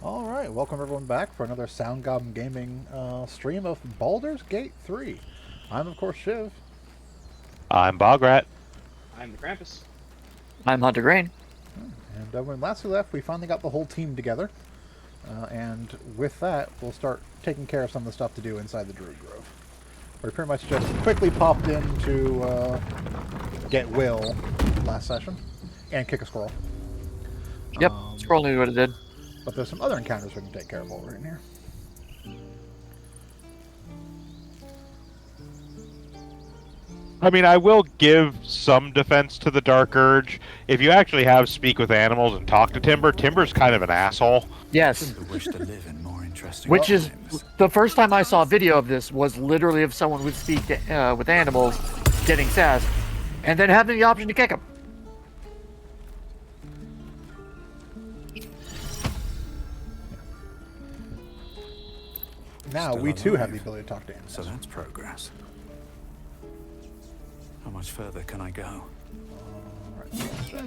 Alright, welcome everyone back for another Sound Goblin Gaming stream of Baldur's Gate 3. I'm, of course, Shiv. I'm Bograt. I'm the Krampus. I'm Hunter Grain. And when last we left, we finally got the whole team together. And with that, we'll start taking care of some of the stuff to do inside the Druid Grove. We pretty much just quickly popped in to get Will last session and kick a squirrel. Yep, Scroll knew what it did. But there's some other encounters we can take care of over in here. I mean, I will give some defense to the Dark Urge. If you actually have speak with animals and talk to Timber, Timber's kind of an asshole. Yes. Wish to live in more interesting Which is times. the first time I saw a video of this was literally of someone would speak to, with animals, getting sassed, and then having the option to kick them. Now Still we too have alive. the ability to talk to animals. So that's progress. How much further can I go? Alright, let's check.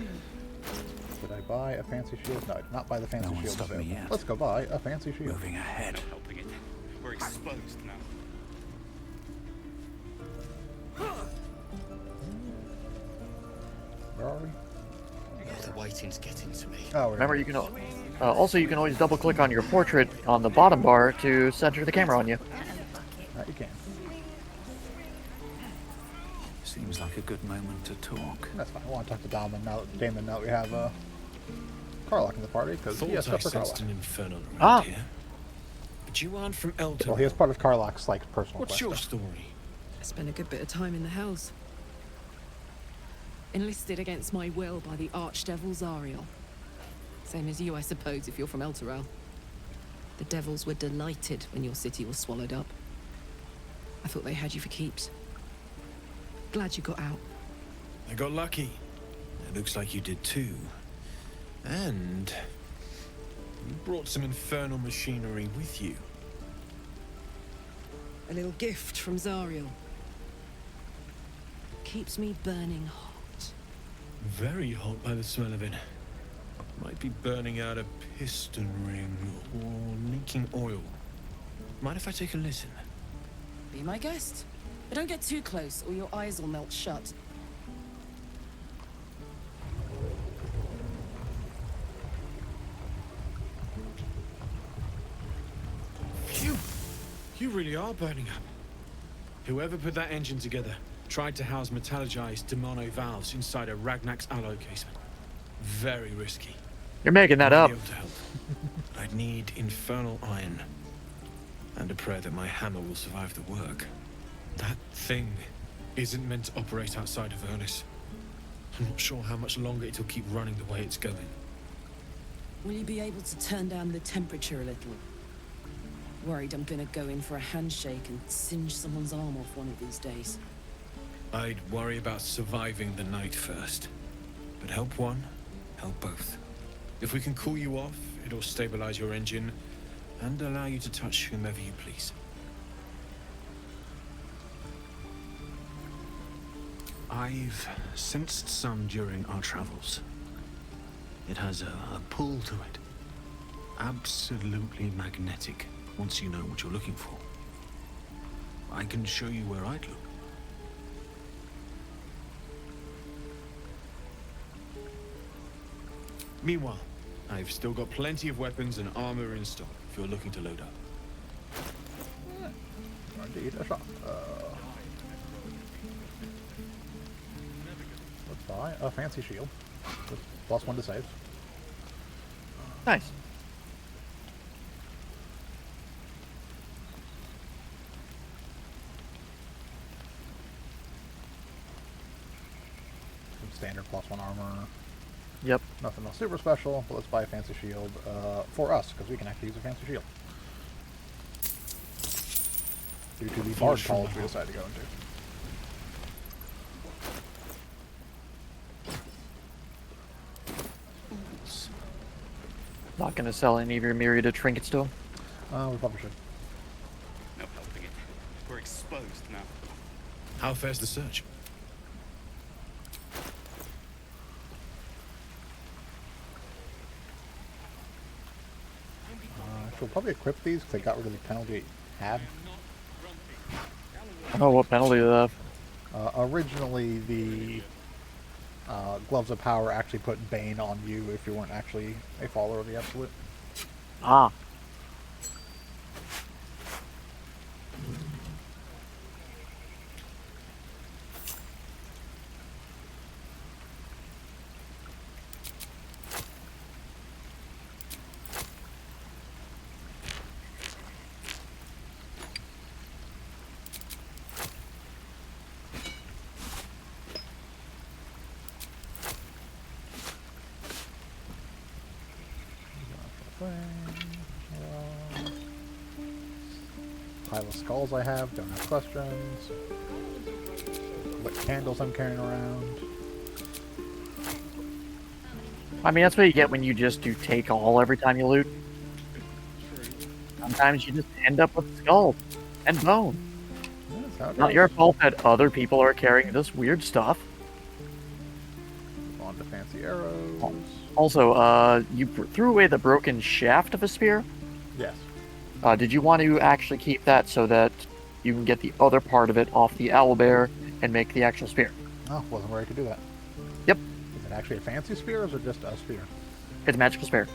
Did I buy a fancy shield? No, I did not buy the fancy No one shield. stopped So me yet. let's go buy a fancy shield. Moving ahead. Helping it. We're exposed now. Where are we? The waiting's getting to me. Oh, we're Remember, you can also you can always double click on your portrait on the bottom bar to center the camera on you. You can. Seems like a good moment to talk. That's fine. I want to talk to Damon now that we have Karlach in the party because he has Thought I stuff for sensed Karlach. an infernal around Ah. here. But you aren't from Elton. Well, he is part of Karlach's personal What's quest. your though. story? I spent a good bit of time in the Hells. Enlisted against my will by the Archdevil Zariel. Same as you, I suppose, if you're from Elturel. The devils were delighted when your city was swallowed up. I thought they had you for keeps. Glad you got out. I got lucky. It looks like you did too. And you brought some infernal machinery with you. A little gift from Zariel. Keeps me burning hot. Very hot by the smell of it. Might be burning out a piston ring or leaking oil. Mind if I take a listen? Be my guest. But don't get too close or your eyes will melt shut. Phew! You really are burning up. Whoever put that engine together tried to house metallurgized demono valves inside a Ragnak's alloy casement. Very risky. You're making that Might up. be able to help. I'd need infernal iron. And a prayer that my hammer will survive the work. That thing isn't meant to operate outside of Ernest. I'm not sure how much longer it'll keep running the way it's going. Will you be able to turn down the temperature a little? Worried I'm gonna go in for a handshake and singe someone's arm off one of these days. I'd worry about surviving the night first. But help one, help both. If we can cool you off, it'll stabilize your engine and allow you to touch whomever you please. I've sensed some during our travels. It has a pull to it. Absolutely magnetic, once you know what you're looking for. I can show you where I'd look. Meanwhile, I've still got plenty of weapons and armor in stock if you're looking to load up. Indeed, a shop. Let's buy a fancy shield. Plus one to save. Nice. Some standard plus one armor. Yep. Nothing else super special, but let's buy a fancy shield for us, because we can actually use a fancy shield. Due to the Bard college we decided to go into. Not gonna sell any of your myriad of trinkets to him. We probably should. No helping it. We're exposed now. How fares the search? We'll probably equip these because they got rid of the penalty had. Oh, what penalty do they have? Originally, the Gloves of Power actually put Bane on you if you weren't actually a follower of the Absolute. Ah. Pile of skulls I have, don't have questions. What candles I'm carrying around. I mean, that's what you get when you just do take all every time you loot. Sometimes you just end up with skull and bone. That's how it Not goes. your fault that other people are carrying this weird stuff. On to fancy arrows. Also, you threw away the broken shaft of a spear. Yes. Did you want to actually keep that so that you can get the other part of it off the owlbear and make the actual spear? Oh, wasn't ready to do that. Yep. Is it actually a fancy spear or is it just a spear? It's a magical spear.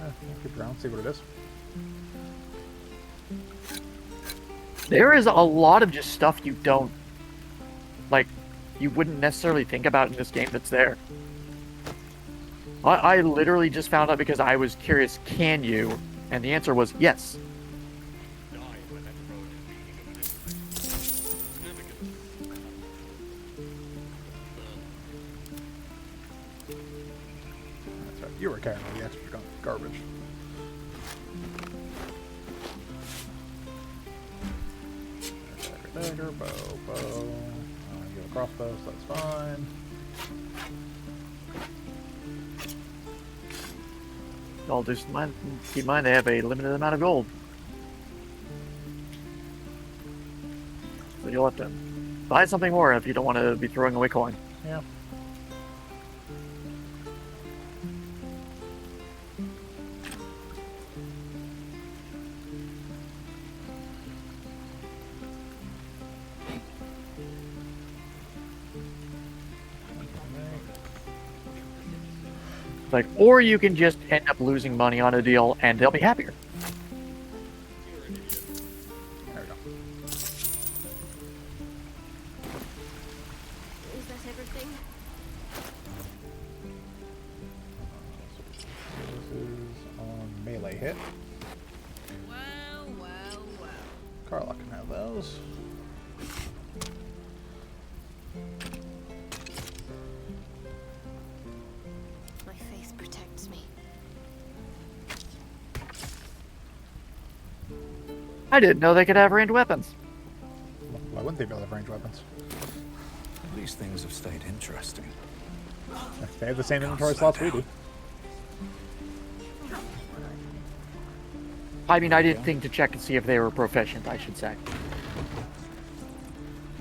I'll keep around, see what it is. There is a lot of just stuff you don't, like, you wouldn't necessarily think about in this game that's there. I literally just found out because I was curious, can you? And the answer was yes. That's right. You were carrying all the extra garbage. Dagger, bow. You have a crossbow, so that's fine. Y'all just keep in mind they have a limited amount of gold. So you'll have to buy something more if you don't want to be throwing away coin. Yeah. Like, or you can just end up losing money on a deal and they'll be happier. There we go. Is that everything? This is on melee hit. Well. Carla can have those. My face protects me. I didn't know they could have ranged weapons. Why wouldn't they be able to have ranged weapons? At least things have stayed interesting. They have the same inventory slots we do. I mean, I didn't think to check and see if they were proficient, I should say.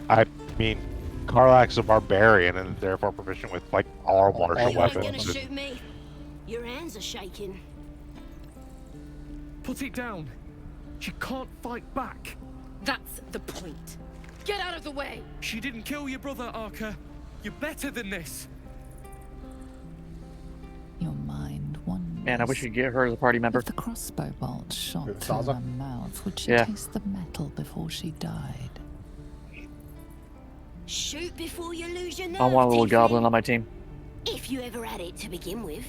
I mean, Karlak's a barbarian and therefore proficient with like all martial You're gonna weapons. shoot me? Your hands are shaking. Put it down. She can't fight back. That's the point. Get out of the way! She didn't kill your brother, Arca. You're better than this. Your mind wanders. Man, I wish you'd get her as a party member. If the crossbow bolt shot With through Zaza? her mouth, would she Yeah. taste the metal before she died? Shoot before you lose your nerve. I want a little Tiefling. goblin on my team. If you ever had it to begin with.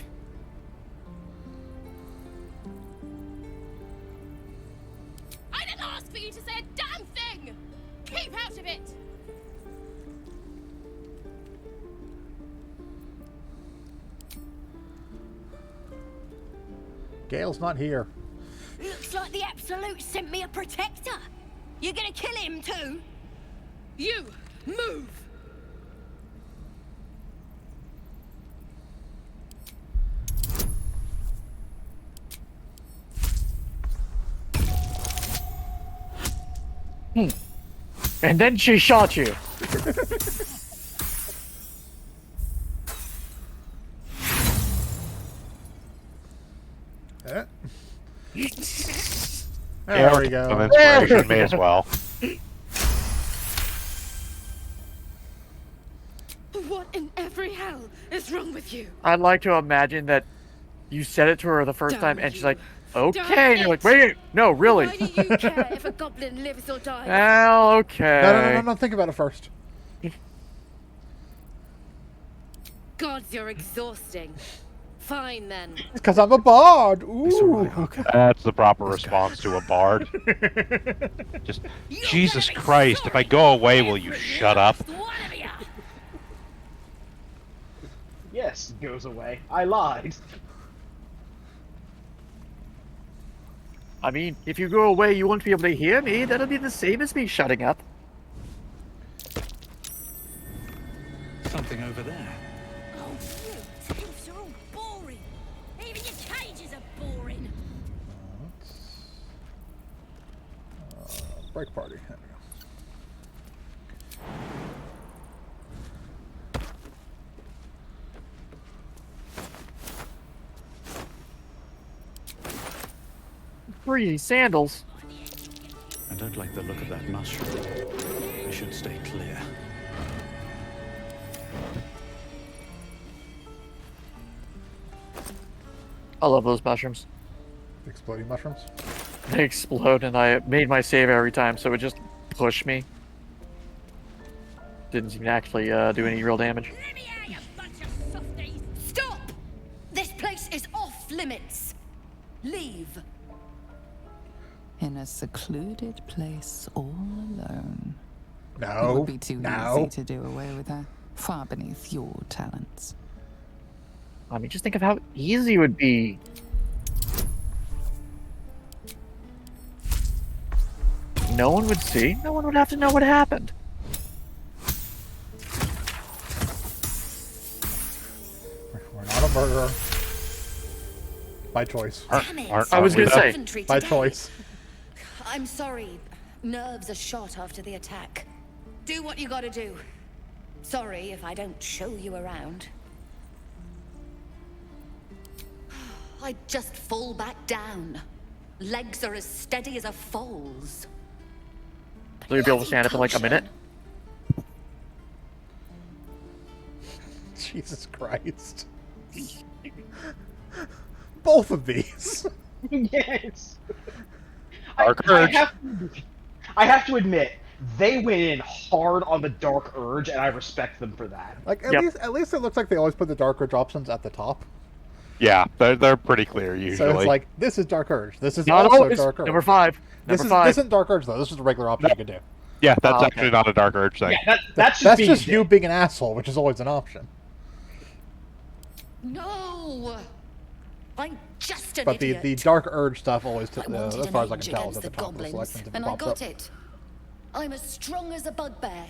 I didn't ask for you to say a damn thing! Keep out of it! Gale's not here. Looks like the Absolute sent me a protector. You're gonna kill him too? You! Move! And then she shot you. Eh? There we go. An inspiration, may as well. What in every hell is wrong with you? I'd like to imagine that you said it to her the first time, Damn and she's you. like, "Okay," Damn and you're like, "Wait, no, really?" Why do you care if a goblin lives or dies? Well, okay. No. Think about it first. Gods, you're exhausting. Fine then. Because I'm a bard. It's all Ooh. right, Arca. That's the proper response to a bard. Just, Jesus Christ, if I go away, will you shut up? Yes, he goes away. I lied. I mean, if you go away, you won't be able to hear me. That'll be the same as me shutting up. Something over there. Oh, you imps are all boring. Even your cages are boring. Break party. There we go. Free sandals. I don't like the look of that mushroom. I should stay clear. I love those mushrooms. Exploding mushrooms. They explode, and I made my save every time, so it just pushed me. Didn't even actually do any real damage. Let me out, you bunch of softies. Stop! This place is off limits. Leave. In a secluded place all alone. It No. would be too easy to do away with her. Far beneath your talents. I mean, just think of how easy it would be. No one would see. No one would have to know what happened. We're not a murderer. By choice. I was gonna say. By choice. I'm sorry. Nerves are shot after the attack. Do what you gotta do. Sorry if I don't show you around. I just fall back down. Legs are as steady as a foal's. So you'll be able to stand up in like a minute? Jesus Christ. Both of these. Yes. Dark I Urge. I have to admit, they went in hard on the Dark Urge, and I respect them for that. Like at least it looks like they always put the Dark Urge options at the top. Yeah, they're pretty clear usually. So it's like, this is Dark Urge. This is Not also always. Dark Urge. Number 5. This Number 5. isn't Dark Urge though. This is a regular option you could do. Yeah, that's okay. actually not a Dark Urge thing. Yeah, that's just That's being just a you dick. being an asshole, which is always an option. No! I'm just an But idiot. the Dark Urge stuff always, I wanted as an far as I edge can tell, is against at the top of the goblins, selections if it and I pops got up. it. I'm as strong as a bugbear,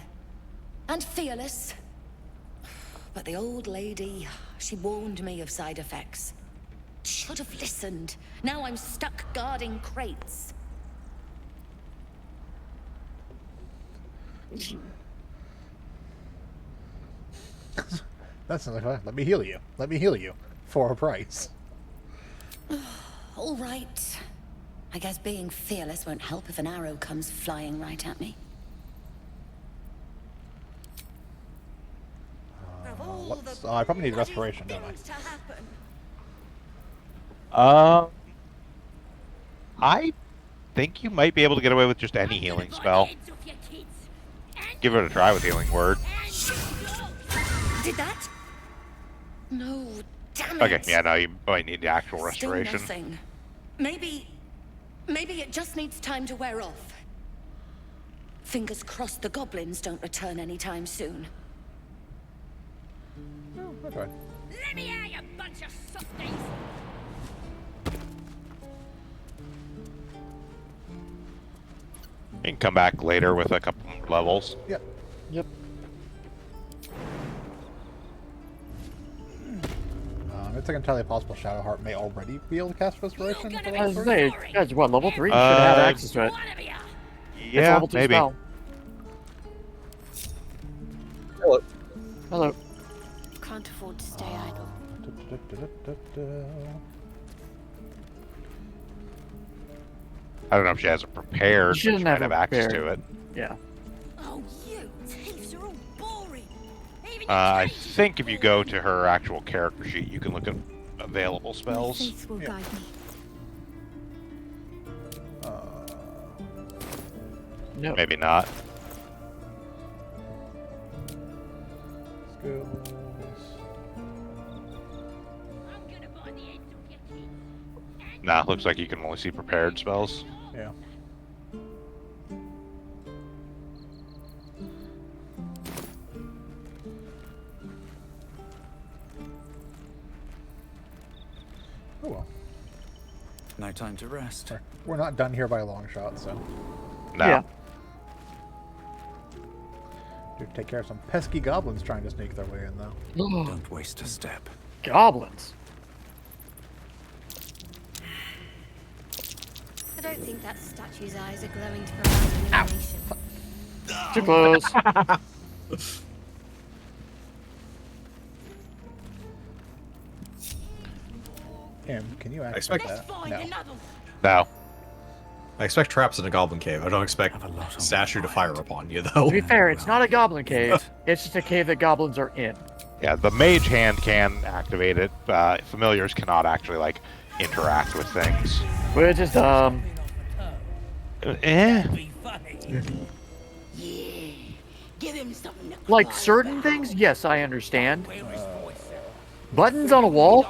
and fearless. But the old lady, she warned me of side effects. Should have listened. Now I'm stuck guarding crates. That's not fine. Let me heal you. Let me heal you. For a price. All right. I guess being fearless won't help if an arrow comes flying right at me. I probably need respiration, don't I? I think you might be able to get away with just any healing spell. Give it a try with Healing Word. Did that? No, damn it. Okay, yeah, no, you might need the actual Still restoration. nothing. Maybe it just needs time to wear off. Fingers crossed the goblins don't return anytime soon. Oh, okay. Let me out, you bunch of softies! You can come back later with a couple more levels. Yep. Yep. It's like entirely possible Shadowheart may already be able to cast Restoration. for I that was sort. gonna say, guys, what, level 3? You should have access to it. It's a Yeah, level 2 maybe. spell. Hello. Hello. Can't afford to stay idle. I don't know if she has it prepared, She but she doesn't might have have it access to prepared. it. Yeah. Oh, you thieves are all boring. Even I think if you go to her actual character sheet, you can look at available spells. My faith will guide me. No. Maybe not. Skills. Nah, looks like you can only see prepared spells. Yeah. Oh well. No time to rest. We're not done here by a long shot, so. No. Yeah. Do take care of some pesky goblins trying to sneak their way in, though. Don't waste a step. Goblins. I don't think that statue's eyes are glowing to provide illumination. Too close. Can you I access expect that? No. No. I expect traps in a goblin cave. I don't expect statue to fire upon you, though. To be fair, it's not a goblin cave. It's just a cave that goblins are in. Yeah, the mage hand can activate it. Familiars cannot actually, like, interact with things. Which is Give him something to like certain things, yes, I understand. Buttons on a wall?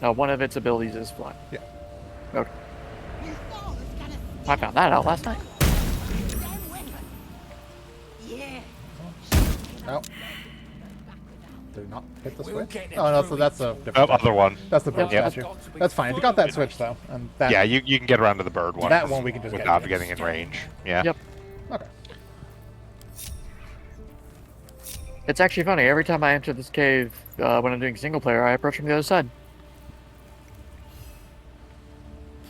One of its abilities is fly. Yeah. Okay. I found that out last night. No. Did not hit the switch? Oh no, so that's a different other one. That's the bird Yep. statue. That's fine. You got that switch though. And that, Yeah, you can get around to the bird one. That one we can just without get. getting in range. Yeah. Yep. Okay. It's actually funny. Every time I enter this cave when I'm doing single player, I approach from the other side.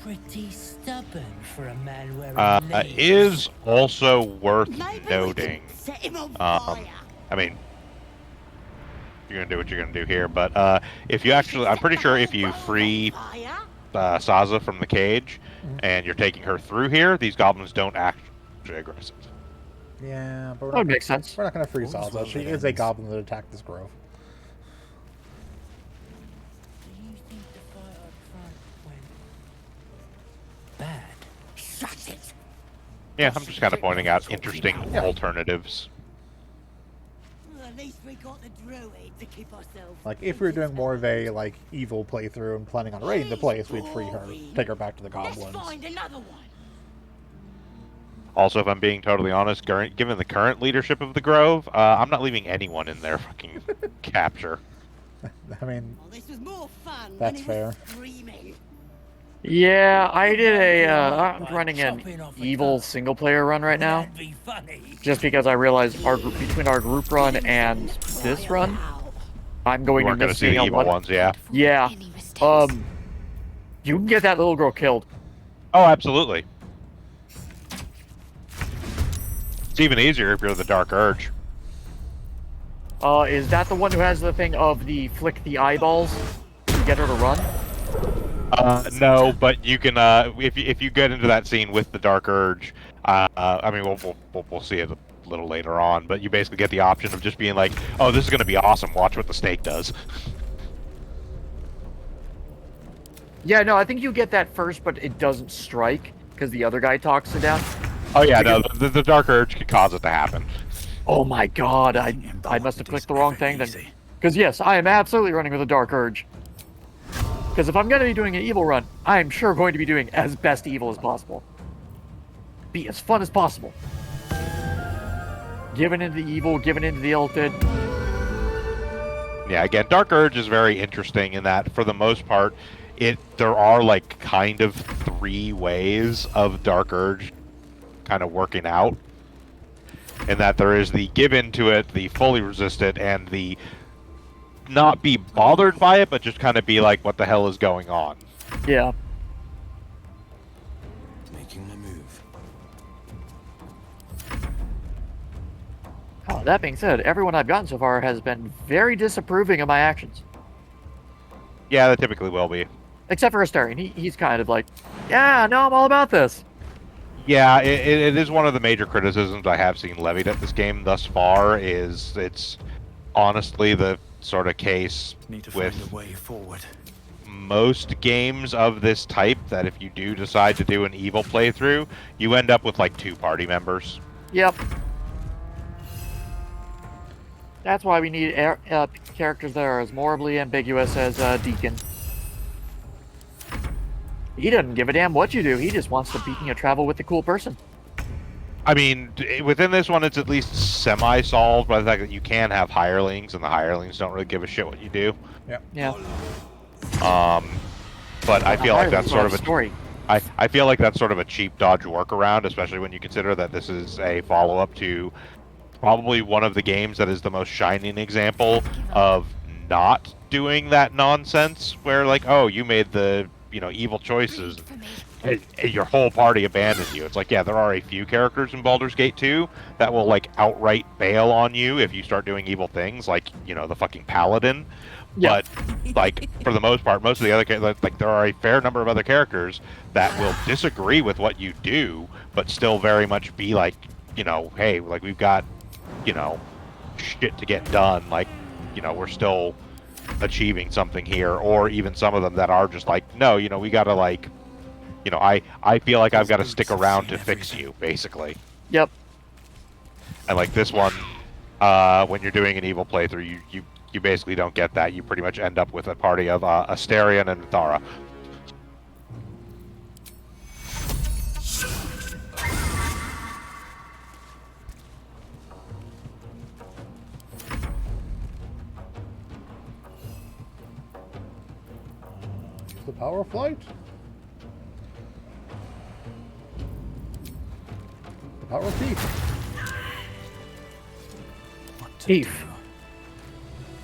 Pretty stubborn for a man wearing lace. Is also worth noting. Set him on fire. I mean, you're gonna do what you're gonna do here, but if you actually, I'm pretty sure if you free Saza from the cage and you're taking her through here, these goblins don't act aggressive. Yeah, but That would make sense. We're not going to free Salza. She is a goblin that attacked this grove. Bad. Shut it. Yeah, I'm just kind of pointing out interesting alternatives. Well, at least we got the druid to keep ourselves. Like, if we were doing more of a, like, evil playthrough and planning on raiding the place, we'd free her, take her back to the goblins. Let's find another one. Also, if I'm being totally honest, given the current leadership of the Grove, I'm not leaving anyone in their fucking capture. I mean, Well, this was more fun that's when it was fair. screaming. Yeah, I did I'm running an evil single player run right now. Just because I realized between our group run and this run, I'm going You to weren't gonna miss see being the on evil one. ones, yeah. Yeah. You can get that little girl killed. Oh, absolutely. It's even easier if you're the Dark Urge. Is that the one who has the thing of the flick the eyeballs to get her to run? No, but you can if you get into that scene with the Dark Urge. I mean, we'll see it a little later on, but you basically get the option of just being like, "Oh, this is going to be awesome. Watch what the snake does." Yeah, no, I think you get that first, but it doesn't strike because the other guy talks it down. Oh yeah, no, the Dark Urge could cause it to happen. Oh my god, I must have clicked the wrong thing then. Because yes, I am absolutely running with a Dark Urge. Because if I'm going to be doing an evil run, I am sure going to be doing as best evil as possible. Be as fun as possible. Giving into the evil, giving into the ulted. Yeah, again, Dark Urge is very interesting in that, for the most part, there are like kind of 3 ways of Dark Urge kind of working out. In that there is the give into it, the fully resist it, and the not be bothered by it, but just kind of be like, what the hell is going on? Yeah. Making my move. That being said, everyone I've gotten so far has been very disapproving of my actions. Yeah, that typically will be. Except for Astarion. He's kind of like, yeah, no, I'm all about this. Yeah, it is one of the major criticisms I have seen levied at this game thus far. Is it's honestly the sort of case Need to with find a way forward. most games of this type that if you do decide to do an evil playthrough, you end up with like 2 party members. Yep. That's why we need characters that are as morally ambiguous as Deacon. He doesn't give a damn what you do. He just wants to travel with the cool person. I mean, within this one, it's at least semi-solved by the fact that you can have hirelings, and the hirelings don't really give a shit what you do. Yeah. But I feel like that's sort of a story. I feel like that's sort of a cheap dodge workaround, especially when you consider that this is a follow-up to probably one of the games that is the most shining example of not doing that nonsense, where like, oh, you made the evil choices, and your whole party abandoned you. It's like, yeah, there are a few characters in Baldur's Gate 2 that will like outright bail on you if you start doing evil things, like the fucking paladin. Yeah. But like for the most part, most of the other like there are a fair number of other characters that will disagree with what you do, but still very much be like, hey, like we've got shit to get done. Like, we're still achieving something here. Or even some of them that are just like, no, we gotta like, I feel like I've got to stick around to fix you, basically. Yep. And like this one, when you're doing an evil playthrough, you basically don't get that. You pretty much end up with a party of Astarion and Thara. Use the power of flight. The power of thief. Thief.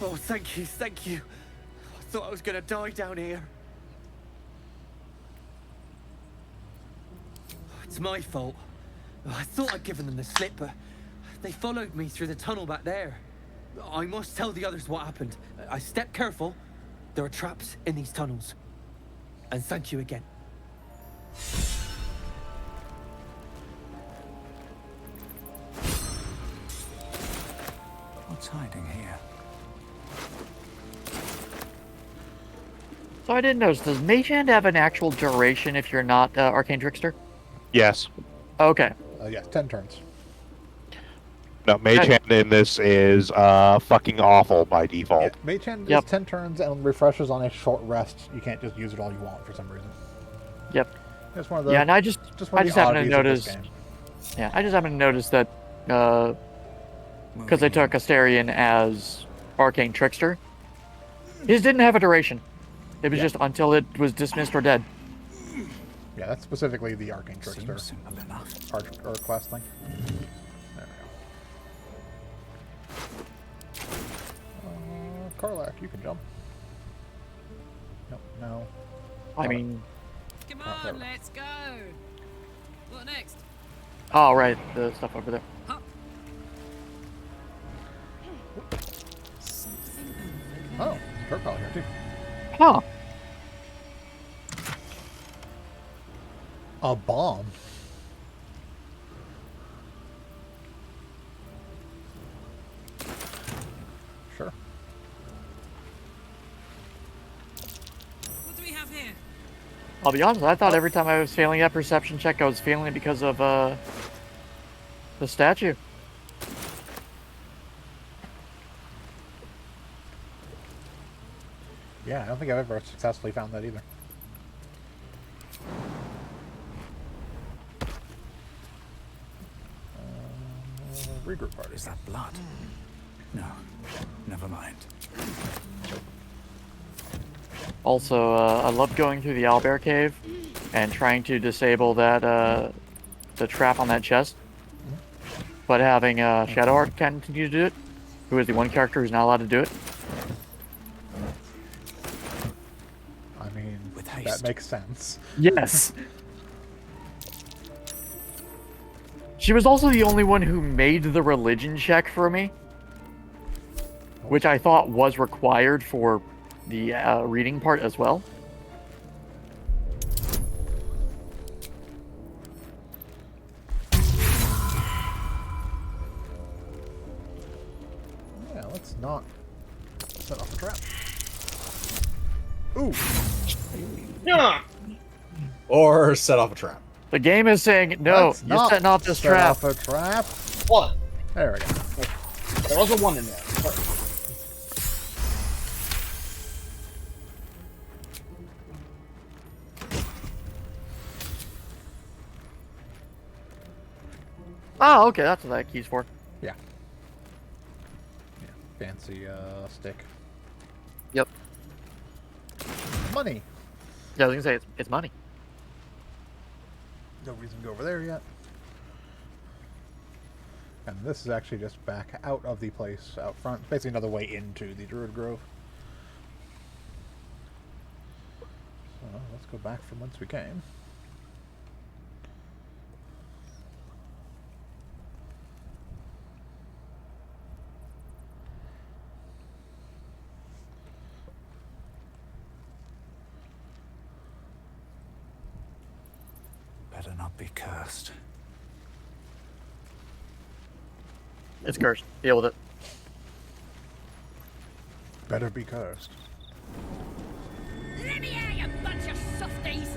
Oh, thank you, thank you. I thought I was gonna die down here. It's my fault. I thought I'd given them the slip, but they followed me through the tunnel back there. I must tell the others what happened. I stepped careful. There are traps in these tunnels. And thank you again. What's hiding here? So I didn't notice, does Mage Hand have an actual duration if you're not Arcane Trickster? Yes. Okay. Yes, 10 turns. No, Mage Hand in this is fucking awful by default. Yeah, Mage Hand is 10 turns and refreshes on a short rest. You can't just use it all you want for some reason. Yep. It's one of the, yeah, and I just happened to notice. Game. Yeah, I just happened to notice that because I took Astarion as Arcane Trickster, his didn't have a duration. It was just until it was dismissed or dead. Yeah, that's specifically the Arcane Trickster or class thing. There we go. Karlach, you can jump. Nope, no. I mean... Come on, let's go. What next? Oh, right, the stuff over there. Oh, Turkle here too. Huh. A bomb. Sure. What do we have here? I'll be honest, I thought every time I was failing that perception check, I was failing it because of the statue. Yeah, I don't think I've ever successfully found that either. Regroup party. Is that blood? No. Never mind. Also, I love going through the owlbear cave and trying to disable that the trap on that chest, but having Shadowheart continue to do it, who is the one character who's not allowed to do it. I mean, that makes sense. Yes. She was also the only one who made the religion check for me, which I thought was required for reading part as well. Yeah, let's not set off a trap. Ooh. Yeah. Or set off a trap. The game is saying, no, Let's you're not setting off this set trap. off a trap. One. There we go. There was a one in there. Oh, okay, that's what that key's for. Yeah. Fancy stick. Yep. Money. Yeah, I was gonna say it's money. No reason to go over there yet. And this is actually just back out of the place out front. It's basically another way into the Druid Grove. So let's go back from whence we came. Better not be cursed. It's cursed. Deal with it. Better be cursed. Let me hear, you bunch of softies!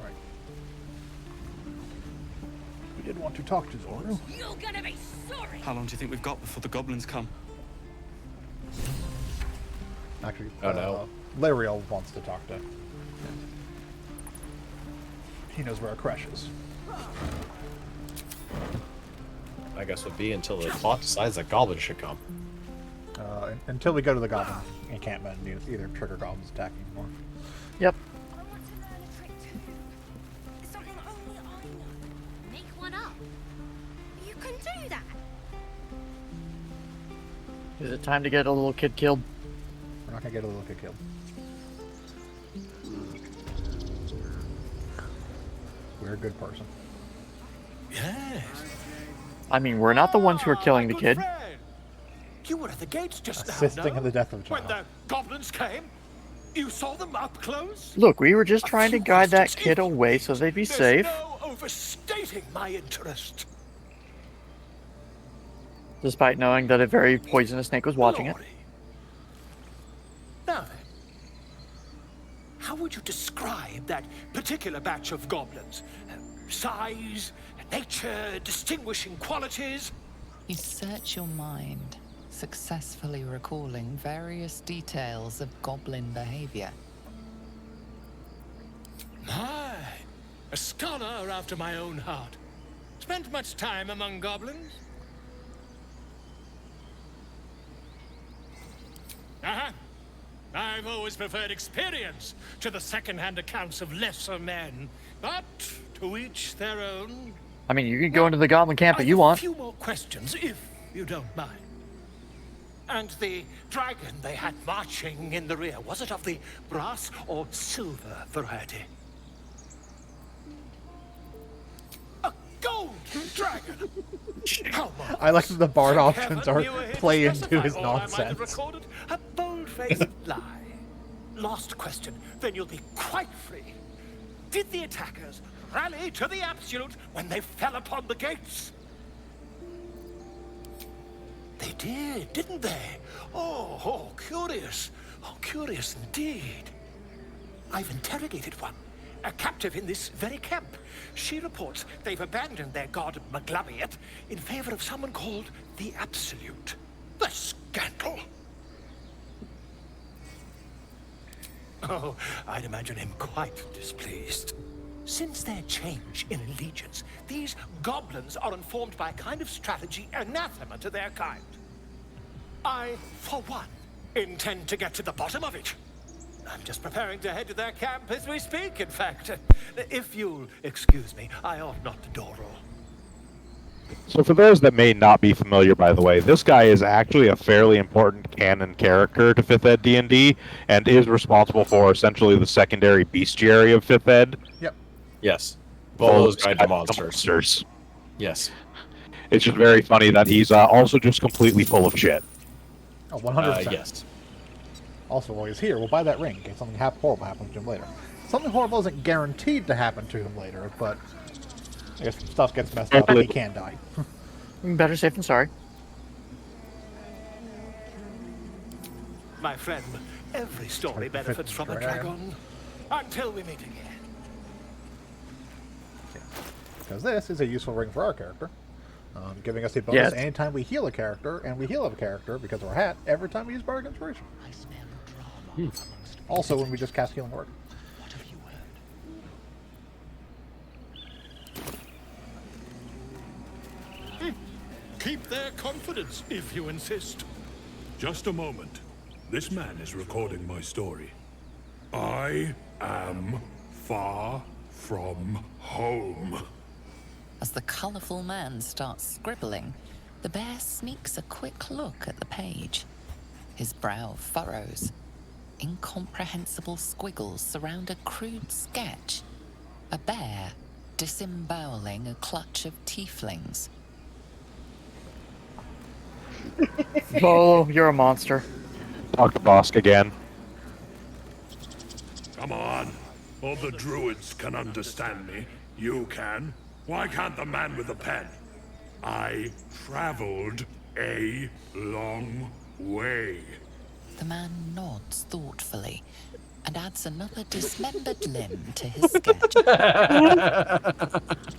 Right. We did want to talk to Zoru. You're gonna be sorry! How long do you think we've got before the goblins come? Actually, Oh, no. Lariel wants to talk to. He knows where Kresh is. I guess would be until the plot decides that Goblin should come. Until we go to the Goblin encampment and either trigger Goblins attacking more. Yep. I want to learn a trick too. It's something only I know. Make one up. You can do that. Is it time to get a little kid killed? We're not gonna get a little kid killed. We're a good person. Yes. I mean, we're not the ones who are killing the kid. You were at the gates just Assisting now, in the death of a when child. the goblins came? You saw them up close? Look, we were just trying to guide that kid away so they'd be There's safe. no overstating my interest. Despite knowing that a very poisonous snake was watching it. Now then, how would you describe that particular batch of goblins? Size, nature, distinguishing qualities? You search your mind, successfully recalling various details of goblin behavior. My, a scholar after my own heart. Spent much time among goblins? Uh-huh. I've always preferred experience to the second-hand accounts of lesser men. But to each their own. I mean, you can go into the Goblin camp if you want. A few more questions, if you don't mind. And the dragon they had marching in the rear, was it of the brass or silver variety? A gold dragon! Come on. I like that the bard options are Heaven, play into his all I might have nonsense. recorded, a bold-faced lie. Last question, then you'll be quite free. Did the attackers rally to the absolute when they fell upon the gates? They did, didn't they? Oh, curious. Oh, curious indeed. I've interrogated one, a captive in this very camp. She reports they've abandoned their god Maglabiet in favor of someone called the Absolute. The scandal! Oh, I'd imagine him quite displeased. Since their change in allegiance, these goblins are informed by a kind of strategy anathema to their kind. I, for one, intend to get to the bottom of it. I'm just preparing to head to their camp as we speak, in fact. If you'll excuse me, I ought not to dawdle. So for those that may not be familiar, by the way, this guy is actually a fairly important canon character to 5th Ed D&D, and is responsible for essentially the secondary bestiary of 5th Ed. Yep. Yes. Volo's Guide to Monsters. Yes. It's just very funny that he's also just completely full of shit. Oh, 100%. Yes. Also, while he's here, we'll buy that ring in case something horrible happens to him later. Something horrible isn't guaranteed to happen to him later, but if stuff gets messed up, he can die. Better safe than sorry. My friend, every story benefits from a dragon. Until we meet again. Because this is a useful ring for our character, giving us a bonus Yes. anytime we heal a character, and we heal a character because of our hat every time we use Bardic Inspiration. Also, when we just cast Healing Word. Keep their confidence if you insist. Just a moment. This man is recording my story. I am far from home. As the colourful man starts scribbling, the bear sneaks a quick look at the page. His brow furrows. Incomprehensible squiggles surround a crude sketch. A bear disemboweling a clutch of tieflings. Oh, you're a monster. Talk to Bosk again. Come on. All the druids can understand me. You can. Why can't the man with the pen? I traveled a long way. The man nods thoughtfully and adds another dismembered limb to his sketch.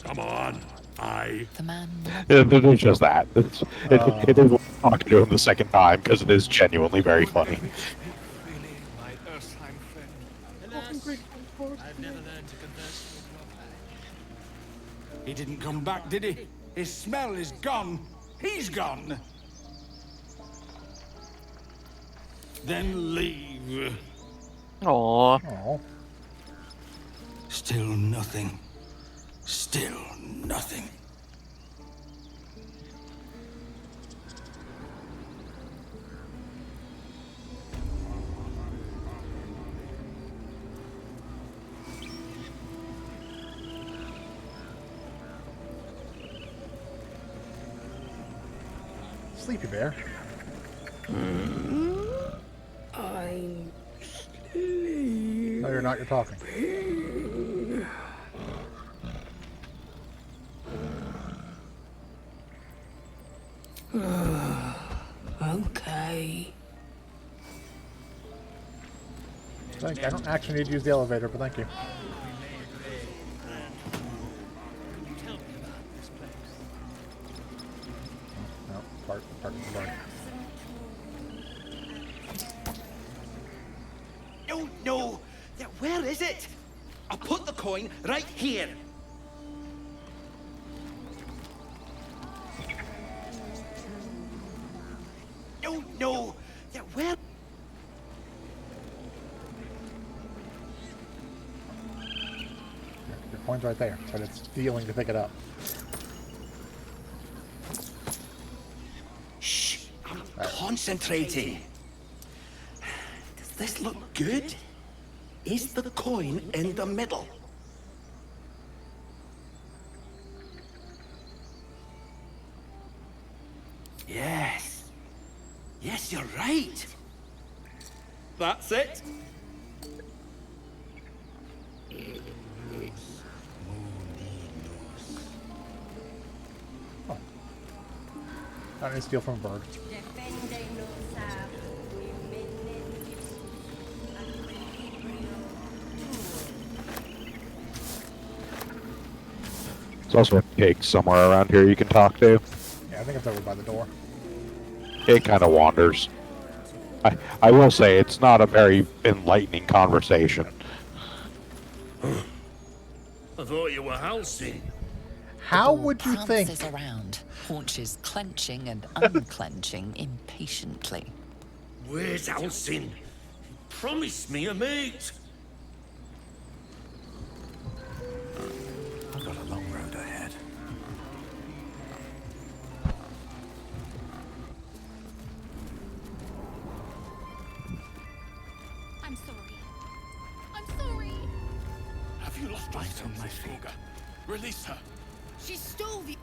Come on. The man It's just that. It is talking to him the second time because it is genuinely very funny. My Earthsheim friend. Alas, I've never learned to converse with your kind. He didn't come back, did he? His smell is gone. He's gone. Then leave. Aww. Still nothing. Still nothing. Sleepy bear. I'm No, you're not. You're talking. Okay. Thank you. I don't actually need to use the elevator, but thank you. No, part of the bar. No, no. Where is it? I'll put the coin right here. No, no. Where? Your coin's right there, but it's feeling to pick it up. Shh. I'm concentrating. Does this look good? Is the coin in the middle? Yes. Yes, you're right. That's it. Oh. I need to steal from a bird. There's also a cake somewhere around here you can talk to. Yeah, I think it's over by the door. It kind of wanders. I will say it's not a very enlightening conversation. I thought you were housing. How would you think? Prances around, haunches clenching and unclenching impatiently. Where's Alcin? Promise me a mate. I've got a long road ahead. I'm sorry. I'm sorry. Have you lost your senses, Gorga? Release her. She stole the...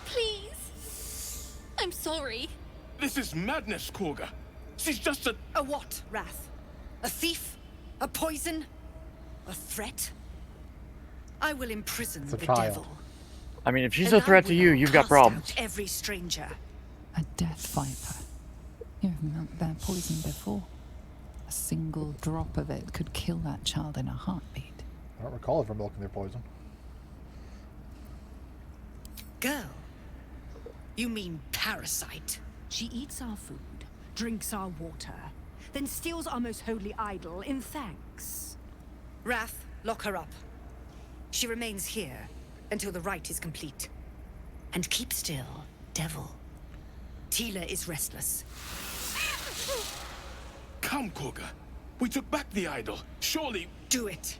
Please. I'm sorry. This is madness, Gorga. She's just a... A what, Wrath? A thief? A poison? A threat? I will imprison the devil. I mean, if she's And a threat I to you, will you've got cast problems. out every stranger. A death viper. You've milked their poison before. A single drop of it could kill that child in a heartbeat. I don't recall ever milking their poison. Girl? You mean parasite? She eats our food, drinks our water, then steals our most holy idol in thanks. Wrath, lock her up. She remains here until the rite is complete. And keep still, devil. Tila is restless. Come, Gorga. We took back the idol. Surely... Do it.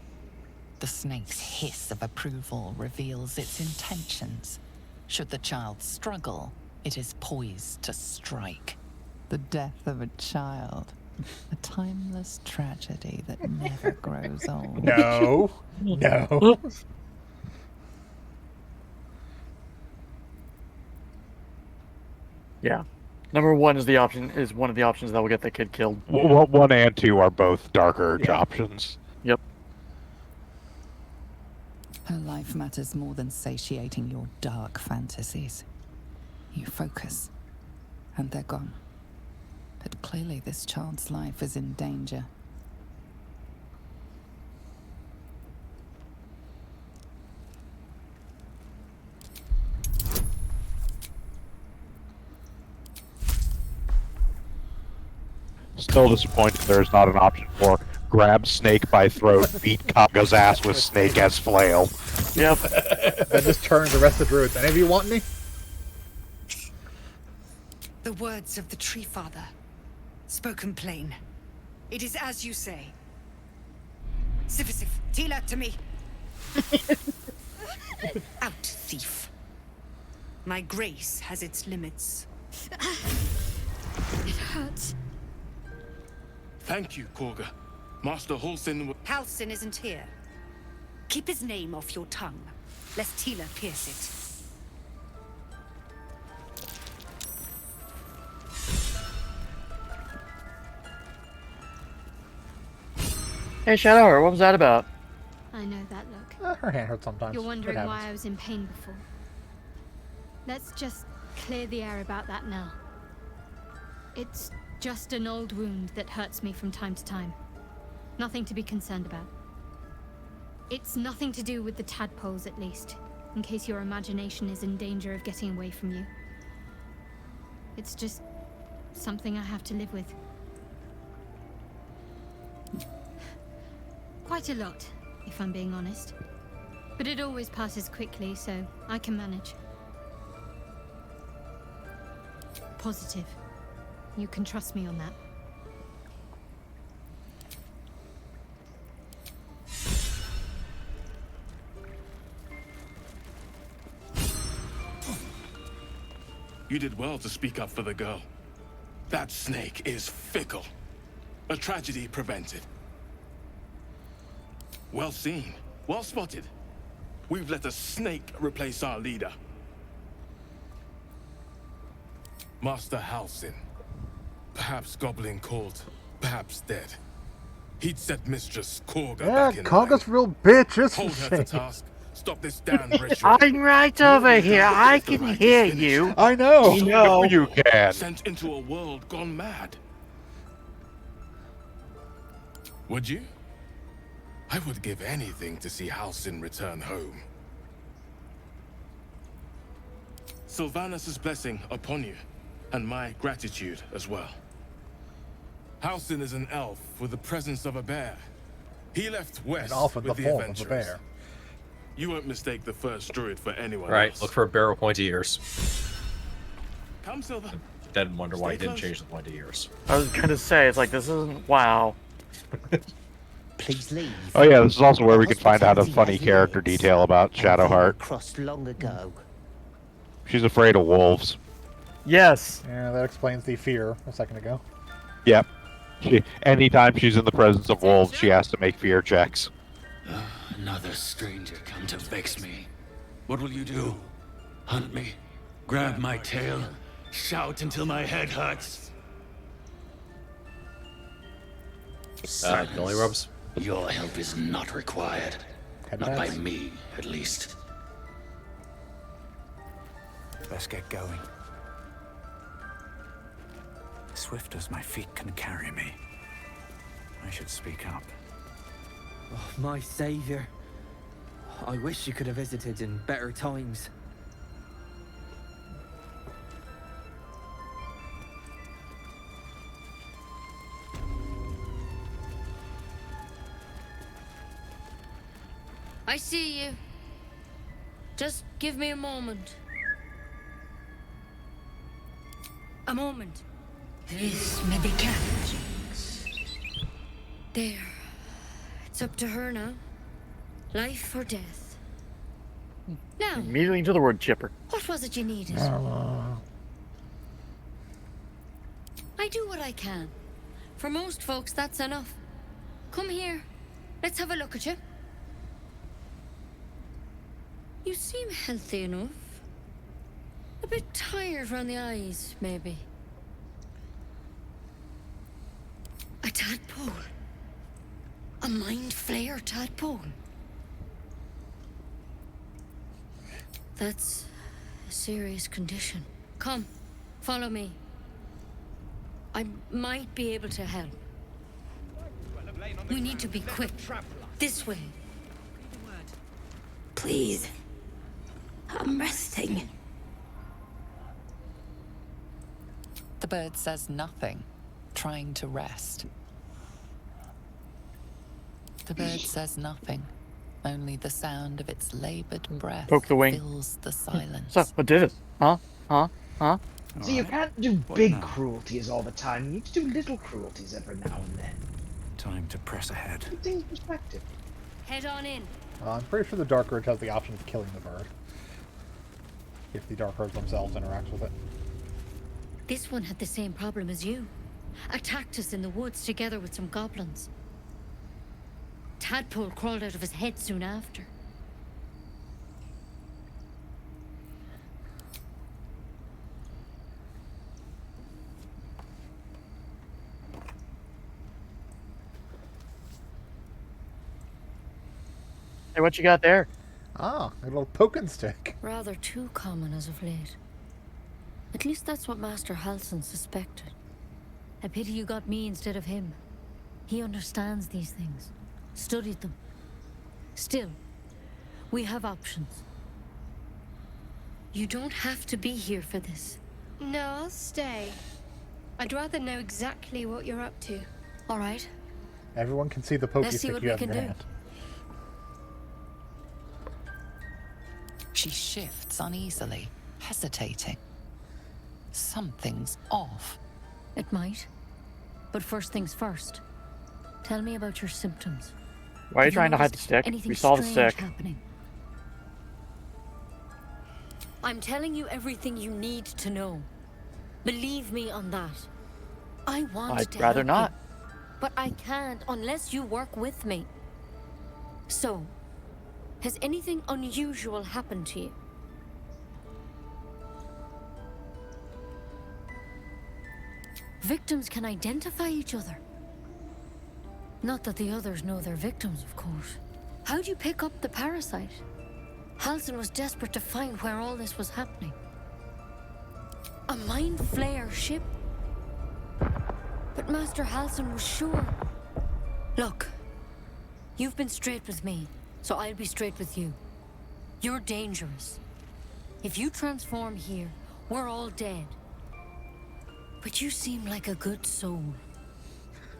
The snake's hiss of approval reveals its intentions. Should the child struggle, it is poised to strike. The death of a child. A timeless tragedy that never grows old. No. No. Yeah. Number one is one of the options that will get the kid killed. Well, 1 and 2 are both Dark Urge options. Yep. Her life matters more than satiating your dark fantasies. You focus, and they're gone. But clearly this child's life is in danger. Still disappointed there's not an option for grab Snake by throat, beat Kaga's ass with Snake as flail. Yep. And just turn the rest of the druids. Any of you want any? The words of the Tree Father, spoken plain. It is as you say. Sifisif, Tila to me. Out, thief. My grace has its limits. It hurts. Thank you, Gorga. Master Halsin... Halsin isn't here. Keep his name off your tongue, lest Tila pierce it. Hey, Shadowheart, what was that about? I know that look. Her hand hurts sometimes. You're wondering It why happens. I was in pain before. Let's just clear the air about that now. It's just an old wound that hurts me from time to time. Nothing to be concerned about. It's nothing to do with the tadpoles, at least, in case your imagination is in danger of getting away from you. It's just something I have to live with. Quite a lot, if I'm being honest. But it always passes quickly, so I can manage. Positive. You can trust me on that. You did well to speak up for the girl. That snake is fickle. A tragedy prevented. Well seen. Well spotted. We've let a snake replace our leader. Master Halsin. Perhaps Goblin called, perhaps dead. He'd set Mistress Gorga back in Kaga's real bitch, isn't Hold her to she? task. Stop this damn ritual. I'm right over here. I can hear you. I know. You can. Sent into a world gone mad. Would you? I would give anything to see Halsin return home. Sylvanus' blessing upon you, and my gratitude as well. Halsin is an elf with the presence of a bear. He left west An elf with with the the form of a adventurers. bear. You won't mistake the first druid for anyone Right, else. look for a bear with pointy ears. Come, Silver. Then wonder why he Stay didn't close. change the pointy ears. I was gonna say, it's like, this isn't WoW. Please leave. Oh yeah, this is also where we can find out a funny character detail about Shadowheart. Crossed long ago. She's afraid of wolves. Yes. Yeah, that explains the fear a second ago. Yep. Anytime she's in the presence of wolves, she has to make fear checks. Another stranger come to vex me. What will you do? Hunt me? Grab my tail? Shout until my head hurts? Billy rubs. Your help is not required. Not by me, at least. Let's get going. Swift as my feet can carry me. I should speak up. Oh, my savior. I wish you could have visited in better times. I see you. Just give me a moment. A moment. This may be cat. There. It's up to her now. Life or death. Now, Immediately into the word chipper. what was it you needed? I do what I can. For most folks, that's enough. Come here. Let's have a look at you. You seem healthy enough. A bit tired around the eyes, maybe. A tadpole. A mind flayer tadpole. That's a serious condition. Come, follow me. I might be able to help. We need to be quick. This way. Please. I'm resting. The bird says nothing, trying to rest. The bird says nothing. Only the sound of its labored breath Poke the wing. fills the silence. So, what did it? Huh? Huh? Huh? So you can't do big cruelties all the time. You need to do little cruelties every now and then. Time to press ahead. Put things in perspective. Head on in. I'm pretty sure the Dark Urge has the option of killing the bird. If the Dark Urge themselves interacts with it. This one had the same problem as you. Attacked us in the woods together with some goblins. Tadpole crawled out of his head soon after. Hey, what you got there? Ah, a little poking stick. Rather too common as of late. At least that's what Master Halsin suspected. A pity you got me instead of him. He understands these things. Studied them. Still, we have options. You don't have to be here for this. No, I'll stay. I'd rather know exactly what you're up to. All right. Everyone can see the pokey Let's see stick what you we have in can your do. hand. She shifts uneasily, hesitating. Something's off. It might. But first things first. Tell me about your symptoms. Why are you Have trying to hide the noticed stick? anything We saw the strange stick. happening? I'm telling you everything you need to know. Believe me on that. I want I'd to rather help not. you, but I can't unless you work with me. So, has anything unusual happened to you? Victims can identify each other. Not that the others know they're victims, of course. How'd you pick up the parasite? Halsin was desperate to find where all this was happening. A mind flayer ship? But Master Halsin was sure. Look, you've been straight with me, so I'll be straight with you. You're dangerous. If you transform here, we're all dead. But you seem like a good soul.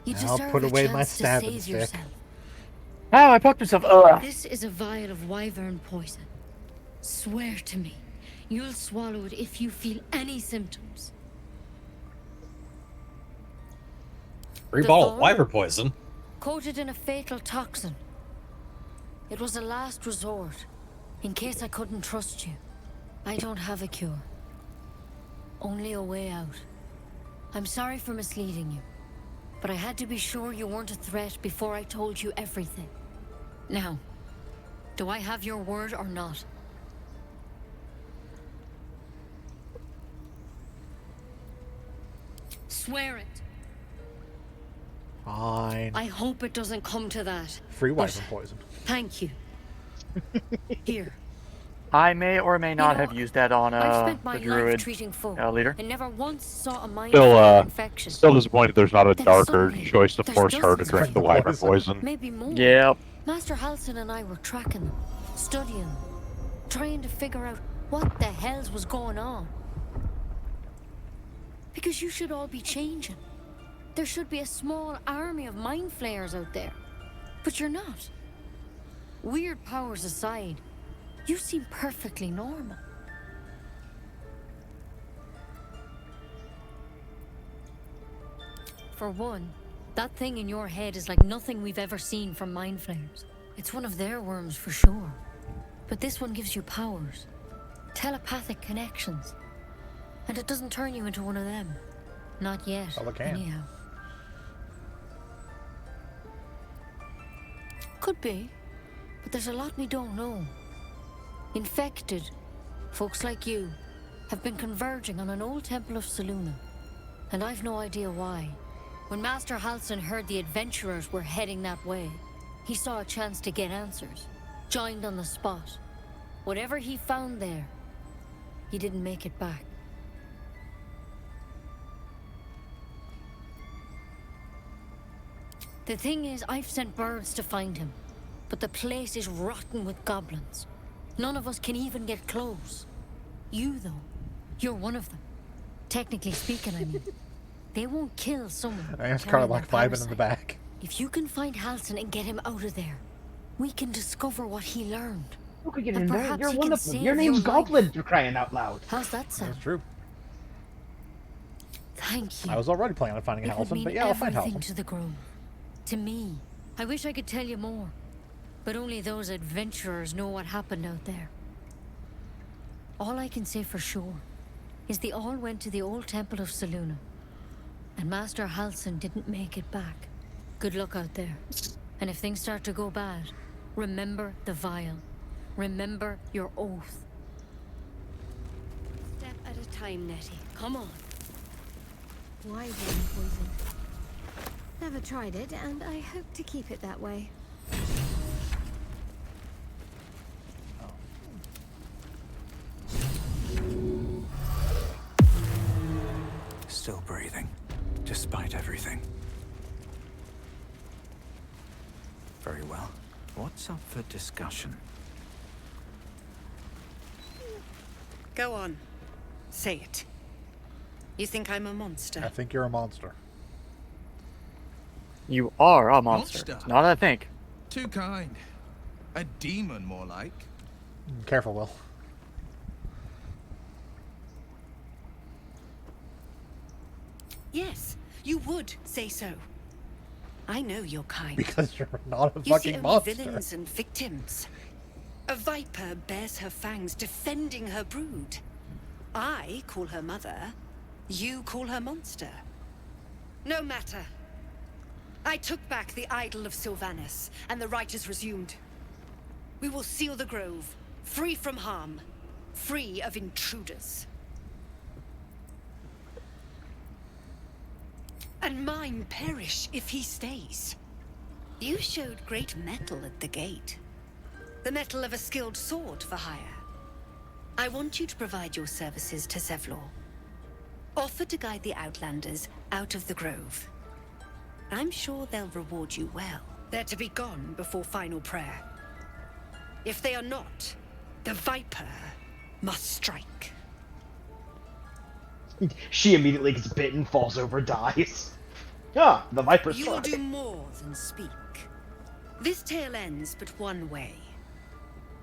You I'll deserve put a away chance my to stabbing save stick. yourself. Ow, I poked myself. Ugh. This is a vial of wyvern poison. Swear to me, you'll swallow it if you feel any symptoms. Free The bottle of thorn? wyvern poison. Coated in a fatal toxin. It was a last resort, in case I couldn't trust you. I don't have a cure. only a way out. I'm sorry for misleading you, but I had to be sure you weren't a threat before I told you everything. Now, do I have your word or not? Swear it. Fine. I hope it doesn't come to that. Free but wyvern poison. Thank you. Here. I may or may not have used that on I've spent my the life druid treating folk, leader. and never once saw a mind infection. Still disappointed there's not a Then darker suddenly, choice to there's force her to dozens drink of the them. wyvern poison. Maybe more. Yep. Master Halsin and I were tracking them, studying them, trying to figure out what the hells was going on. Because you should all be changing. There should be a small army of mind flayers out there. But you're not. Weird powers aside, you seem perfectly normal. For one, that thing in your head is like nothing we've ever seen from mind flayers. It's one of their worms for sure. But this one gives you powers. Telepathic connections. And it doesn't turn you into one of them. Not yet, Oh, it can. anyhow. Could be, but there's a lot we don't know. Infected, folks like you, have been converging on an old temple of Selûne, and I've no idea why. When Master Halsin heard the adventurers were heading that way, he saw a chance to get answers, joined on the spot. Whatever he found there, he didn't make it back. The thing is, I've sent birds to find him, but the place is rotten with goblins. None of us can even get close. You, though, you're one of them. Technically speaking, I mean. They won't kill someone. I asked carrying Carl like that vibing in the parasite. back. If you can find Halsin and get him out of there, we can discover what he learned. You could get And in there. perhaps You're he one can of them. save Your name's your Goblin, life. for crying out loud. How's that sound? That's true. Thank you. I was already planning on finding It would Halsin, mean but yeah, I'll find everything Halsin. to the Grove. To me. I wish I could tell you more, but only those adventurers know what happened out there. All I can say for sure is they all went to the old temple of Selûne, and Master Halsin didn't make it back. Good luck out there. And if things start to go bad, remember the vial. Remember your oath. Step at a time, Nettie. Come on. Wyvern poison. Never tried it, and I hope to keep it that way. Still breathing, despite everything. Very well. What's up for discussion? Go on. Say it. You think I'm a monster? I think you're a monster. You are a monster. Not I think. Too kind. A demon, more like. Careful, Will. Yes, you would say so. I know your kind. Because you're not a You see fucking only monster. villains and victims. A viper bears her fangs, defending her brood. I call her mother. You call her monster. No matter. I took back the idol of Sylvanas, and the rite is resumed. We will seal the grove, free from harm, free of intruders. And mine perish if he stays. You showed great mettle at the gate. The mettle of a skilled sword for hire. I want you to provide your services to Zevlor. Offer to guide the Outlanders out of the grove. I'm sure they'll reward you well. They're to be gone before final prayer. If they are not, the Viper must strike. She immediately gets bitten, falls over, dies. Ah, the Viper You will struck. do more than speak. This tale ends but one way.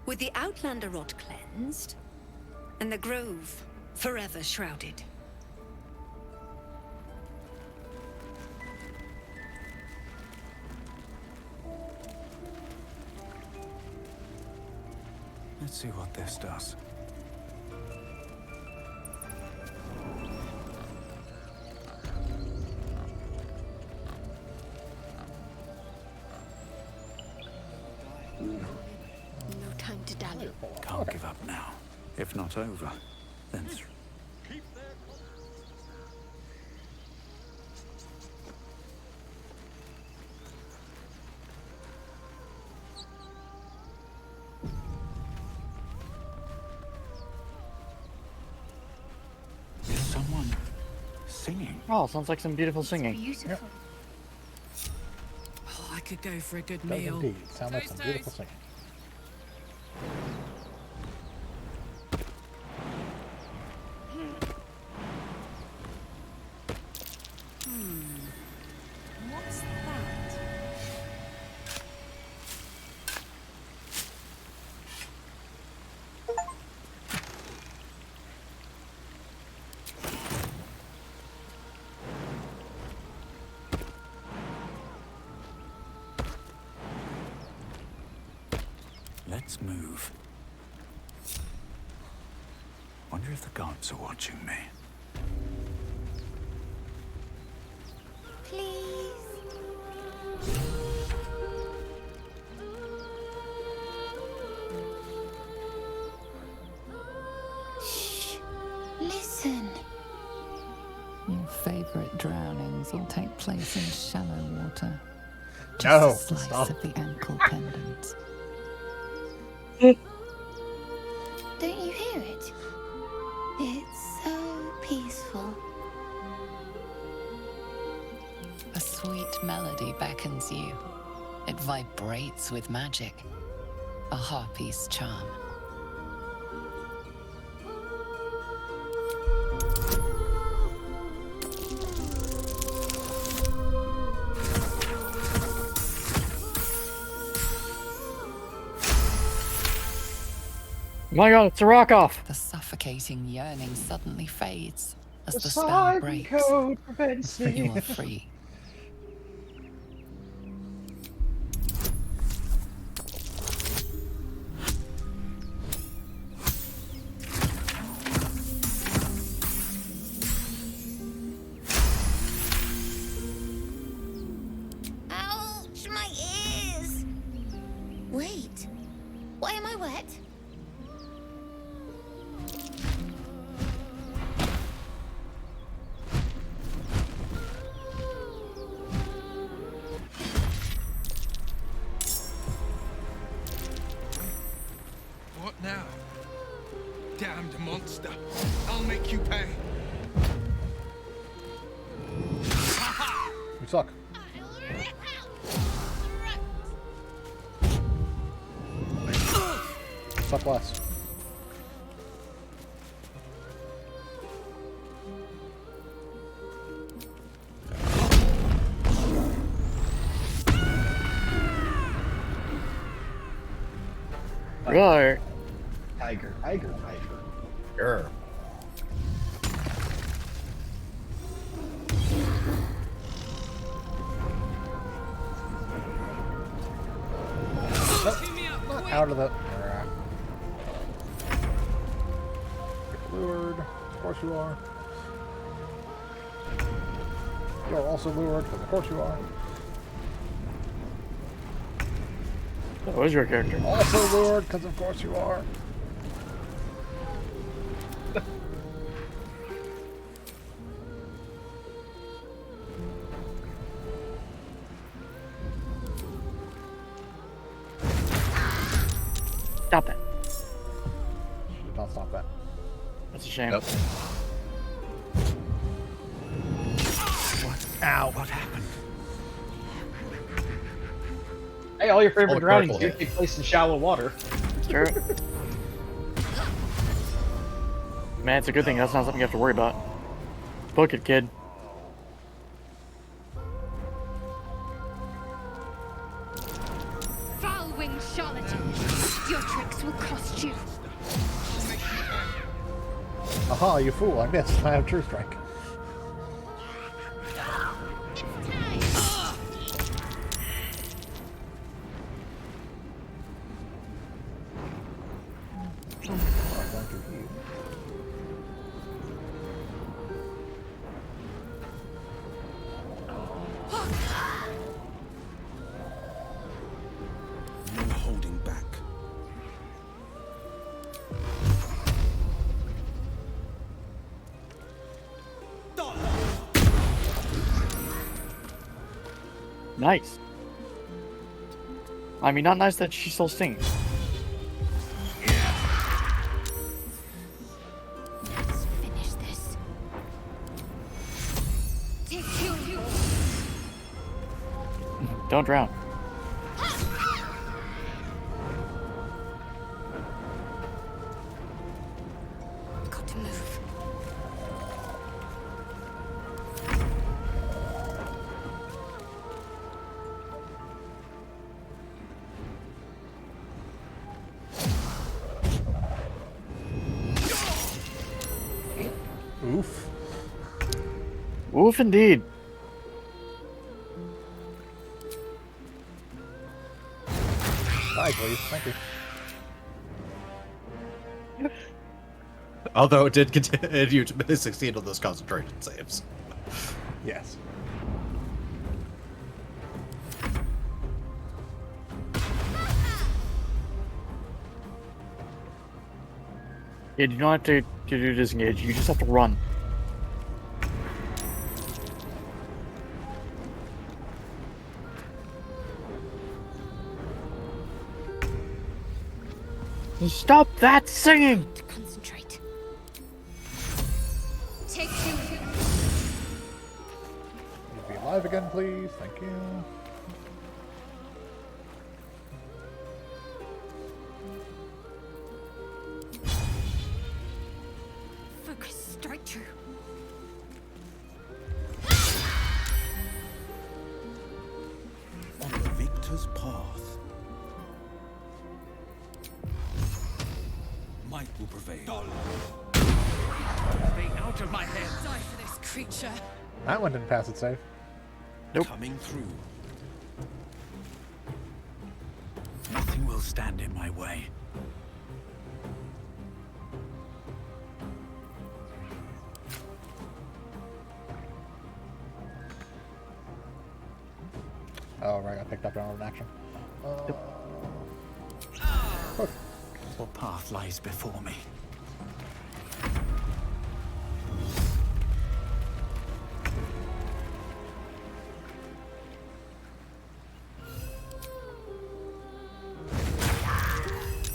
With the Outlander rot cleansed, and the grove forever shrouded. Let's see what this does. medallion. Can't give up now. If not over, then through. Is someone singing? Oh, sounds like some beautiful singing. Beautiful. Oh, I could go for a good Does meal. indeed sound like some beautiful singing. What's that? Let's move. Wonder if the gods are watching me. Please. Shh. Listen. Your favorite drownings will take place in shallow water. Just a slice of the ankle tendons. Don't you hear it? It's so peaceful. A sweet melody beckons you. It vibrates with magic. A harpy's charm. My god, it's a rock-off! The suffocating yearning suddenly fades as The the spell Siren breaks. Code prevents me. You are free. Ouch, my ears! Wait, why am I wet? What now? Damned monster. I'll make you pay. You suck. Suck less. Right. Tiger, tiger, tiger. Sure. Not out of the... Lured. Of course you are. You are also lured, because of course you are. That was your character. Also lured, because of course you are. Stop it. Did not stop that. That's a shame. Nope. Ow, what happened? Hey, all your favorite Oh, drownings critical do hit. take place in shallow water. It's true. Man, it's a good thing that's not something you have to worry about. Book it, kid. Foul-winged charlatan! Your tricks will cost you. Aha, you fool, I missed. I have True Strike. No holding back. Nice. I mean, not nice that she still sings. Let's finish this. Take you. Don't drown. Got to move. Oof. Oof, indeed. Die, please. Thank you. Although it did continue to succeed on those concentration saves. Yes. Yeah, you don't have to do disengage. You just have to run. Stop that singing! Concentrate. Take you. Be alive again, please. Thank you. Focus straight through. On the victor's path. Might will prevail. Stay out of my head. Die for this creature. That one didn't pass it safe. Nope. Coming through. Nothing will stand in my way. Oh, right. I picked up an action. What path lies before me?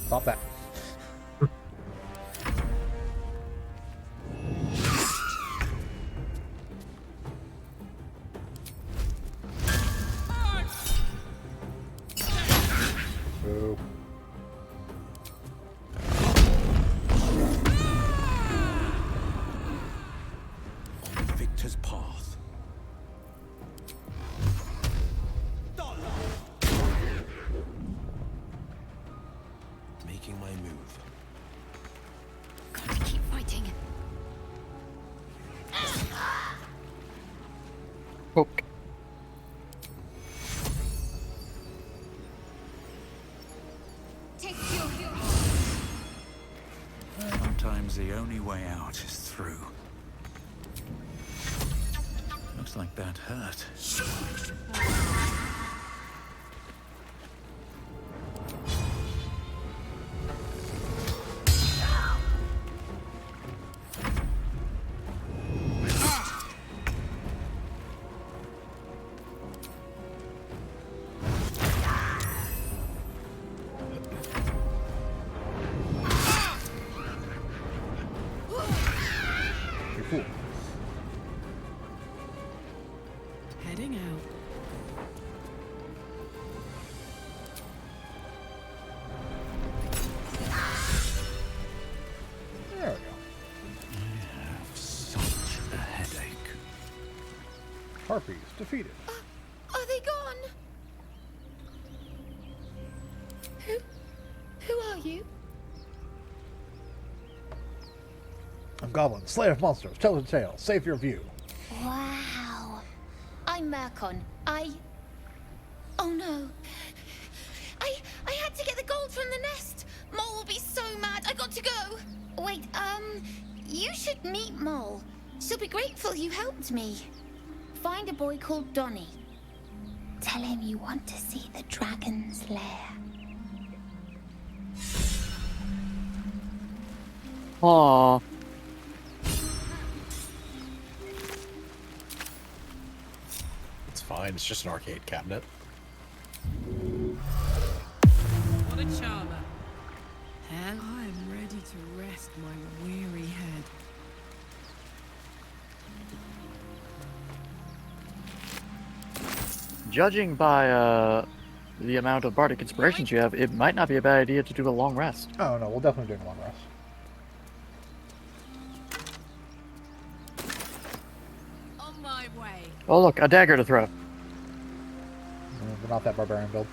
Stop that. Boo. On the victor's path. Making my move. Got to keep fighting. Poke. Take you. Sometimes the only way out is through. Looks like that hurt. You fool. Heading out. There we go. I have such a headache. Harpies defeated. Are they gone? Who are you? I'm Goblin, Slayer of Monsters, Tell the Tale, Save Your View. Wow. I'm Mercon. Oh no. I had to get the gold from the nest. Mole will be so mad. I got to go. Wait, you should meet Mole. She'll be grateful you helped me. Find a boy called Donny. Tell him you want to see the dragon's lair. Aww. fine. It's just an arcade cabinet. What a charmer. And I'm ready to rest my weary head. Judging by the amount of bardic inspirations you have, it might not be a bad idea to do a long rest. Oh no, we'll definitely do a long rest. On my way. Oh look, a dagger to throw. We're not that barbarian build.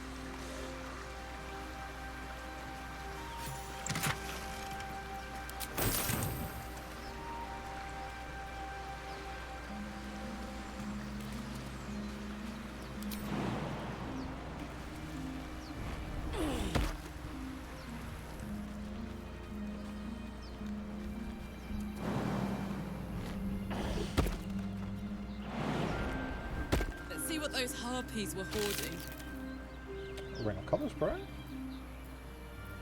Let's see what those harpies were hoarding. Ring of color spray?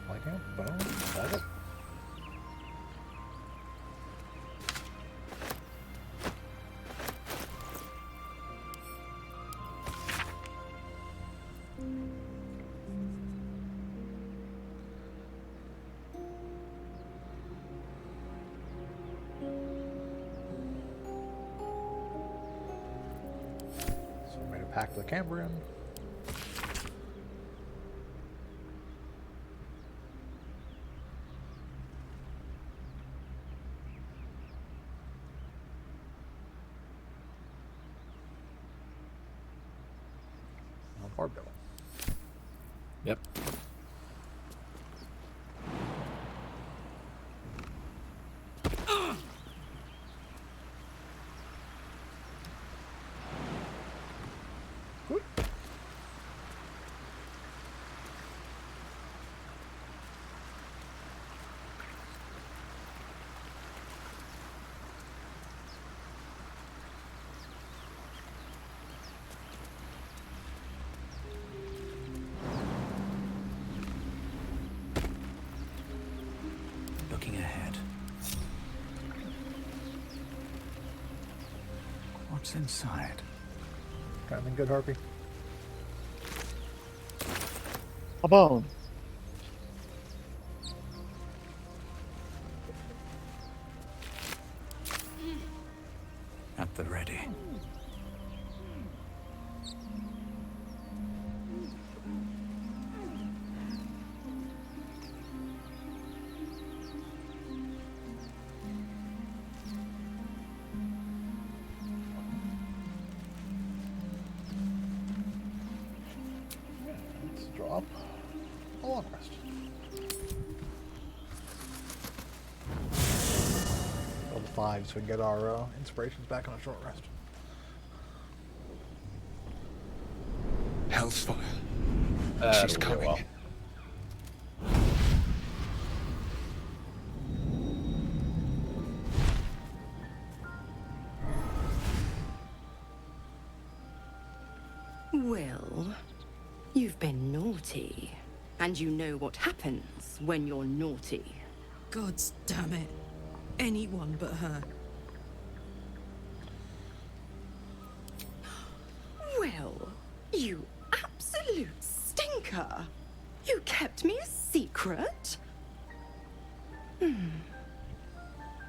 Lightning, bone, dagger. So we made a pact with the Cambrian. Or Bill. Yep. Good. Looking ahead. What's inside? Got anything good, Harpy? A bone. At the ready. Let's drop a long rest. Level 5 so we can get our inspirations back on a short rest. Hellsfire. She's coming. Well. Well, you've been naughty. And you know what happens when you're naughty. Gods damn it. Anyone but her. Well, you absolute stinker. You kept me a secret?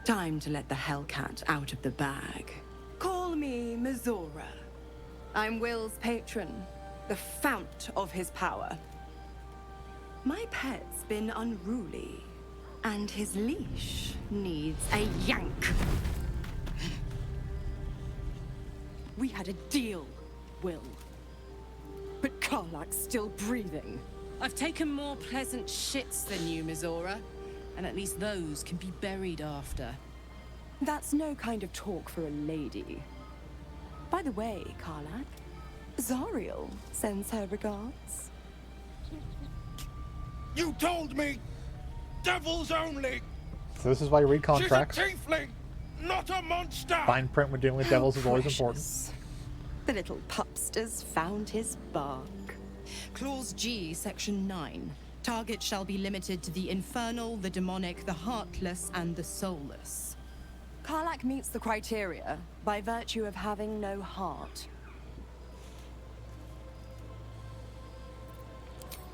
Time to let the Hellcat out of the bag. Call me Mizora. I'm Will's patron, the fount of his power. My pet's been unruly, and his leash needs a yank. We had a deal, Will. But Karlak's still breathing. I've taken more pleasant shits than you, Mizora. And at least those can be buried after. That's no kind of talk for a lady. By the way, Karlak, Zariel sends her regards. You told me! Devils only! So this is why you read contracts. She's a tiefling, not a monster! Fine print when dealing with devils is always important. The little pupster's found his bark. Clause G, Section 9. Target shall be limited to the infernal, the demonic, the heartless, and the soulless. Karlak meets the criteria by virtue of having no heart.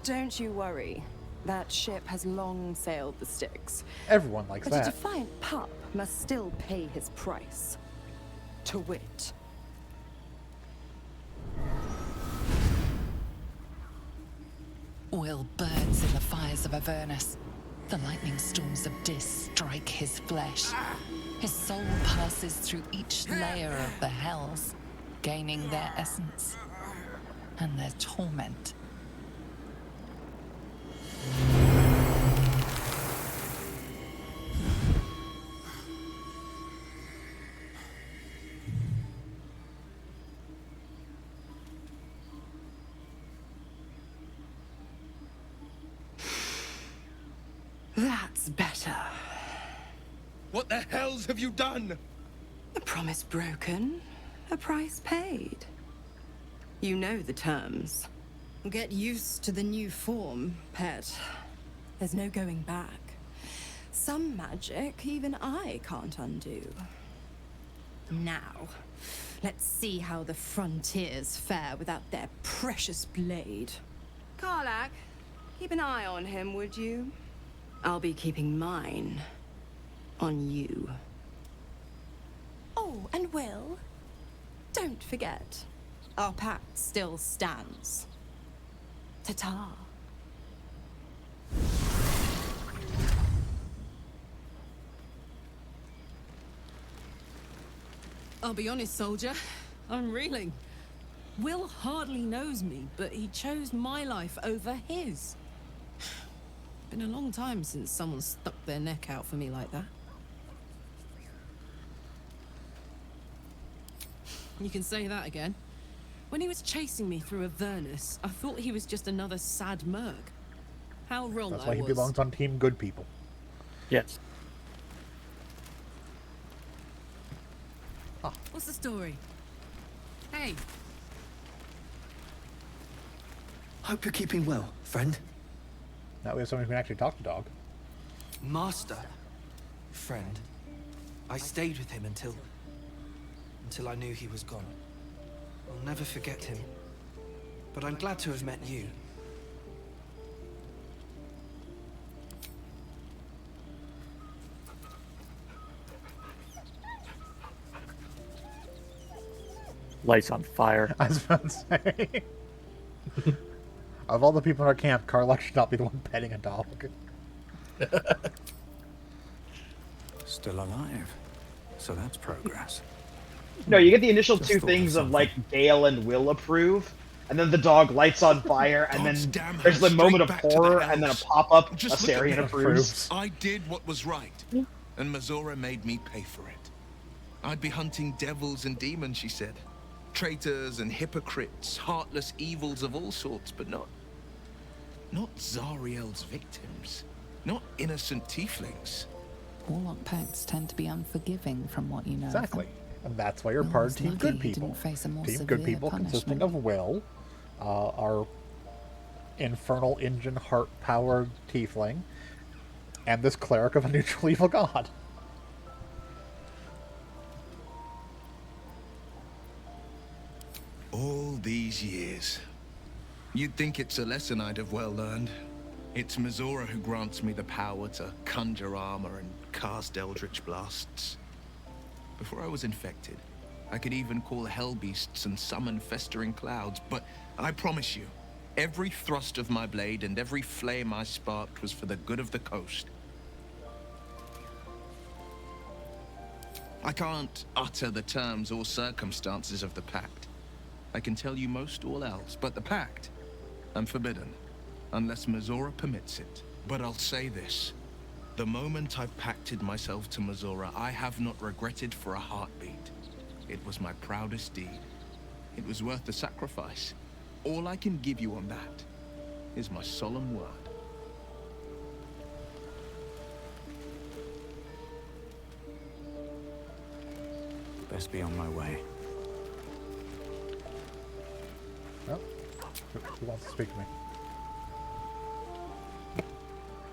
Don't you worry. That ship has long sailed the Styx. Everyone likes But a that. defiant pup must still pay his price. To wit. Will burns in the fires of Avernus. The lightning storms of Dis strike his flesh. His soul passes through each layer of the hells, gaining their essence and their torment. That's better. What the hells have you done? A promise broken, a price paid. You know the terms. Get used to the new form, pet. There's no going back. Some magic even I can't undo. Now, let's see how the frontiers fare without their precious blade. Karlach, keep an eye on him, would you? I'll be keeping mine on you. Oh, and Will, don't forget, our pact still stands. Ta-ta. I'll be honest, soldier. I'm reeling. Will hardly knows me, but he chose my life over his. Been a long time since someone stuck their neck out for me like that. You can say that again. When he was chasing me through Avernus, I thought he was just another sad merc. How wrong That's I why he was. belongs on Team Good People. Yes. What's the story? Hey. Hope you're keeping well, friend. Now we have someone who can actually talk to dog. Master. Friend. I stayed with him until I knew he was gone. I'll never forget him. But I'm glad to have met you. Lights on fire. I was about to say. Of all the people in our camp, Karlach should not be the one petting a dog. Still alive. So that's progress. No, you get the initial Just two thought things of of like Gale and Will approve, and then the dog lights on fire, and then there's the moment of horror, and then a pop-up, Just look at Asarian me. approves. I did what was right, and Mazora made me pay for it. I'd be hunting devils and demons, she said. Traitors and hypocrites, heartless evils of all sorts, but not Zariel's victims. Not innocent tieflings. Warlock pacts tend to be unforgiving from what you know. Exactly. And that's why you're Will part of was Team lucky Good he People. didn't face a more Team Good severe People consisting punishment. of Will, our infernal engine heart-powered tiefling, and this cleric of a neutral evil god. All these years. You'd think it's a lesson I'd have well learned. It's Mazora who grants me the power to conjure armor and cast eldritch blasts. Before I was infected, I could even call hell beasts and summon festering clouds, but I promise you, every thrust of my blade and every flame I sparked was for the good of the coast. I can't utter the terms or circumstances of the pact. I can tell you most all else, but the pact, I'm forbidden, unless Mazora permits it. But I'll say this. The moment I pacted myself to Mazora, I have not regretted for a heartbeat. It was my proudest deed. It was worth the sacrifice. All I can give you on that is my solemn word. Best be on my way. Oh. Who wants to speak to me?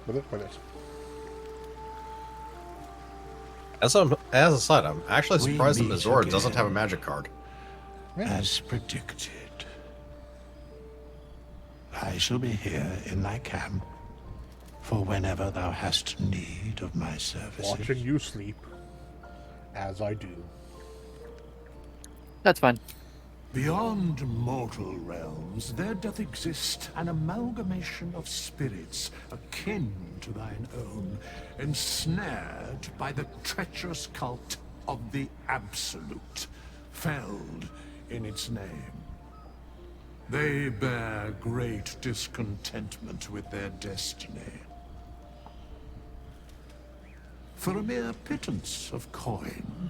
With it? As a side, I'm actually We surprised that meet Mazora doesn't again. have a magic card. As predicted. I shall be here in thy camp for whenever thou hast need of my services. Watching you sleep, as I do. That's fine. Beyond mortal realms, there doth exist an amalgamation of spirits akin to thine own, ensnared by the treacherous cult of the Absolute, felled in its name. They bear great discontentment with their destiny. For a mere pittance of coin,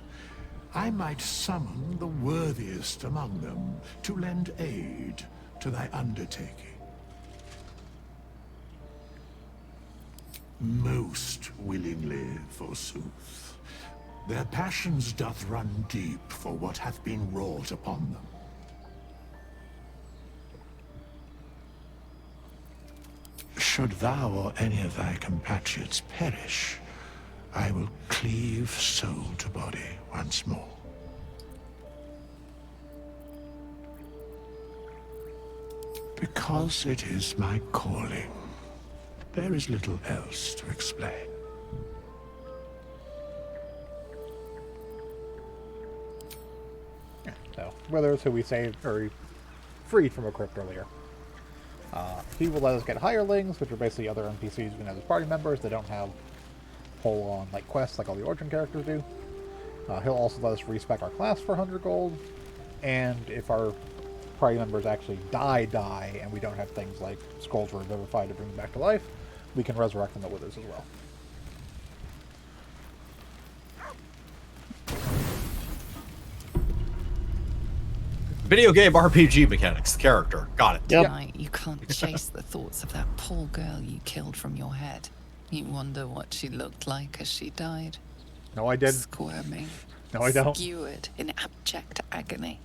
I might summon the worthiest among them to lend aid to thy undertaking. Most willingly, forsooth. Their passions doth run deep for what hath been wrought upon them. Should thou or any of thy compatriots perish, I will cleave soul to body once more. Because it is my calling, there is little else to explain. So, Withers, who we saved, or freed from a crypt earlier. He will let us get hirelings, which are basically other NPCs we can have as party members. They don't have full-on like quests like all the Origin characters do. He'll also let us respec our class for 100 gold, and if our party members actually die, and we don't have things like scrolls or Revivify to bring them back to life, we can resurrect them with us as well. Video game RPG mechanics, character. Got it. Yep. Right, you can't chase the thoughts of that poor girl you killed from your head. You wonder what she looked like as she died. No, I didn't. Squirming. No, I don't. Skewered in abject agony.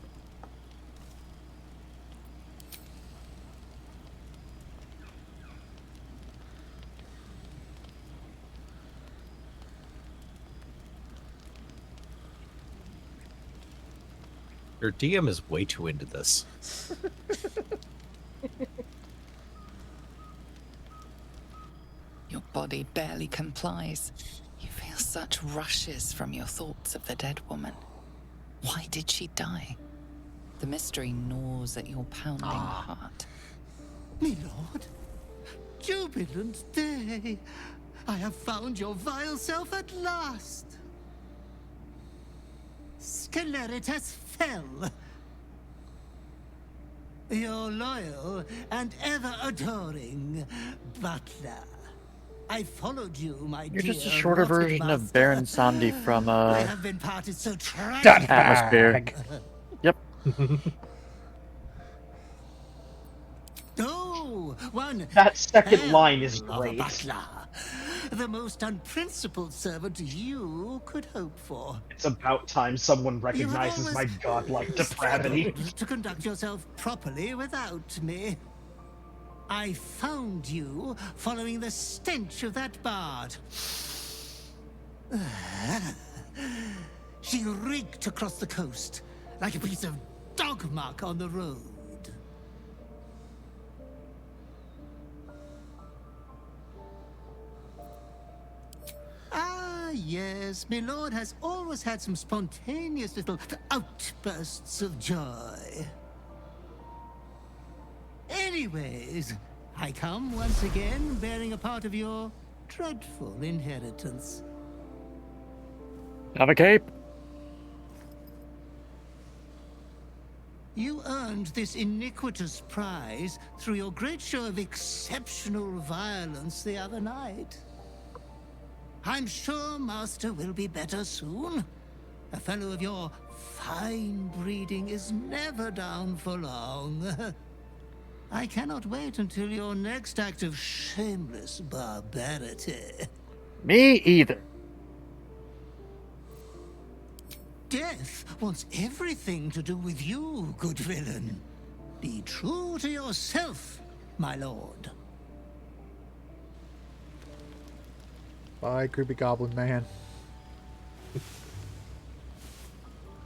Your DM is way too into this. Your body barely complies. You feel such rushes from your thoughts of the dead woman. Why did she die? The mystery gnaws at your pounding heart. Me lord, jubilant day. I have found your vile self at last. Sceleritas fell. Your loyal and ever-adoring butler. I followed you, my dear. You're just a shorter version of Baron Samdi from I have been parted so tragic. Atmosphere. Yep. Oh, one. That second line is hell of a great. butler. The most unprincipled servant you could hope for. It's about time someone recognizes always my godlike depravity. struggled to conduct yourself properly without me. I found you following the stench of that bard. She reeked across the coast like a piece of dog muck on the road. Ah, yes, my lord has always had some spontaneous little outbursts of joy. Anyways, I come once again bearing a part of your dreadful inheritance. Have a cape. You earned this iniquitous prize through your great show of exceptional violence the other night. I'm sure Master will be better soon. A fellow of your fine breeding is never down for long. I cannot wait until your next act of shameless barbarity. Me either. Death wants everything to do with you, good villain. Be true to yourself, my lord. Bye, creepy goblin man.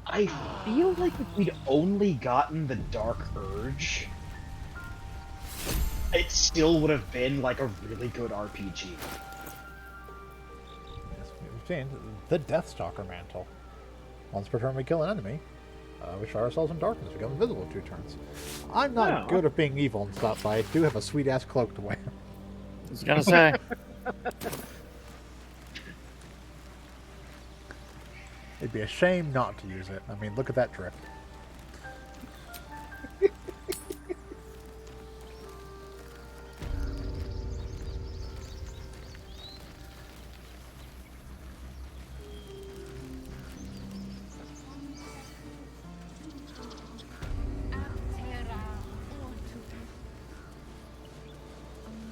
I feel like if we'd only gotten the Dark Urge, it still would have been like a really good RPG. Yes, we've changed the Deathstalker mantle. Once per turn we kill an enemy, we show ourselves in darkness, become invisible for 2 turns. I'm not good at being evil and stuff, but I do have a sweet-ass cloak to wear. I was gonna say. It'd be a shame not to use it. I mean, look at that drift.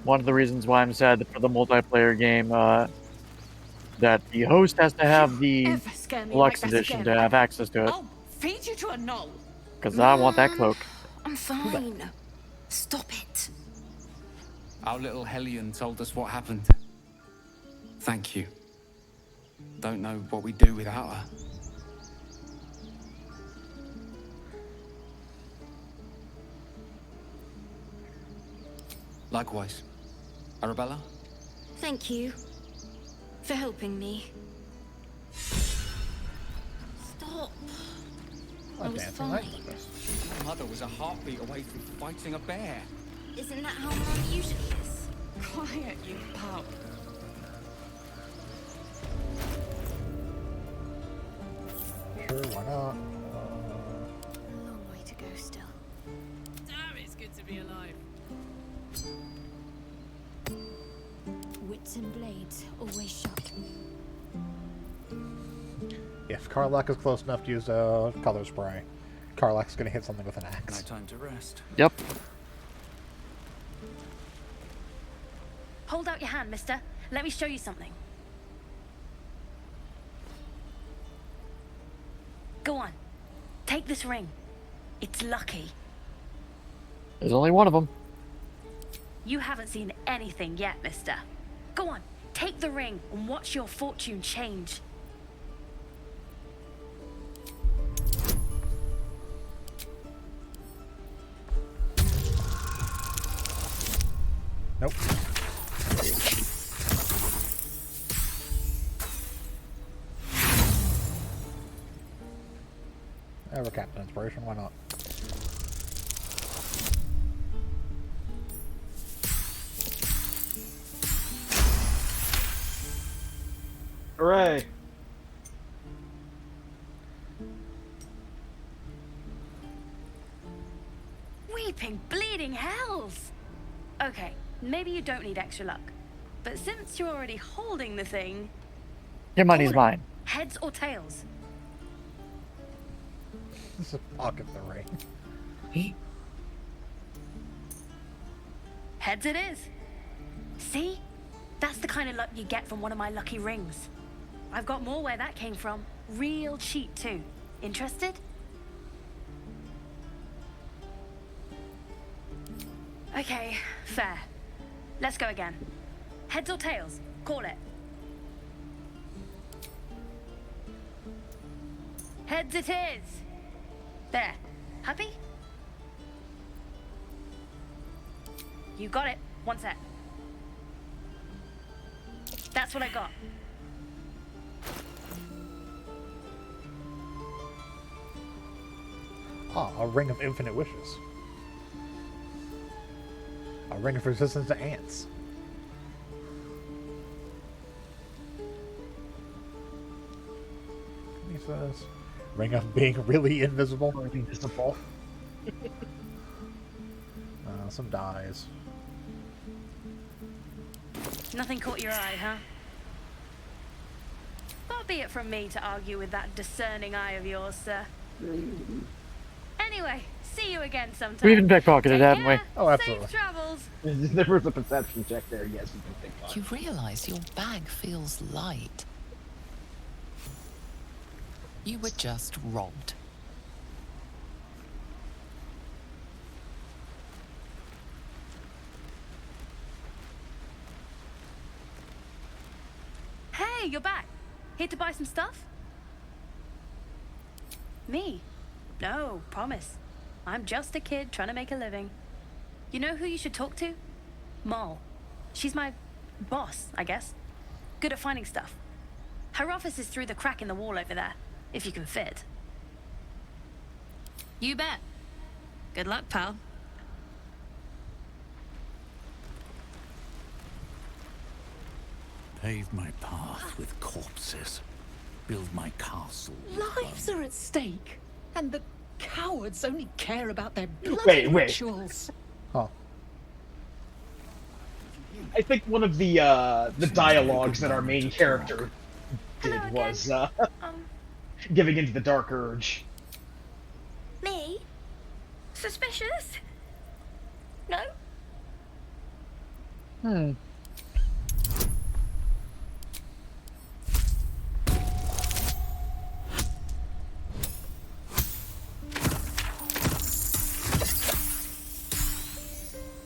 One of the reasons why I'm sad that for the multiplayer game, that the host has to have the Ever scare me Lux like this edition again? to have access to it. I'll feed you to a knoll. Because I want that cloak. I'm fine. Stop it. Our little Hellion told us what happened. Thank you. Don't know what we'd do without her. Likewise. Arabella? Thank you for helping me. Stop. I was fine. My mother was a heartbeat away from fighting a bear. Isn't that how Mum usually is? Quiet, you pup. Sure, why not? A long way to go still. Damn, it's good to be alive. Wits and blades always sharp. If Karlach is close enough to use a color spray, Karlach's going to hit something with an axe. No time to rest. Yep. Hold out your hand, mister. Let me show you something. Go on. Take this ring. It's lucky. There's only one of them. You haven't seen anything yet, mister. Go on. Take the ring and watch your fortune change. Nope. Ever Captain Inspiration, why not? Hooray! Weeping, bleeding hells! Okay, maybe you don't need extra luck. But since you're already holding the thing... Your money's mine. Heads or tails? This is pocket the ring. Heads it is. See? That's the kind of luck you get from one of my lucky rings. I've got more where that came from. Real cheap, too. Interested? Okay, fair. Let's go again. Heads or tails? Call it. Heads it is. There. Happy? You got it. One sec. That's what I got. Ah, a ring of infinite wishes. A ring of resistance to ants. He says, ring of being really invisible. Invisible. Some dies. Nothing caught your eye, huh? Far be it from me to argue with that discerning eye of yours, sir. Anyway, see you again sometime. We've been pickpocketed, haven't we? Oh, absolutely. Safe travels. There was a perception check there. Yes, you can think about it. You realize your bag feels light. You were just robbed. Hey, you're back. Here to buy some stuff? Me? No, promise. I'm just a kid trying to make a living. You know who you should talk to? Mol. She's my boss, I guess. Good at finding stuff. Her office is through the crack in the wall over there, if you can fit. You bet. Good luck, pal. Pave my path with corpses. Build my castle. Lives are at stake, and the cowards only care about their bloody Wait. rituals. Huh. I think one of the dialogues that our main character did was giving into the dark urge. Me? Suspicious? No?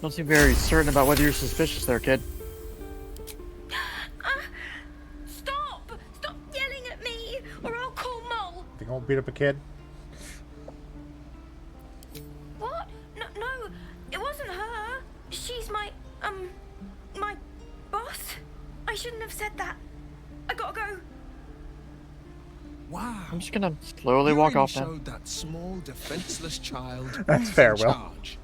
Don't seem very certain about whether you're suspicious there, kid. Stop! Stop yelling at me, or I'll call Mole. Think I won't beat up a kid? What? No, it wasn't her. She's my boss. I shouldn't have said that. I gotta go. Wow. I'm just gonna slowly walk You off now. showed that small, defenseless child. That's who's fair, in Will. charge.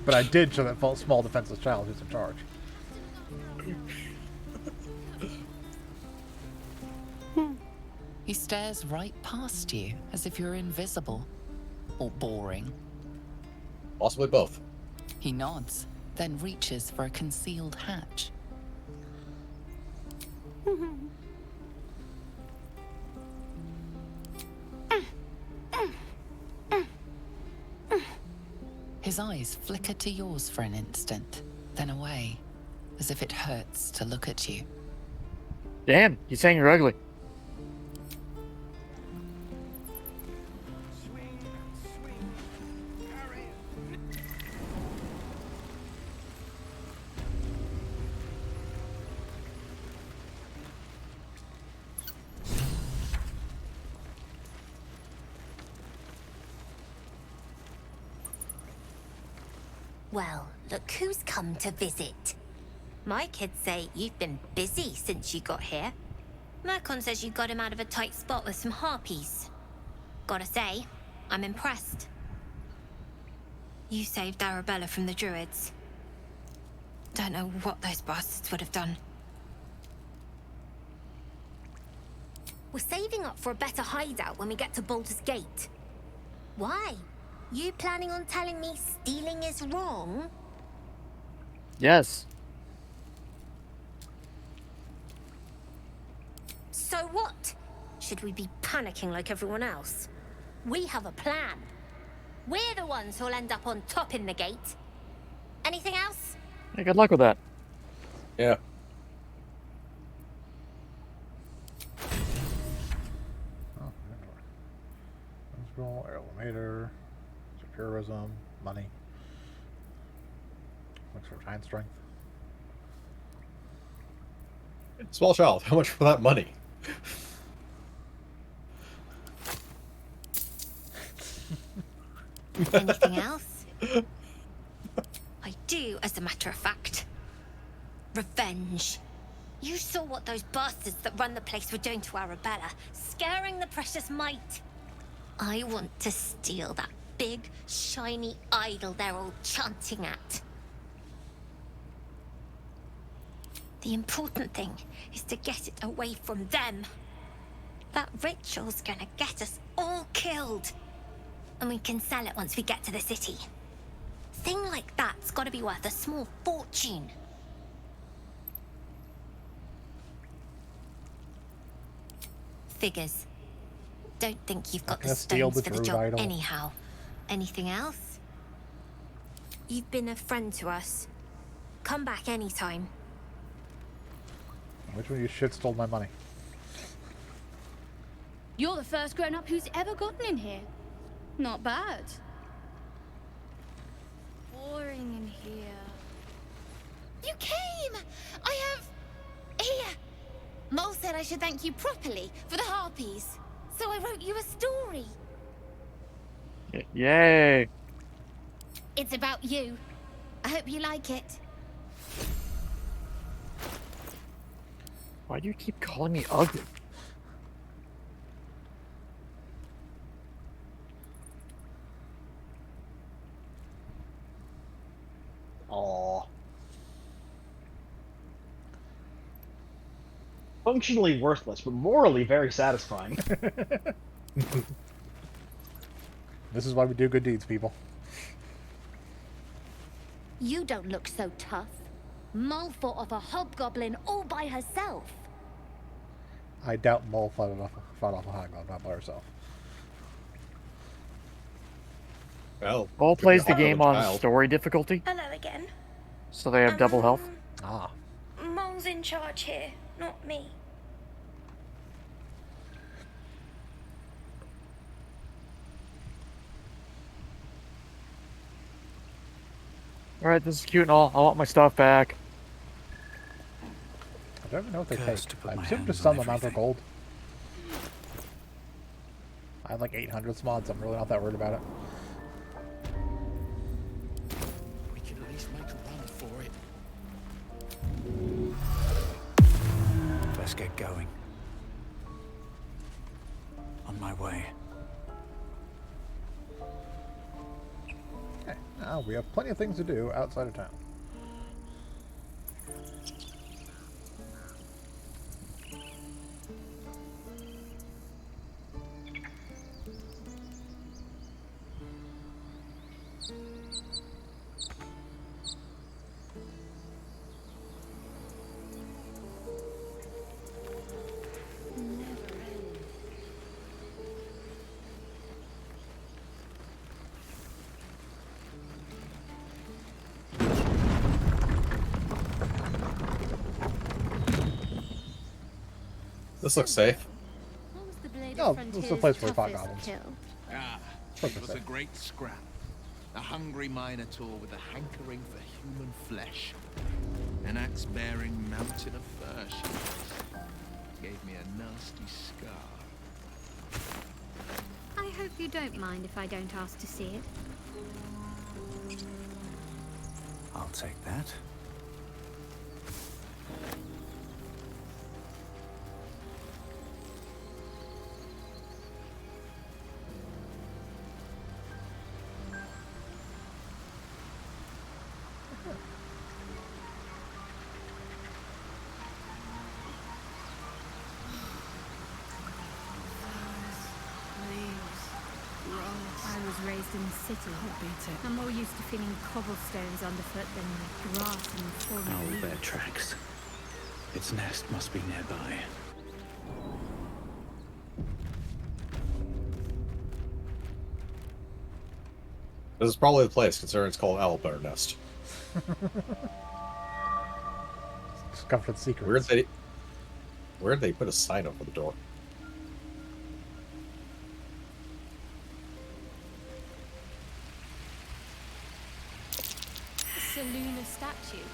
But I did show that small defenseless child who's in charge. He stares right past you as if you're invisible or boring. Possibly both. He nods, then reaches for a concealed hatch. His eyes flicker to yours for an instant, then away, as if it hurts to look at you. Damn, he's saying you're ugly. Well, look who's come to visit. My kids say you've been busy since you got here. Mercon says you got him out of a tight spot with some harpies. Gotta say, I'm impressed. You saved Arabella from the druids. Don't know what those bastards would have done. We're saving up for a better hideout when we get to Baldur's Gate. Why? You planning on telling me stealing is wrong? Yes. So what? Should we be panicking like everyone else? We have a plan. We're the ones who'll end up on top in the gate. Anything else? Hey, good luck with that. Yeah. Scroll, Aerometer, Securism, money. Looks for giant strength. Small child, how much for that money? Anything else? I do, as a matter of fact. Revenge. You saw what those bastards that run the place were doing to Arabella, scaring the precious mite. I want to steal that big, shiny idol they're all chanting at. The important thing is to get it away from them. That ritual's gonna get us all killed. And we can sell it once we get to the city. Thing like that's gotta be worth a small fortune. Figures. Don't think you've got the stones for the job anyhow. Anything else? You've been a friend to us. Come back anytime. Which one of you shit stole my money? You're the first grown-up who's ever gotten in here. Not bad. Boring in here. You came! I have... Here! Mole said I should thank you properly for the harpies. So I wrote you a story. Yay. It's about you. I hope you like it. Why do you keep calling me ugly? Aww. Functionally worthless, but morally very satisfying. This is why we do good deeds, people. You don't look so tough. Mull fought off a hobgoblin all by herself. I doubt Mole fought off a hobgoblin not by herself. Well, Mole could plays be the a game hard on child. story difficulty, Hello again. so they have double health. Ah. Mole's in charge here, not me. Alright, this is cute and all. I want my stuff back. I don't even know what they Cursed take. to put I my assume hands just on some amount of everything. gold. I have like 800 mods. I'm really not that worried about it. We can at least make a run for it. Let's get going. On my way. Okay, now we have plenty of things to do outside of town. This looks safe. Oh, this is the place where we fought goblins. Ah, Perfect it was a safe. great scrap. A hungry minotaur with a hankering for human flesh. An axe-bearing mountain of fur sheaths. Gave me a nasty scar. I hope you don't mind if I don't ask to see it. I'll take that. I was raised in the city. I'm more used to feeling cobblestones underfoot than the grass and falling Owlbear leaves. tracks. Its nest must be nearby. This is probably the place, considering it's called Owlbear Nest. Discovered secrets. Where'd they put a sign over the door? Saluna statue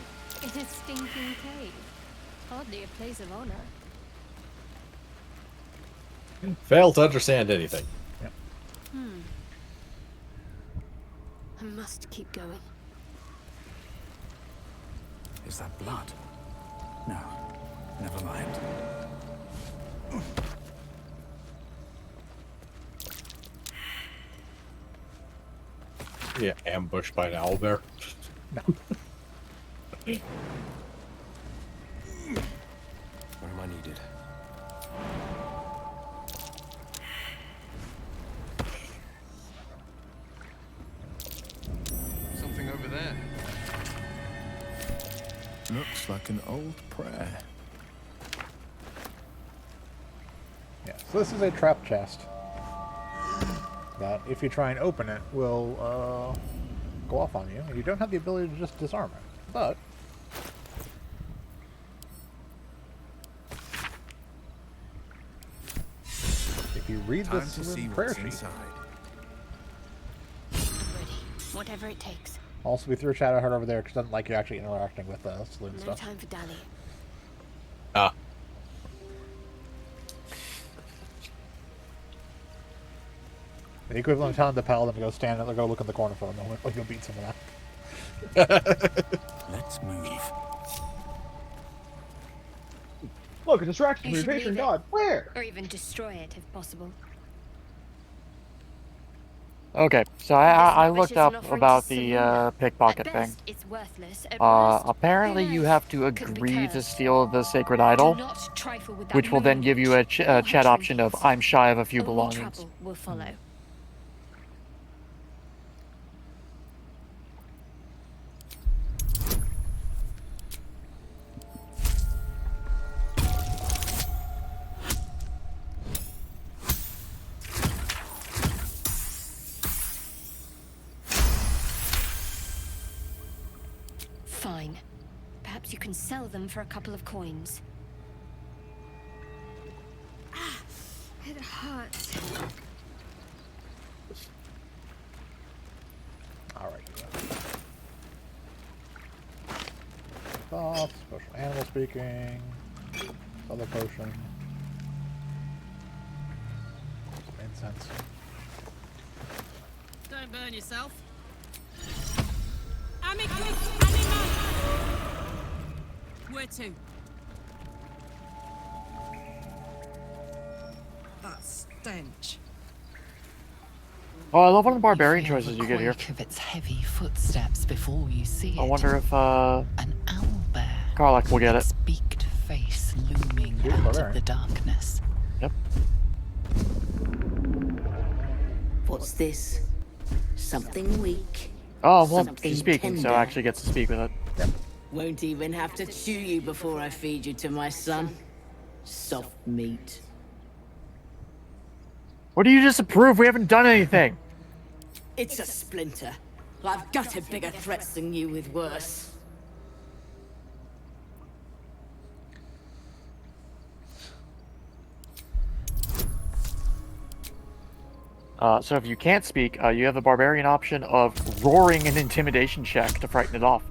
in a stinking cave. Hardly a place of honor. Fail to understand anything. I must keep going. Is that blood? No. Never mind. Yeah, ambushed by an owlbear. No. Where am I needed? Something over there. Looks like an old prayer. Yeah, so this is a trap chest. That, if you try and open it, will go off on you, and you don't have the ability to just disarm it. But if you read Time this to see prayer what's sheet, inside. Ready. Whatever it takes. also we threw a shadow heart over there because it doesn't like you actually interacting with Saloon No stuff. time for dally. Ah. The equivalent of telling the paladin to go stand or go look in the corner for a moment, like you'll beat someone out. Let's move. Look, a distraction from You your should patron leave it. god. Where? Or even destroy it if possible. Okay, so This I rubbish looked is an up offering about to the Selûne. pickpocket At thing. best, it's worthless. At worst, Apparently who you knows? have to Could be agree to cursed. steal the sacred Do idol, not trifle with that which will then moon give you a witch or her chat option of trinkets. "I'm shy of a few Only belongings." trouble will follow. Fine. Perhaps you can sell them for a couple of coins. Ah, it hurts. Alright. Thoughts, special animal speaking, other potion, some incense. Don't burn yourself. Where to? That stench. Oh, I love one of the barbarian Feel choices the you get here. quake of its heavy footsteps before you see it. I wonder if An owlbear. Karlach will get it. Its beaked face looming Cute out barbarian. of the darkness. Yep. What's this? Something weak. Oh, well, Something she's speaking, so tender. actually gets to speak with it. Yep. Won't even have to chew you before I feed you to my son. Soft meat. What do you disapprove? We haven't done anything. It's a splinter. I've gutted bigger threats than you with worse. So if you can't speak, you have the barbarian option of roaring an intimidation check to frighten it off.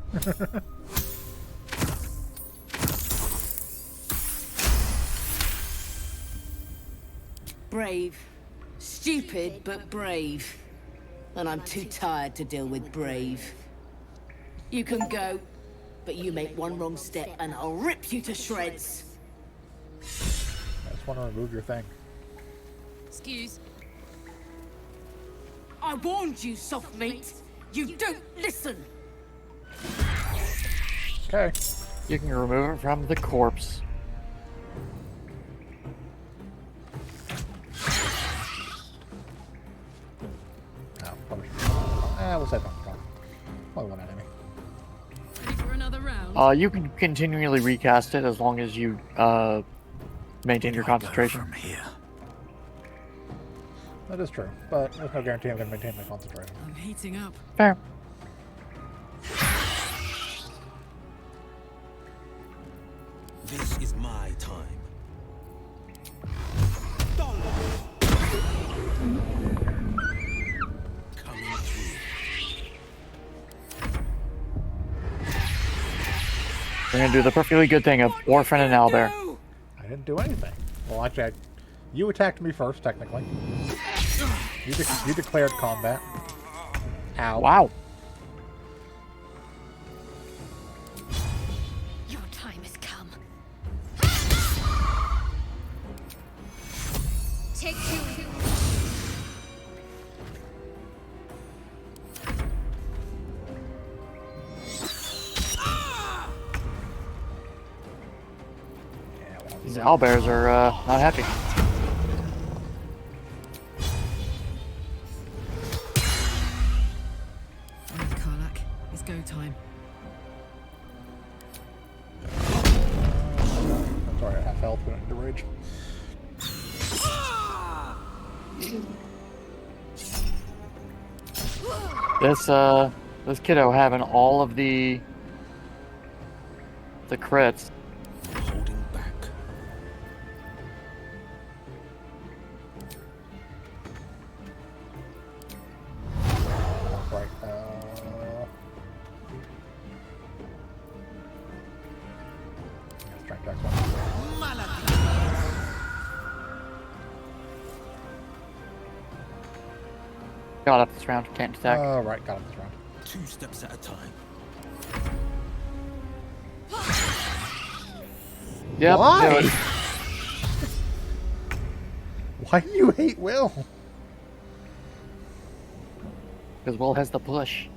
Brave. Stupid, but brave. And I'm too tired to deal with brave. You can go, but you make one wrong step and I'll rip you to shreds. I just want to remove your thing. Excuse. I warned you, soft meat. You don't listen. Okay. You can remove it from the corpse. We'll save them. Only one enemy. Ready for another round? You can continually recast it as long as you maintain your concentration. From here. That is true, but there's no guarantee I'm going to maintain my concentration. I'm heating up. Fair. This is my time. We're gonna do the perfectly good thing of orphan and owlbear. I didn't do anything. Well, actually, you attacked me first, technically. You declared combat. Ow. Wow. Your time has come. Take two. These owlbears are not happy. Alright, Karlach. It's go time. I'm sorry, I half health went into rage. This kiddo having all of the crits. Holding back. Right. Strength tax one. Got up this round, can't attack. Right, got him this round. 2 steps at a time. Yep. Why? Why do you hate Will? Because Will has the push.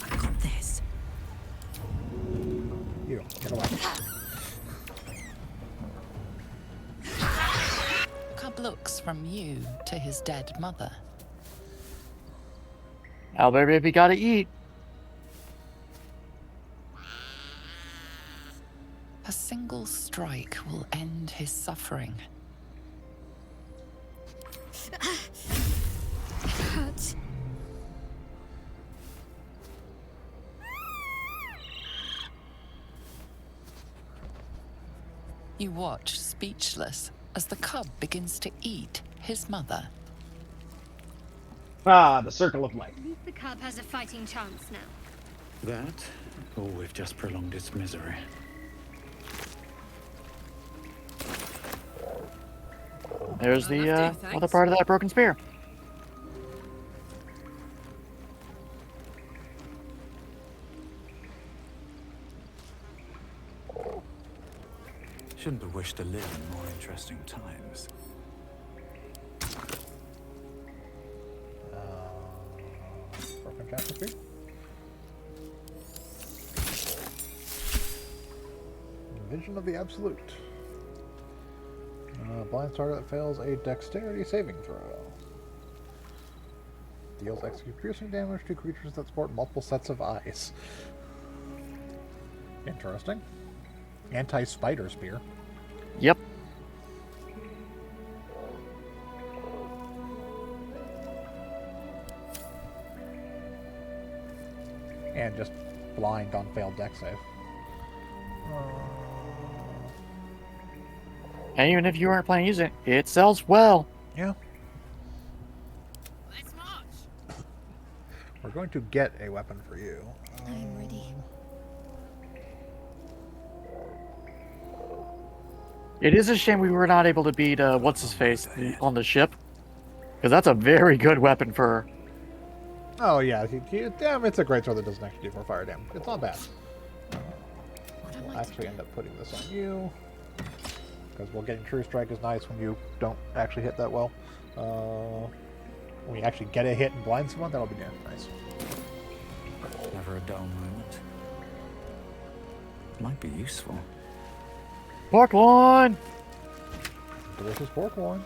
I got this. You get away. Cub looks from you to his dead mother. Now, baby, gotta eat. A single strike will end his suffering. It hurts. You watch, speechless, as the cub begins to eat his mother. Ah, the circle of life. At least the cub has a fighting chance now. That, or we've just prolonged its misery. There's the other part of that broken spear. Shouldn't have wished to live in more interesting times. Broken chapter 3. Vision of the Absolute. Blind target that fails a dexterity saving throw. Deals execute piercing damage to creatures that sport multiple sets of eyes. Interesting. Anti-spider spear. Yep. And just blind on failed dex save. And even if you aren't planning to use it, it sells well. Yeah. We're going to get a weapon for you. I'm ready. It is a shame we were not able to beat what's-his-face on the ship. Because that's a very good weapon for her. Oh yeah, damn, it's a great sword that doesn't actually do more fire damage. It's not bad. We'll actually end up putting this on you. Because while getting True Strike is nice when you don't actually hit that well. When you actually get a hit and blind someone, that'll be damn nice. Never a dull moment. Might be useful. Pork loin! Delicious pork loin.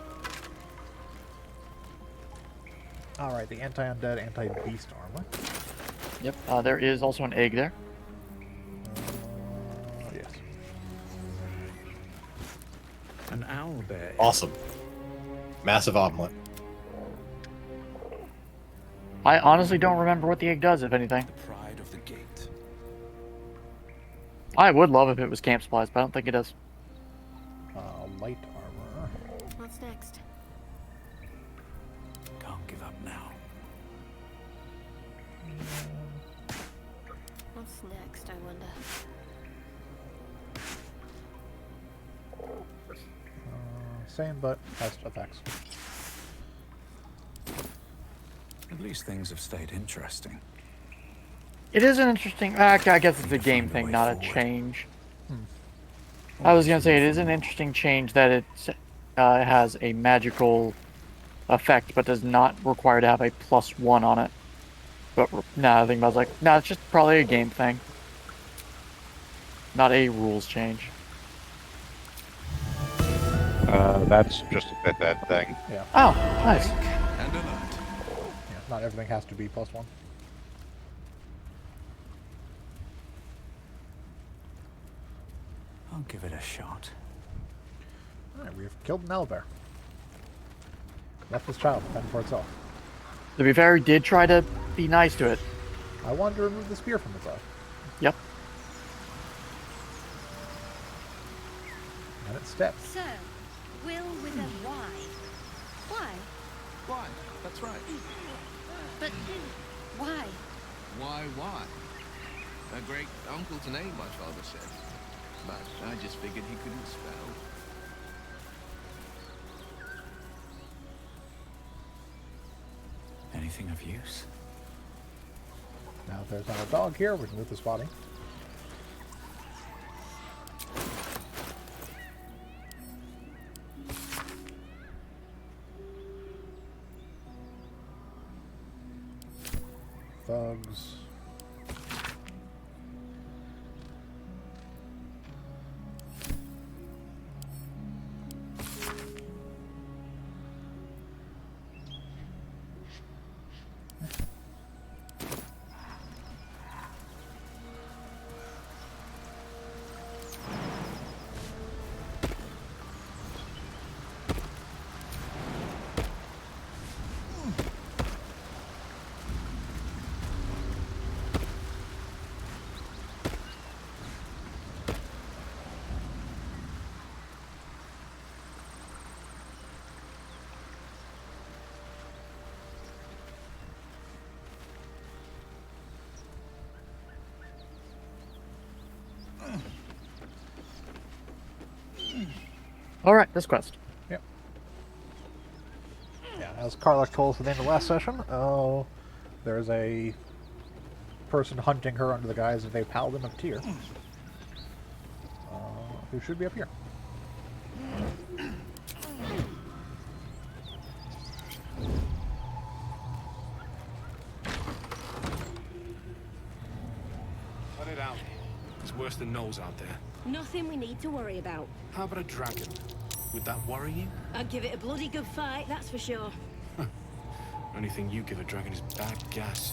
Alright, the anti-undead, anti-beast armor. Yep, there is also an egg there. Yes. An owl bear. Awesome. Massive omelet. I honestly don't remember what the egg does, if anything. The pride of the gate. I would love if it was camp supplies, but I don't think it does. Light armor. What's next? Can't give up now. What's next, I wonder? Same, but has effects. At least things have stayed interesting. It is an interesting... I guess it's a game thing, not a change. I was going to say, it is an interesting change that it has a magical effect, but does not require to have a +1 on it. But now I think I was like, no, it's just probably a game thing. Not a rules change. That's just a bit that thing. Yeah. Oh, nice. And alert. Yeah, not everything has to be +1. I'll give it a shot. Alright, we've killed an owlbear. Left this child to fend for itself. To be fair, he did try to be nice to it. I wanted to remove the spear from its eye. Yep. And it steps. So, Will with a Y. Why? Why? That's right. But why? Why? A great uncle to name, my father said. But I just figured he couldn't spell. Anything of use? Now, if there's not a dog here, we can move this body. Thugs. Alright, this quest. Yep. Yeah, as Karlach told us at the end of last session, there's a person hunting her under the guise of a paladin of Tyr, who should be up here. Let it out. It's worse than Knowles out there. Nothing we need to worry about. How about a dragon? Would that worry you? I'd give it a bloody good fight, that's for sure. Anything you give a dragon is bad gas.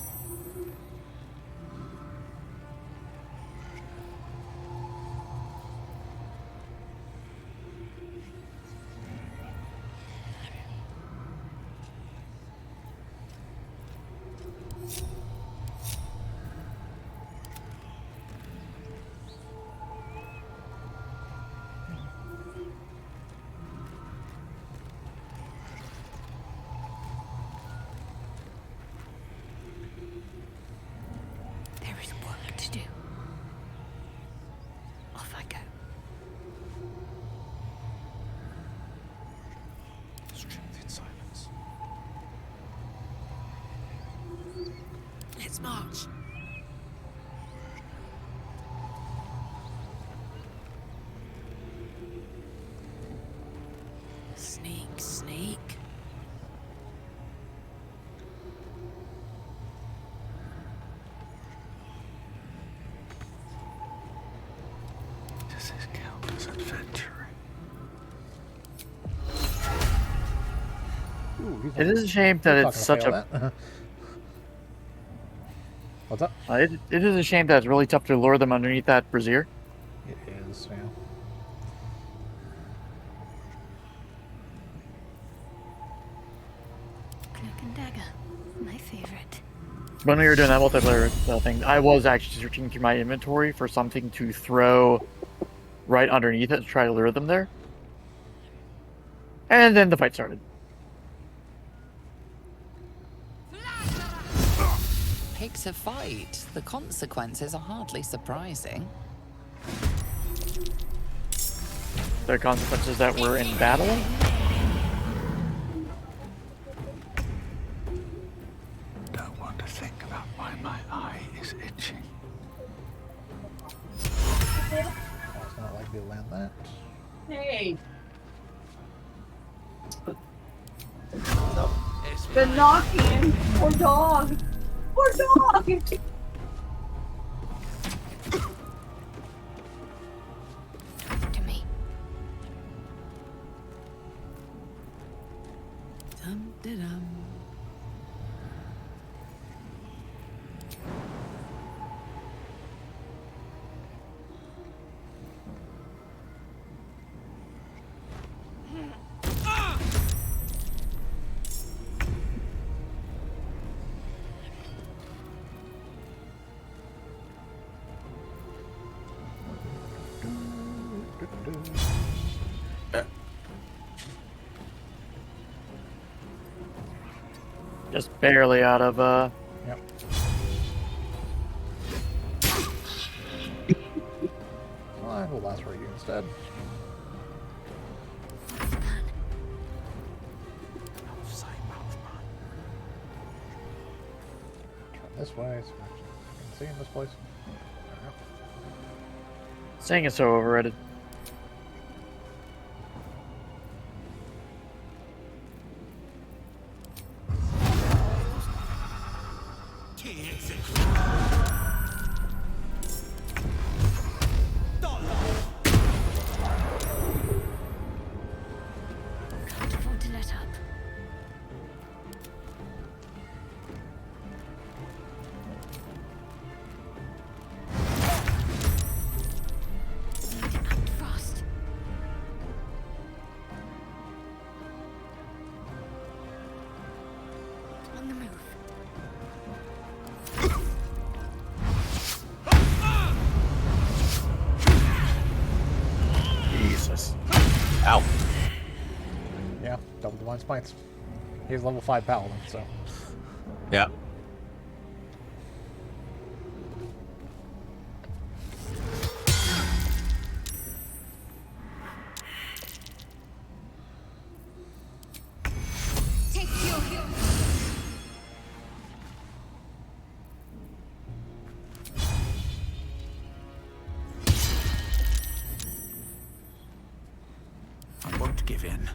Let's march. Sneak, sneak. Does this count as adventuring? It is a shame that it's such a... What's up? It is a shame that it's really tough to lure them underneath that brazier. It is, yeah. Cloak and dagger, my favorite. When we were doing that multiplayer thing, I was actually searching through my inventory for something to throw right underneath it to try to lure them there. And then the fight started. Picks a fight. The consequences are hardly surprising. There are consequences that were in battle. Don't want to think about why my eye is itching. It's not likely to land that. Hey. Been knocking. Poor dog. Poor dog. To me. Dum da dum. Just barely out of, Yep. fine. We'll lacerate you instead. Turn this way so I can see in this place. Saying it's so overrated. Can't afford to let up. Need to act fast. On the move. Jesus. Ow. Yeah, double divine smites. He's level 5 paladin, so. Yeah. Take your I won't give in.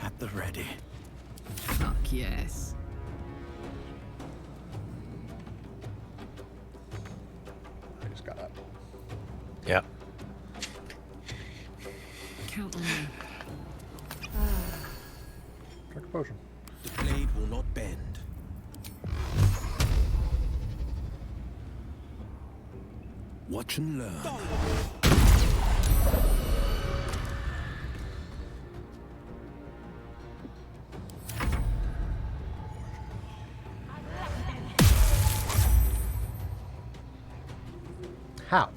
At the ready. Fuck yes. I just got up. Yeah. Count on me. Drink a potion. The blade will not bend. Watch and learn. How?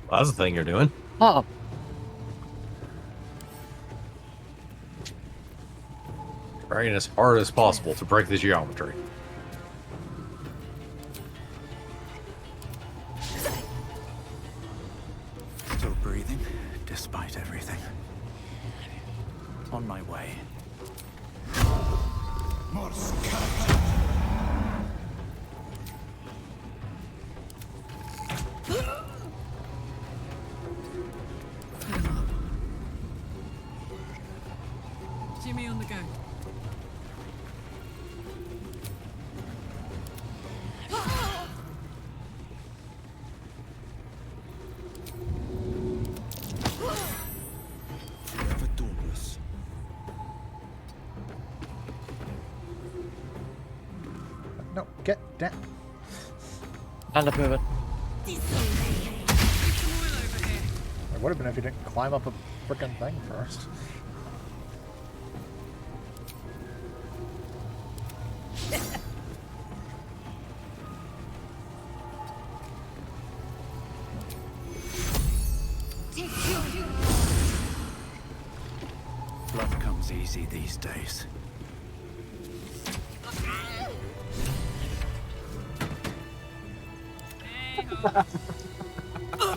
Well, that's the thing you're doing. Huh. Trying as hard as possible to break the geometry. Still breathing, despite everything. On my way. Jimmy on the go. Forever dauntless. No, get down. On the pivot. It would have been if you didn't climb up a frickin' thing first. Blood comes easy these days.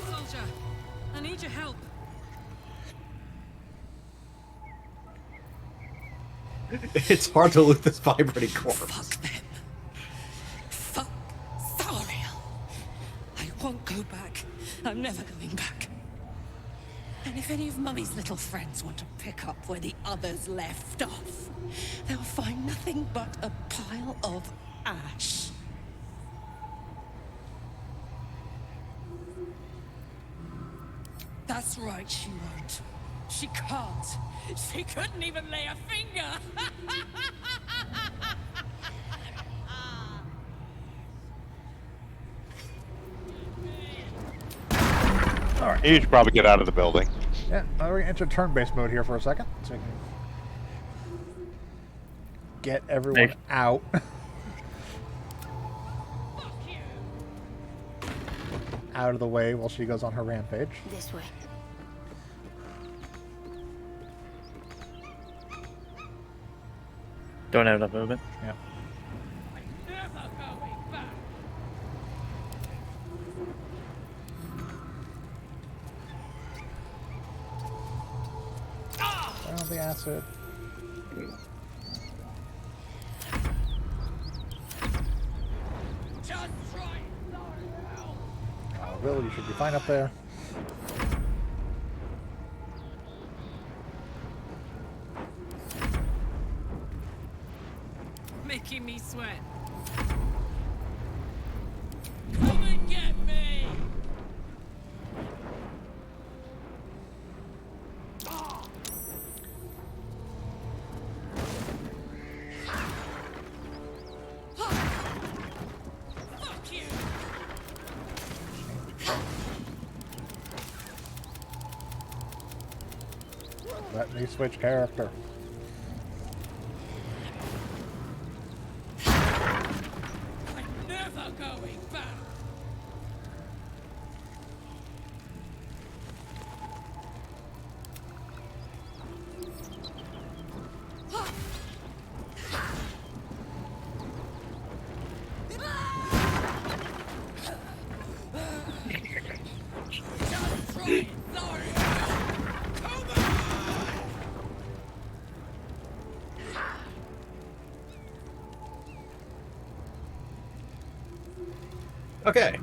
Soldier, I need your help. It's hard to loot this vibrating corpse. Fuck them. Fuck Thariel. I won't go back. I'm never going back. And if any of Mummy's little friends want to pick up where the others left off, they'll find nothing but a pile of ash. That's right, she won't. She can't. She couldn't even lay a finger. Alright, you should probably get out of the building. Yeah, we're going to enter turn-based mode here for a second. So we can get everyone out. Out of the way while she goes on her rampage. This way. Don't have enough movement. Yeah. Down the acid. Will, you should be fine up there. Making me sweat. Come and get me! Fuck you! Let me switch character. Never going back. Okay.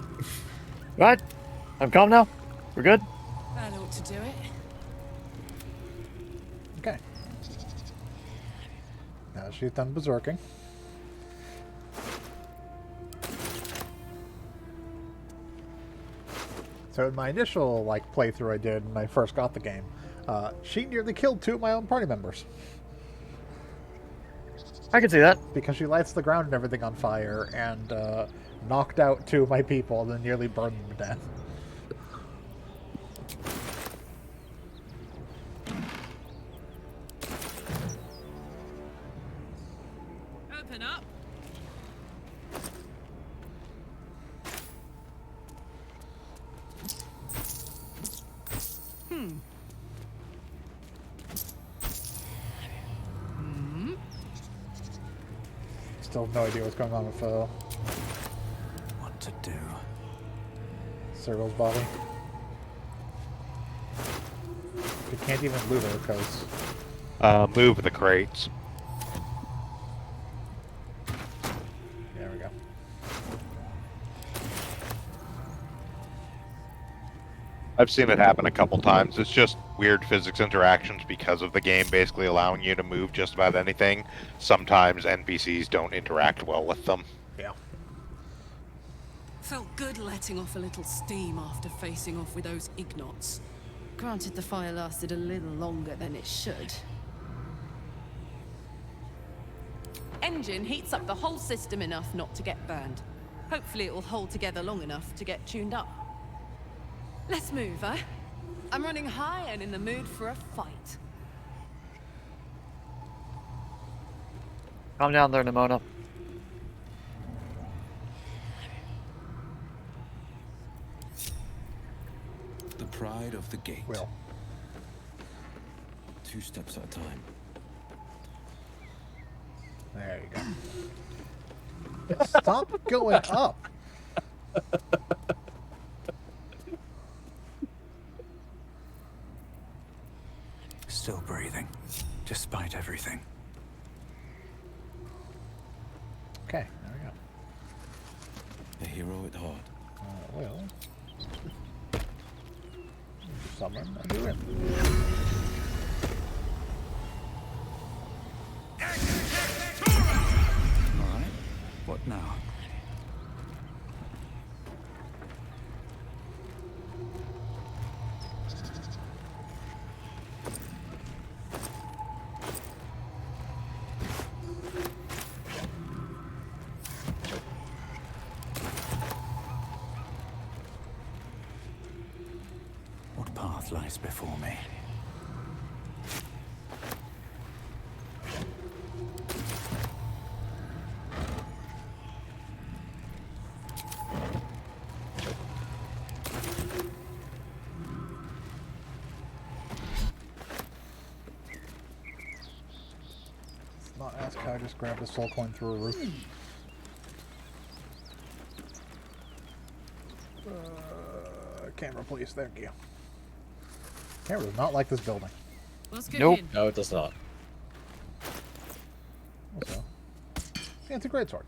Right. I'm calm now. We're good. That ought to do it. Okay. Now she's done berserking. So in my initial playthrough I did when I first got the game, she nearly killed 2 of my own party members. I can see that. Because she lights the ground and everything on fire and knocked out 2 of my people and then nearly burned them to death. Open up. Still have no idea what's going on with What to do? Cyril's body. You can't even loot her because... Move the crates. There we go. I've seen it happen a couple times. It's just weird physics interactions because of the game basically allowing you to move just about anything. Sometimes NPCs don't interact well with them. Yeah. Felt good letting off a little steam after facing off with those Ignots. Granted, the fire lasted a little longer than it should. Engine heats up the whole system enough not to get burned. Hopefully it will hold together long enough to get tuned up. Let's move, huh? I'm running high and in the mood for a fight. Calm down there, Nimona. The pride of the gate. Will. 2 steps at a time. There you go. Stop going up. Still breathing, despite everything. Okay, there we go. A hero at heart. Well. Summon a new imp. Alright, what now? What path lies before me? I just grabbed a soul coin through a roof. Camera, please. Thank you. Camera does not like this building. Nope. No, it does not. Also, yeah, it's a great sword.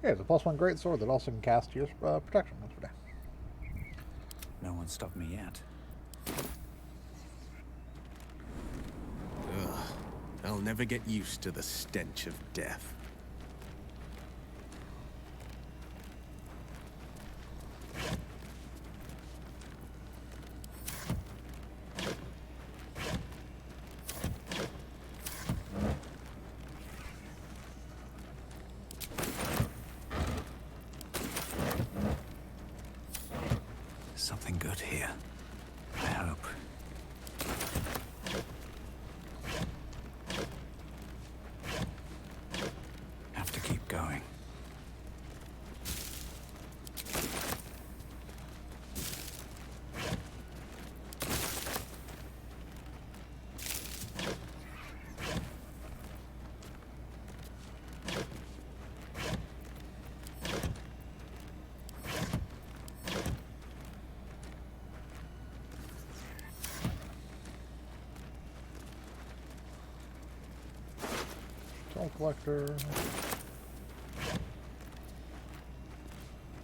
Yeah, it's a +1 great sword that also can cast your protection once per day. No one stopped me yet. Ugh. I'll never get used to the stench of death. Something good here. I hope. Have to keep going. Soul collector.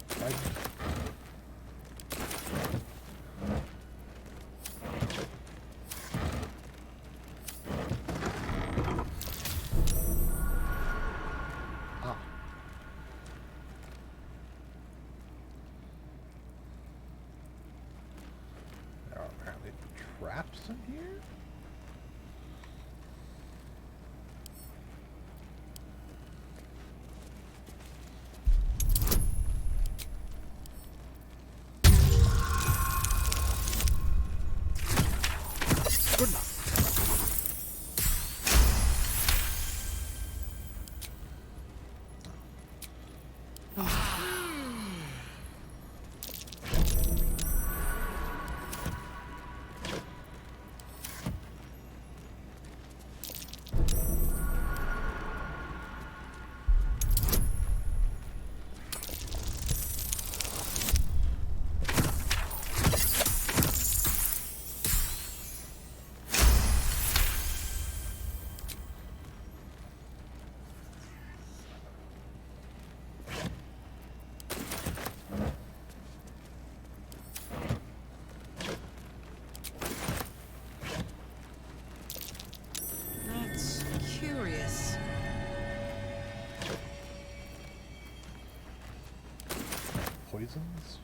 Trident. Ah. There are apparently traps in here. Good enough. That's curious. Poisons?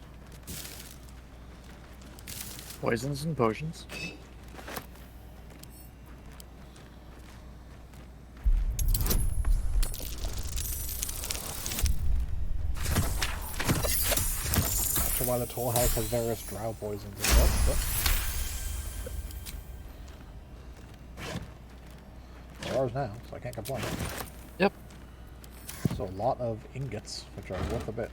Poisons and potions. Not sure why the Toll House has various drow poisons and stuff, but ours now, so I can't complain. Yep. So a lot of ingots, which are worth a bit.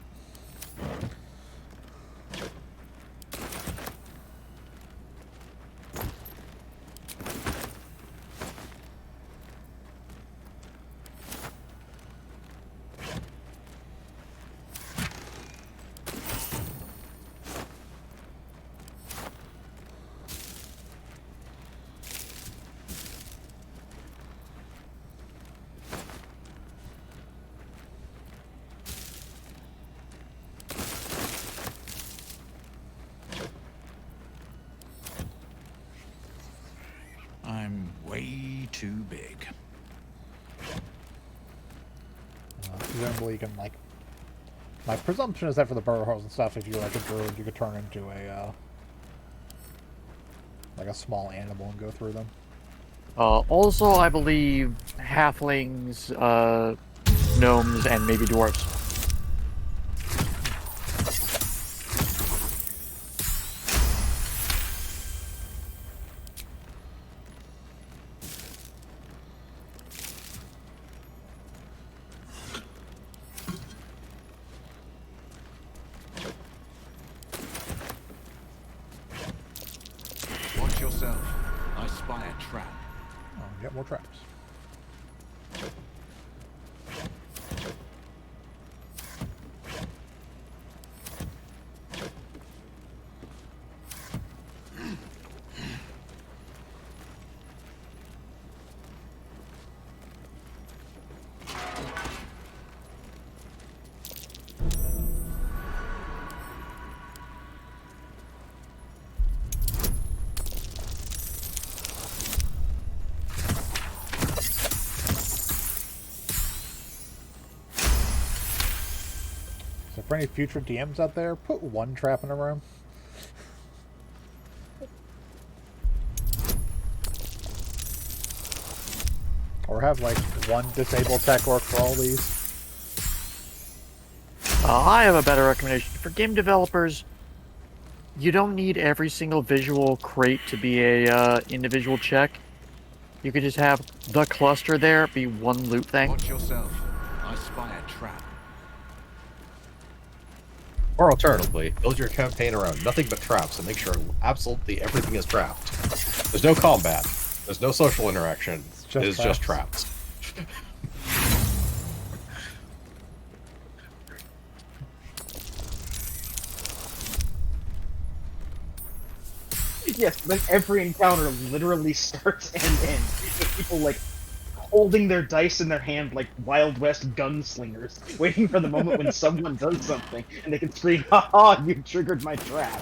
I'm way too big. Presumably you can, like... My presumption is that for the burrows and stuff, if you're like a druid, you could turn into a, like a small animal and go through them. Also, I believe halflings, gnomes, and maybe dwarves. Watch yourself. I spy a trap. Oh, get more traps. So for any future DMs out there, put one trap in a room. Or have like one disabled tech work for all these. I have a better recommendation. For game developers, you don't need every single visual crate to be a individual check. You could just have the cluster there be one loot thing. Watch yourself. I spy a trap. Or alternatively, build your campaign around nothing but traps and make sure absolutely everything is trapped. There's no combat. There's no social interaction. It's just traps. Yes, then every encounter literally starts and ends with people like holding their dice in their hand like Wild West gunslingers, waiting for the moment when someone does something and they can scream, "Ha ha! You triggered my trap."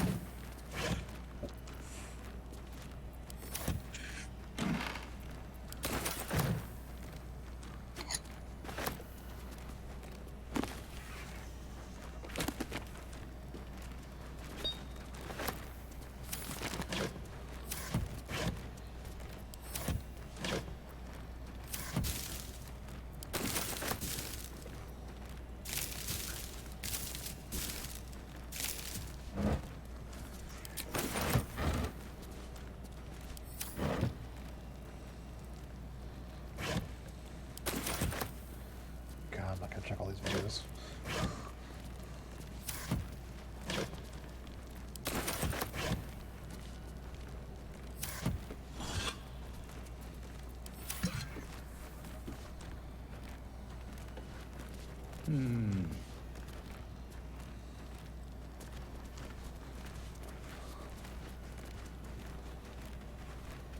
Check all these videos.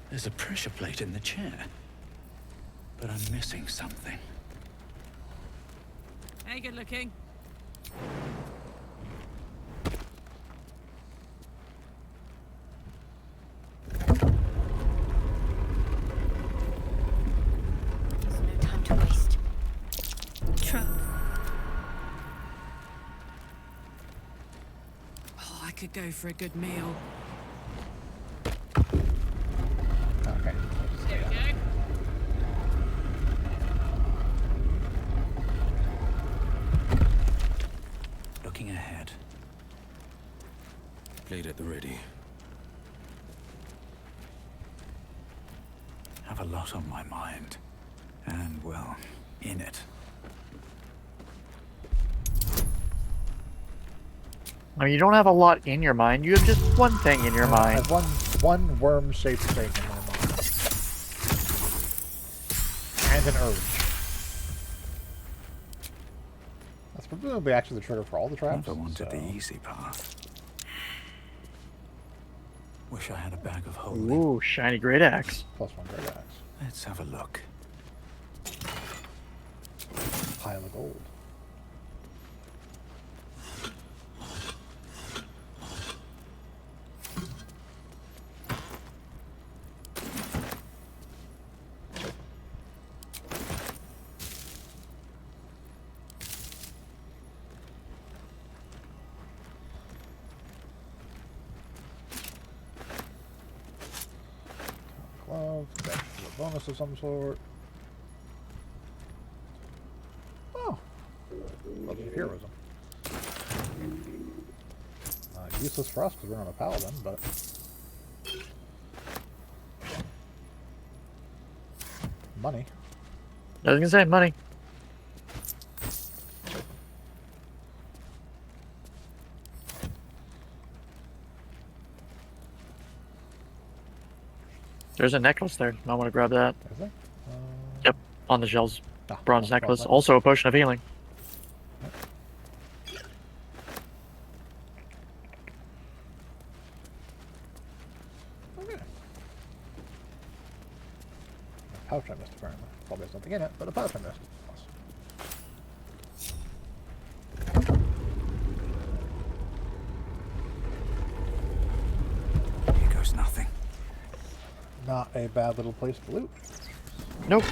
There's a pressure plate in the chair, but I'm missing something. Hey, good looking. There's no time to waste. Trap. Oh, I could go for a good meal. Okay. There we go. Looking ahead. Blade at the ready. Have a lot on my mind. And, well, in it. I mean, you don't have a lot in your mind. You have just one thing in your I mind. have one worm-shaped thing in my mind. And an urge. That's presumably actually the trigger for all the traps. Never wanted the easy path. Wish I had a bag of holding. Ooh, shiny great axe. +1 great axe. Let's have a look. Pile of gold. Glove, that's a bonus of some sort. Oh, gloves of heroism. Useless for us because we're on a paladin, but money. I was gonna say money. There's a necklace there. I want to grab that. Is there? Yep, on the shelves. Bronze necklace. necklace. Also a potion of healing. Okay. A pouch I missed apparently. Probably has something in it, but a pouch I missed. Here goes nothing. Not a bad little place to loot. Nope.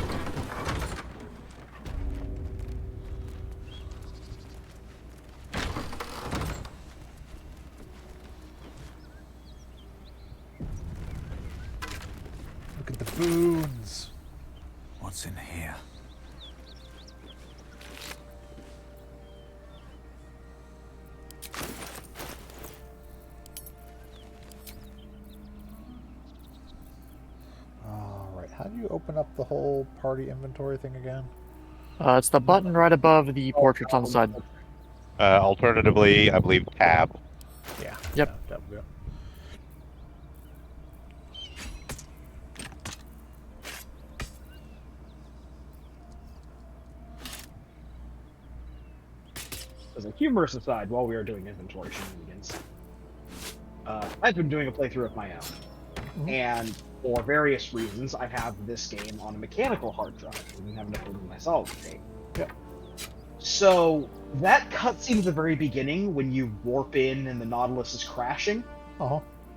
Boons. What's in here? Alright, how do you open up the whole party inventory thing again? It's the button right above the portraits on the side. Alternatively, I believe tab. Yeah. Yep. Tab, yeah. As a humorous aside, while we were doing inventory shenanigans, I've been doing a playthrough of my own, and for various reasons, I have this game on a mechanical hard drive. I didn't have enough room in my solid state. Yep. So that cutscene at the very beginning, when you warp in and the Nautilus is crashing,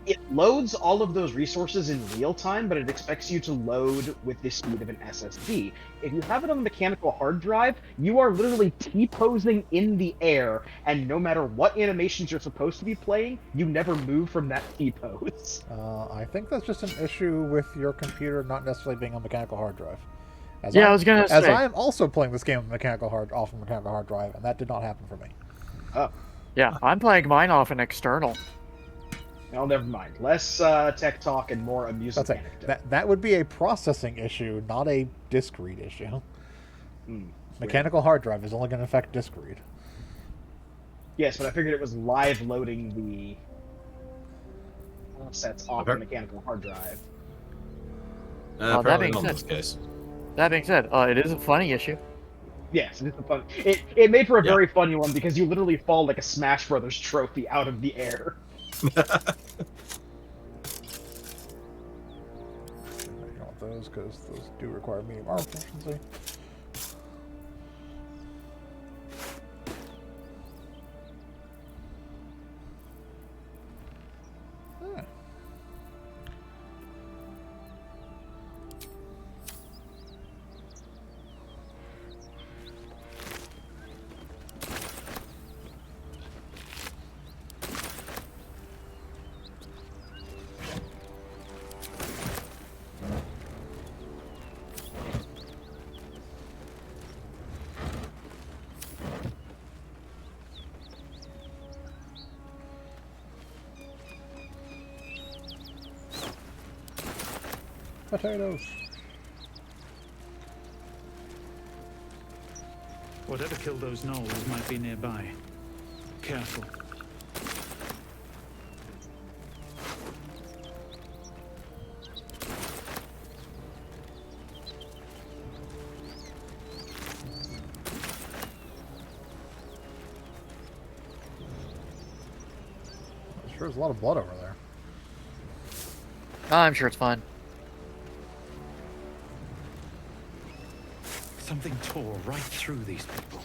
it loads all of those resources in real time, but it expects you to load with the speed of an SSD. If you have it on a mechanical hard drive, you are literally T-posing in the air, and no matter what animations you're supposed to be playing, you never move from that T-pose. I think that's just an issue with your computer not necessarily being on mechanical hard drive. I was gonna say. As I am also playing this game off a mechanical hard drive, and that did not happen for me. Oh. Yeah, I'm playing mine off an external. No, never mind. Less tech talk and more amusing anecdote. That would be a processing issue, not a disk read issue. Mechanical hard drive is only going to affect disk read. Yes, but I figured it was live loading the assets off the mechanical hard drive. That being said, it is a funny issue. Yes, it is a fun. It made for a very funny one because you literally fall like a Smash Brothers trophy out of the air. I don't want those because those do require medium armor proficiency. Potatoes. Whatever killed those gnolls might be nearby. Careful. Sure there's a lot of blood over there. I'm sure it's fine. Something tore right through these people.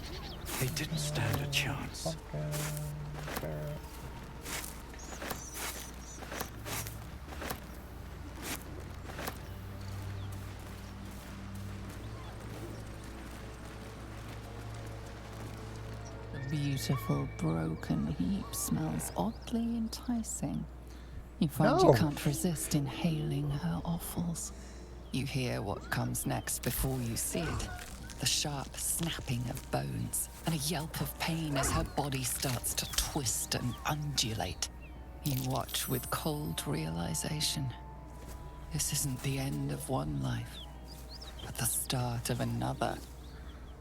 They didn't stand a chance. The beautiful broken heap smells oddly enticing. You find you can't resist inhaling her offals. You hear what comes next before you see it. The sharp snapping of bones, and a yelp of pain as her body starts to twist and undulate. You watch with cold realization. This isn't the end of one life, but the start of another.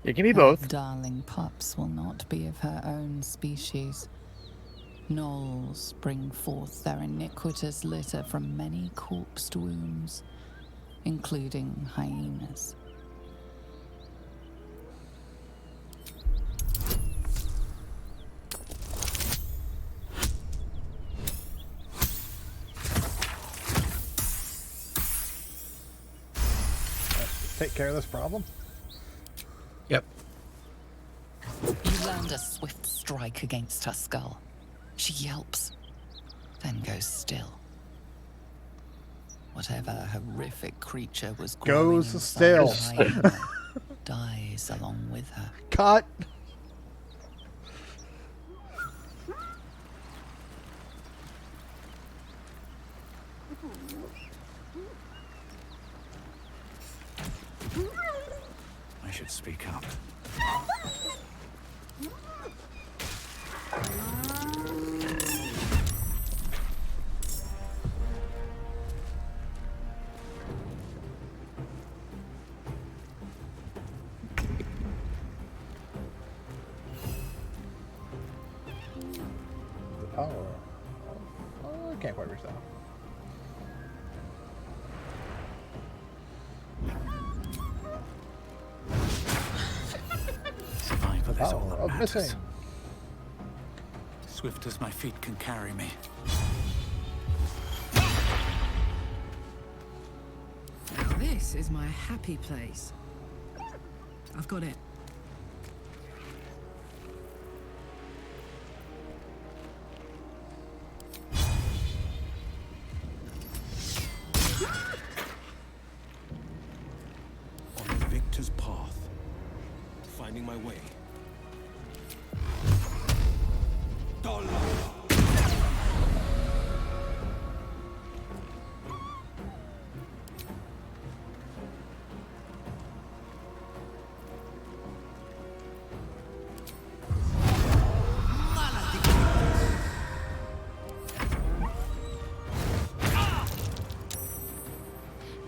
It can be both. Her darling pups will not be of her own species. Gnolls bring forth their iniquitous litter from many corpsed wombs, including hyenas. Take care of this problem. Yep. You land a swift strike against her skull. She yelps, then goes still. Whatever horrific creature was goes still. Dies along with her. Cut. should speak up. The power. Oh, I can't quite reach that. Survival is all that Of matters. missing. Swift as my feet can carry me. Now this is my happy place. I've got it. On the victor's path. Finding my way.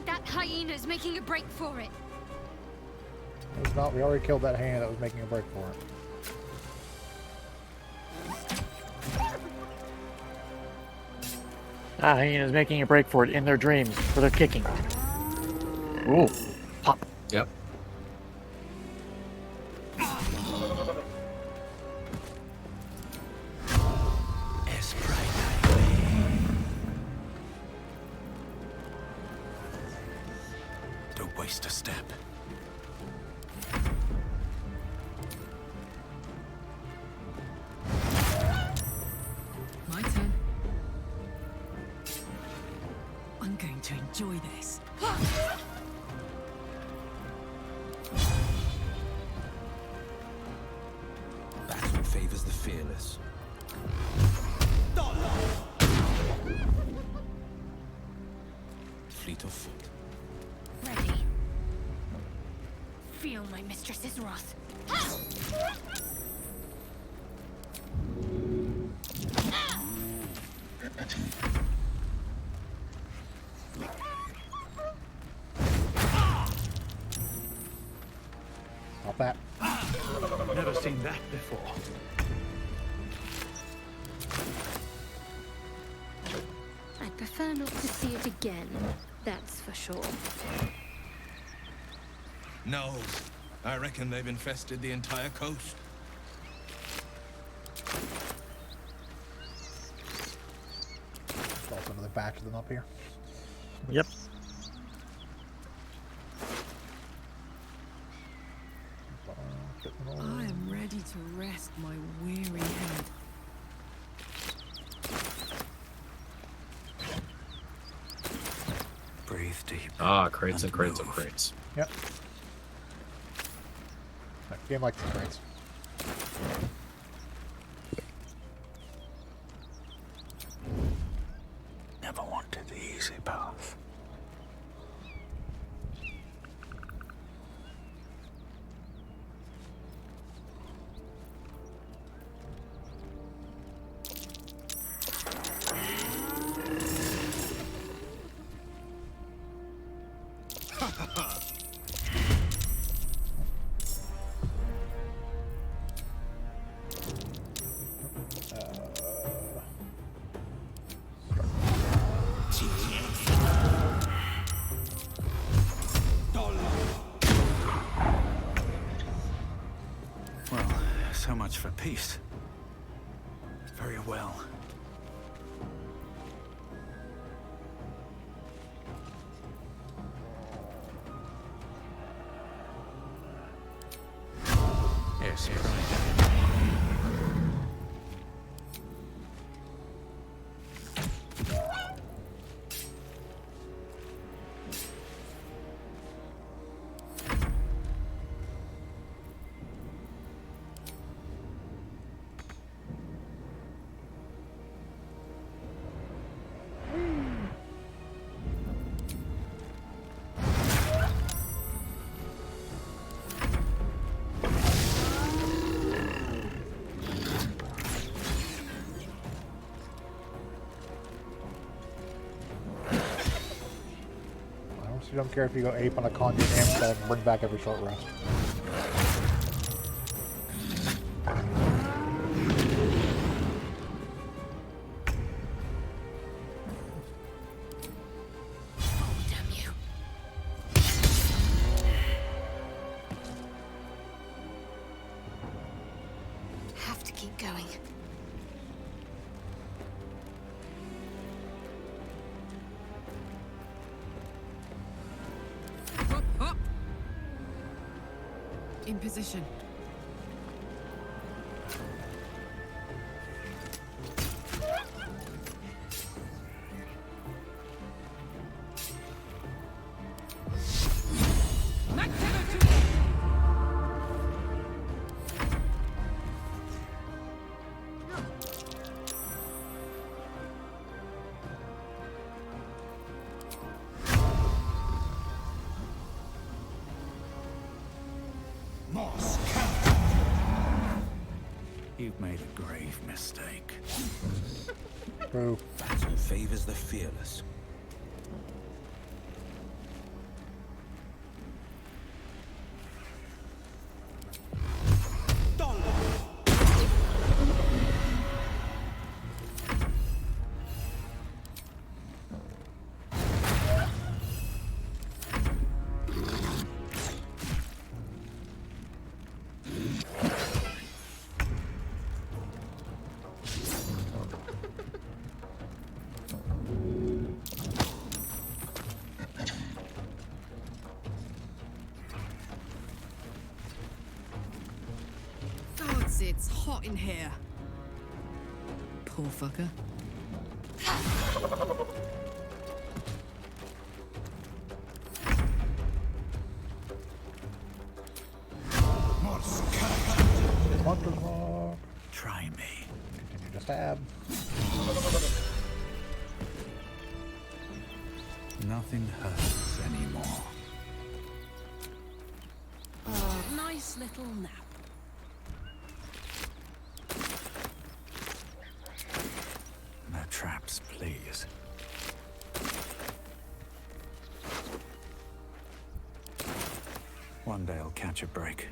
That hyena's making a break for it. It's not. We already killed that hand that was making a break for it. Ah, hyena's making a break for it in their dreams, for their kicking. Ooh, pop. Yep. Don't waste a step. My turn. I'm going to enjoy this. Battle favors the fearless. Fleet of foot. Ready. Feel my mistress's wrath. Not that. Never seen that before. I'd prefer not to see it again, that's for sure. No, I reckon they've infested the entire coast. There's also another batch of them up here. Yep. I am ready to rest my weary head. Breathe deep. Ah, crates and crates and crates. Yep. That game likes the crates. Never wanted the easy path. Well, so much for peace. Very well. Yes, right. We don't care if you go ape on a conjured and then bring back every short rest. Have to keep going. Up, up. In position. You've made a grave mistake. Boo. Battle favors the fearless. Gods, it's hot in here. Poor fucker. Try me. Continue to stab. Nothing hurts anymore. Nice little nap. No traps, please. One day I'll catch a break.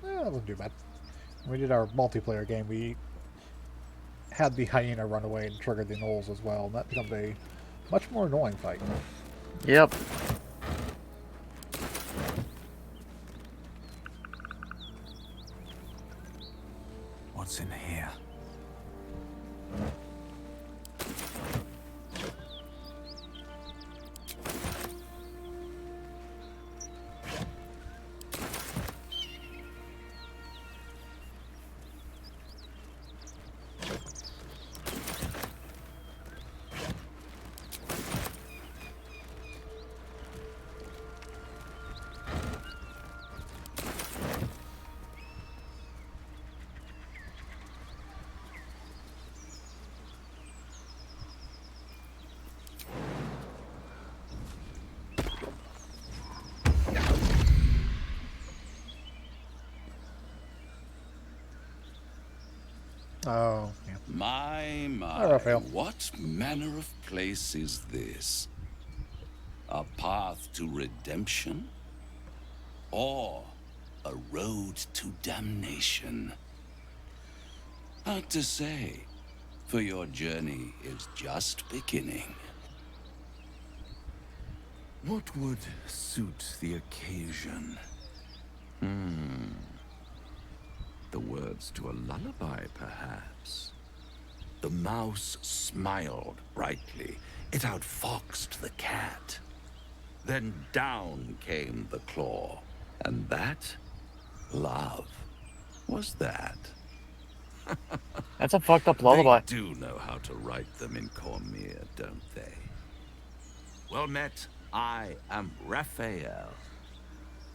That wasn't too bad. When we did our multiplayer game, we had the hyena run away and triggered the gnolls as well, and that becomes a much more annoying fight. Yep. What's in here? Oh, yeah. My, Raphael. what manner of place is this? A path to redemption? Or a road to damnation? Hard to say, for your journey is just beginning. What would suit the occasion? The words to a lullaby, perhaps. The mouse smiled brightly. It outfoxed the cat. Then down came the claw. And that? Love. Was that? That's a fucked up lullaby. They do know how to write them in Cormier, don't they? Well met. I am Raphael.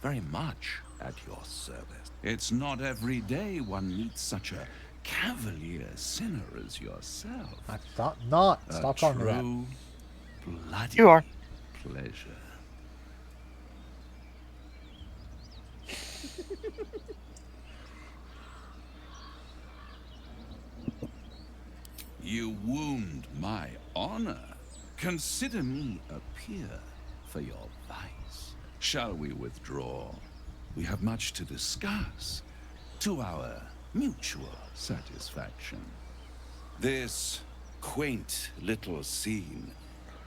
Very much at your service. It's not every day one meets such a cavalier sinner as yourself. I thought not. Stop calling me that. True bloody You are. pleasure. You wound my honor. Consider me a peer for your vice. Shall we withdraw? We have much to discuss, to our mutual satisfaction. This quaint little scene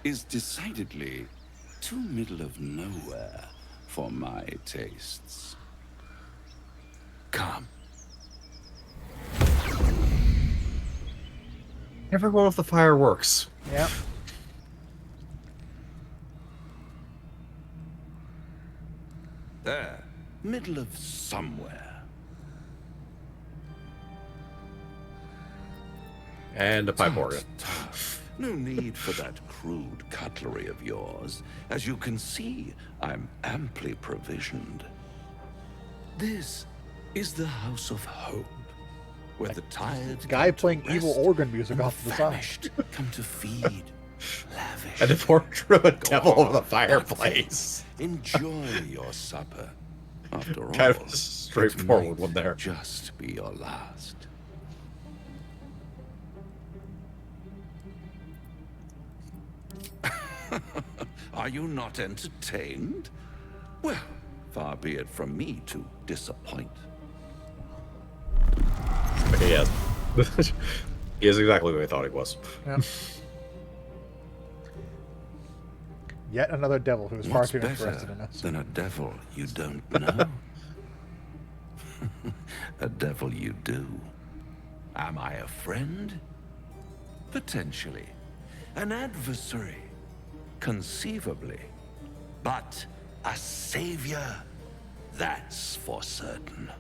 is decidedly too middle of nowhere for my tastes. Come. Everyone with the fireworks. Yep. There, middle of somewhere. And a pipe organ. No need for that crude cutlery of yours. As you can see, I'm amply provisioned. This is the House of Hope, where the tired Guy playing evil organ music off to the side. come to feed, lavish. And the portrait of a devil over the fireplace. Enjoy your supper. After all, Kind of a straightforward one there. Just be your last. Are you not entertained? Well, far be it from me to disappoint. Okay, yes. He is exactly what I thought he was. Yep. Yet another devil who is far What's too better interested in us. than a devil you don't know? A devil you do. Am I a friend? Potentially. An adversary? Conceivably. But a savior? That's for certain.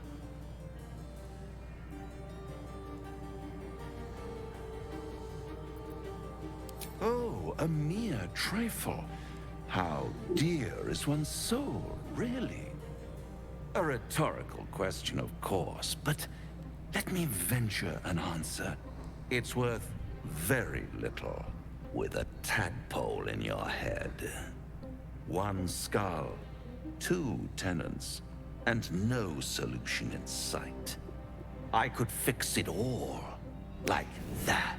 Oh, a mere trifle. How dear is one's soul, really? A rhetorical question, of course, but let me venture an answer. It's worth very little with a tadpole in your head. One skull, two tenants, and no solution in sight. I could fix it all like that.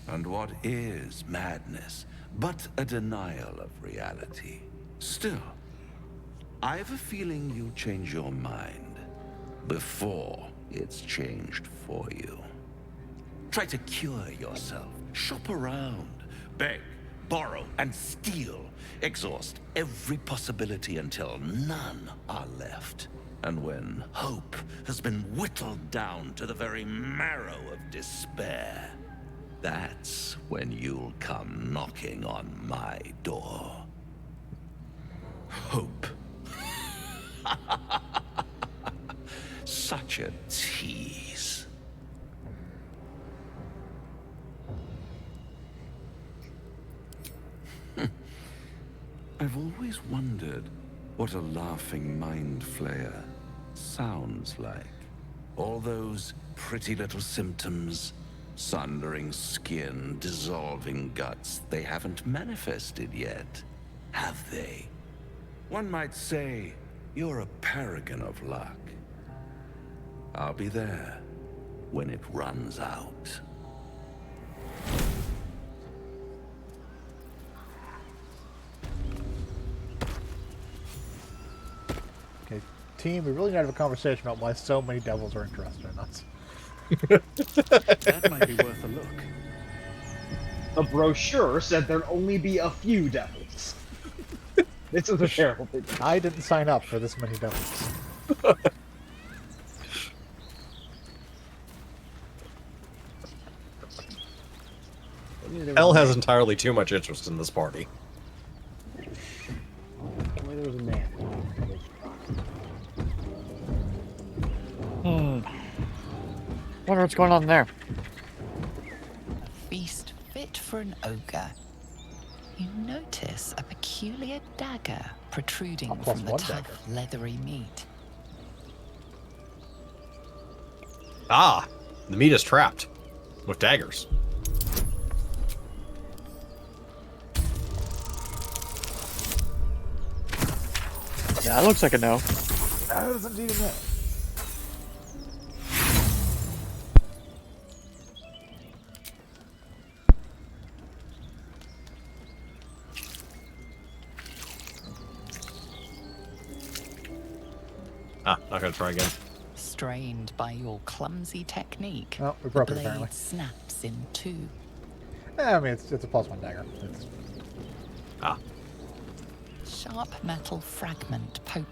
And what is madness but a denial of reality? Still, I have a feeling you'll change your mind before it's changed for you. Try to cure yourself. Shop around. Beg, borrow, and steal. Exhaust every possibility until none are left. And when hope has been whittled down to the very marrow of despair, that's when you'll come knocking on my door. Hope. Such a tease. I've always wondered what a laughing mind flayer sounds like. All those pretty little symptoms, sundering skin, dissolving guts, they haven't manifested yet, have they? One might say you're a paragon of luck. I'll be there when it runs out. Okay, team, we really need to have a conversation about why so many devils are interested in us. That might be worth a look. The brochure said there'd only be a few devils. This is a terrible thing. I didn't sign up for this many devils. Hell has entirely too much interest in this party. Only there was a man. Wonder what's going on there. A feast fit for an ogre. You notice a peculiar dagger protruding plus from the one tough, dagger. leathery meat. Ah! The meat is trapped. With daggers. Yeah, that looks like a no. That is indeed a no. Ah, not gonna try again. Strained by your clumsy technique, Oh, we the broke it blade apparently. snaps in two. I mean, it's a plus one dagger. It's... Ah. Sharp metal fragment poke.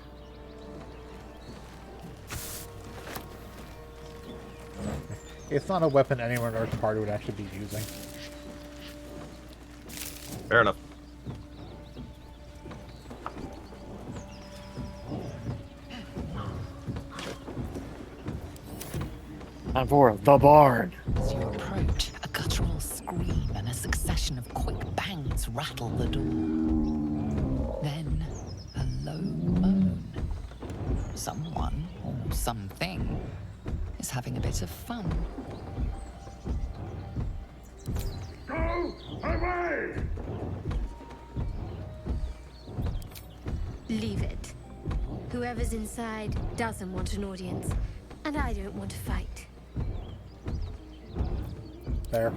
It's not a weapon anyone in Earth Party would actually be using. Fair enough. Time for the barn. As you approach, a guttural scream and a succession of quick bangs rattle the door. Then, a low moan. Someone, or something, is having a bit of fun. Go away! Leave it. Whoever's inside doesn't want an audience, and I don't want to fight. There.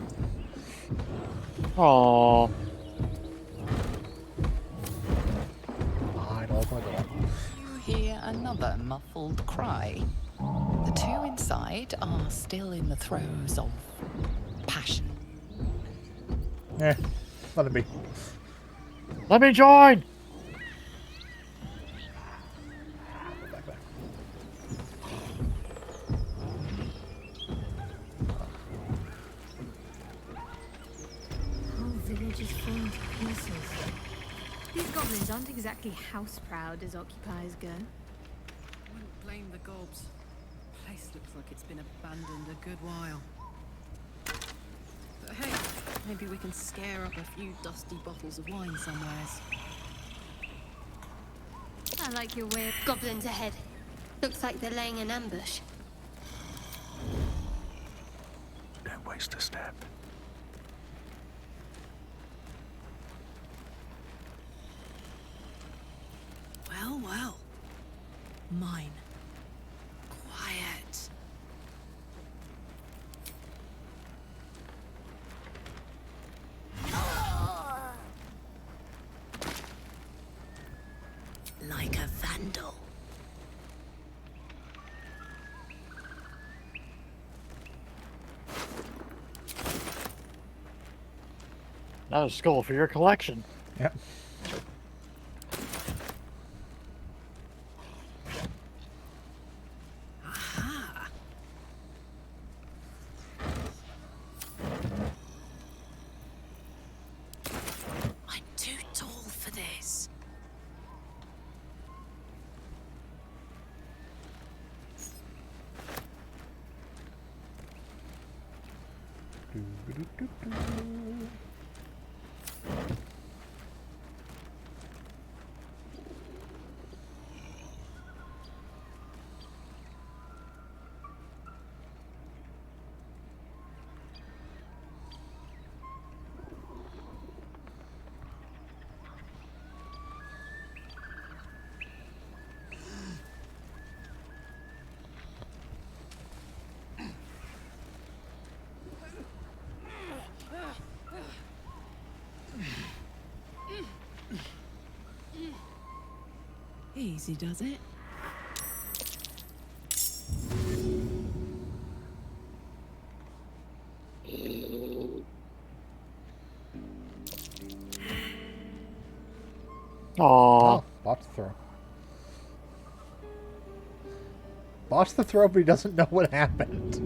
Aww. Fine, I'll open the door. You hear another muffled cry. The two inside are still in the throes of passion. Let it be. Let me join! Whole village is falling to pieces. These goblins aren't exactly house-proud as occupiers go. Wouldn't blame the gobs. Place looks like it's been abandoned a good while. But hey, maybe we can scare up a few dusty bottles of wine somewheres. I like your way of goblins ahead. Looks like they're laying an ambush. Don't waste a step. Well, well. Mine. Quiet. Like a vandal. Not a skull for your collection. Yep. Aha. I'm too tall for this. Easy does it. Aww. Oh, botched the throw. Botched the throw, but he doesn't know what happened.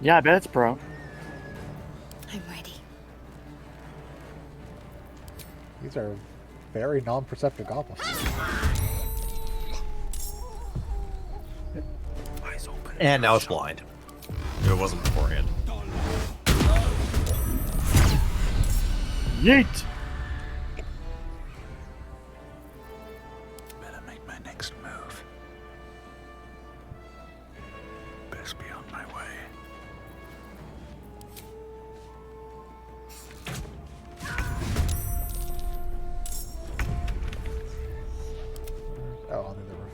Yeah, I bet it's pro. I'm ready. These are very non-perceptive goblins. Eyes And now it's blind. If it wasn't beforehand. Yeet! Better make my next move. Best be on my way. Oh, under the roof.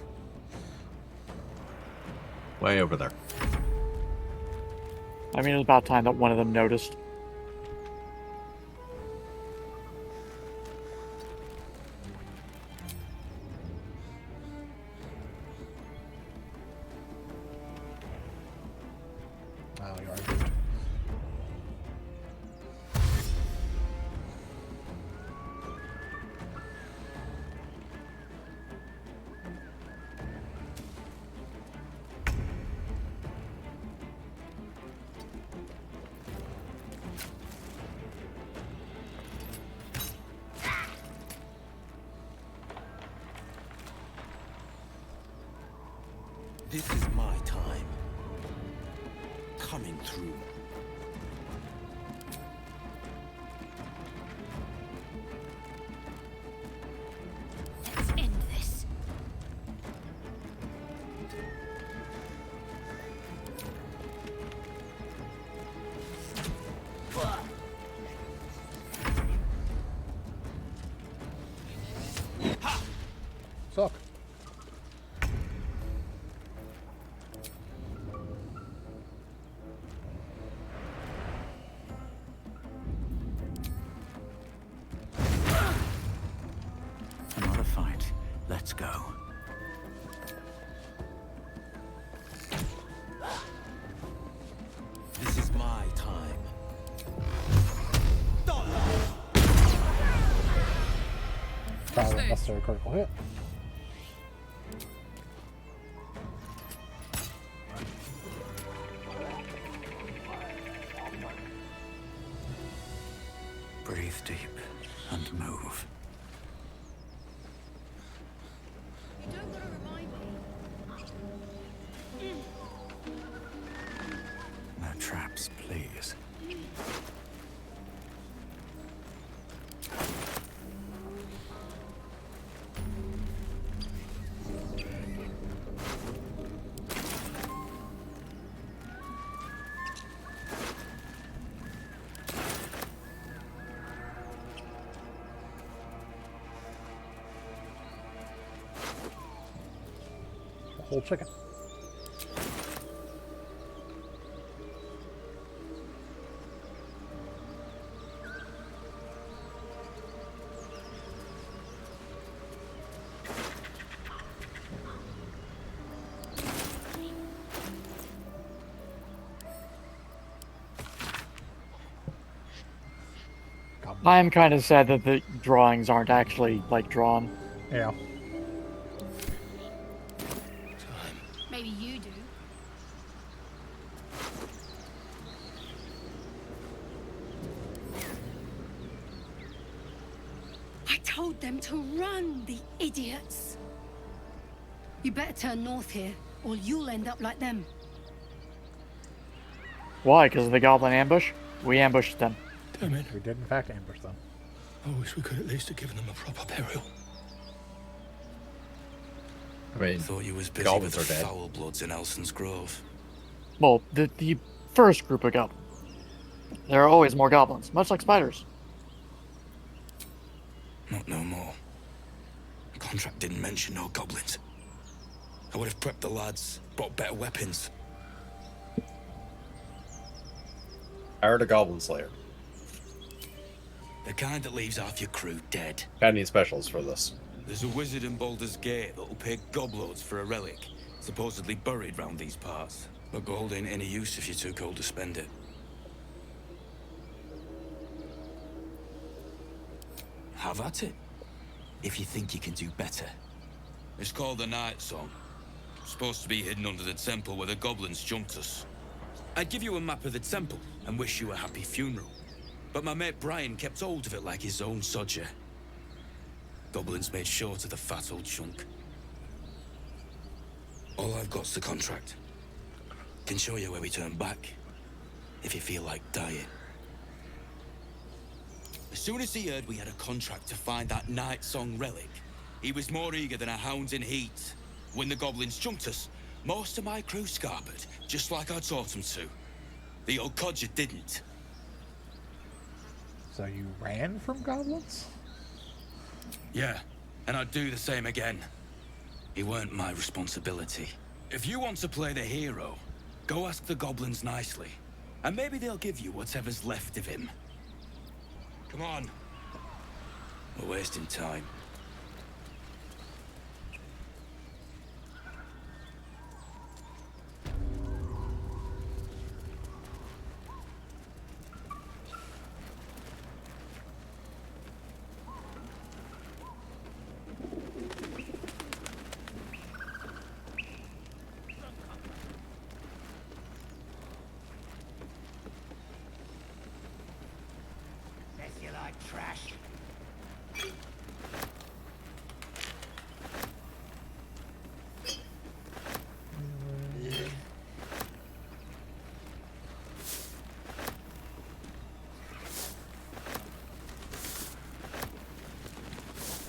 Way over there. I mean, it was about time that one of them noticed. Oh, you are good. This is my time. Coming through. Let's end this. Suck. Another fight. Let's go. This is my time. Foul unnecessary critical hit. Breathe deep and move. No traps, please. A whole chicken. I am kind of sad that the drawings aren't actually, like, drawn. Yeah. Maybe you do. I told them to run, the idiots. You better turn north here, or you'll end up like them. Why? Because of the goblin ambush? We ambushed them. Damn it. We did in fact ambush them. I wish we could at least have given them a proper burial. I mean, Thought you was busy goblins with are the dead. foul bloods in Elson's Grove. Well, the first group of goblins. There are always more goblins, much like spiders. Not no more. The contract didn't mention no goblins. I would have prepped the lads, brought better weapons. Hired a goblin slayer. The kind that leaves half your crew dead. Got any specials for this? There's a wizard in Baldur's Gate that'll pay gobloads for a relic, supposedly buried round these parts. But gold ain't any use if you're too cold to spend it. Have at it, if you think you can do better. It's called the Night Song. Supposed to be hidden under the temple where the goblins jumped us. I'd give you a map of the temple and wish you a happy funeral. But my mate Brian kept hold of it like his own sodger. Goblins made short of the fat old chunk. All I've got's the contract. Can show you where we turn back, if you feel like dying. As soon as he heard we had a contract to find that Night Song relic, he was more eager than a hound in heat. When the goblins jumped us, most of my crew scarpered, just like I taught them to. The old codger didn't. So you ran from goblins? Yeah, and I'd do the same again. It weren't my responsibility. If you want to play the hero, go ask the goblins nicely, and maybe they'll give you whatever's left of him. Come on. We're wasting time.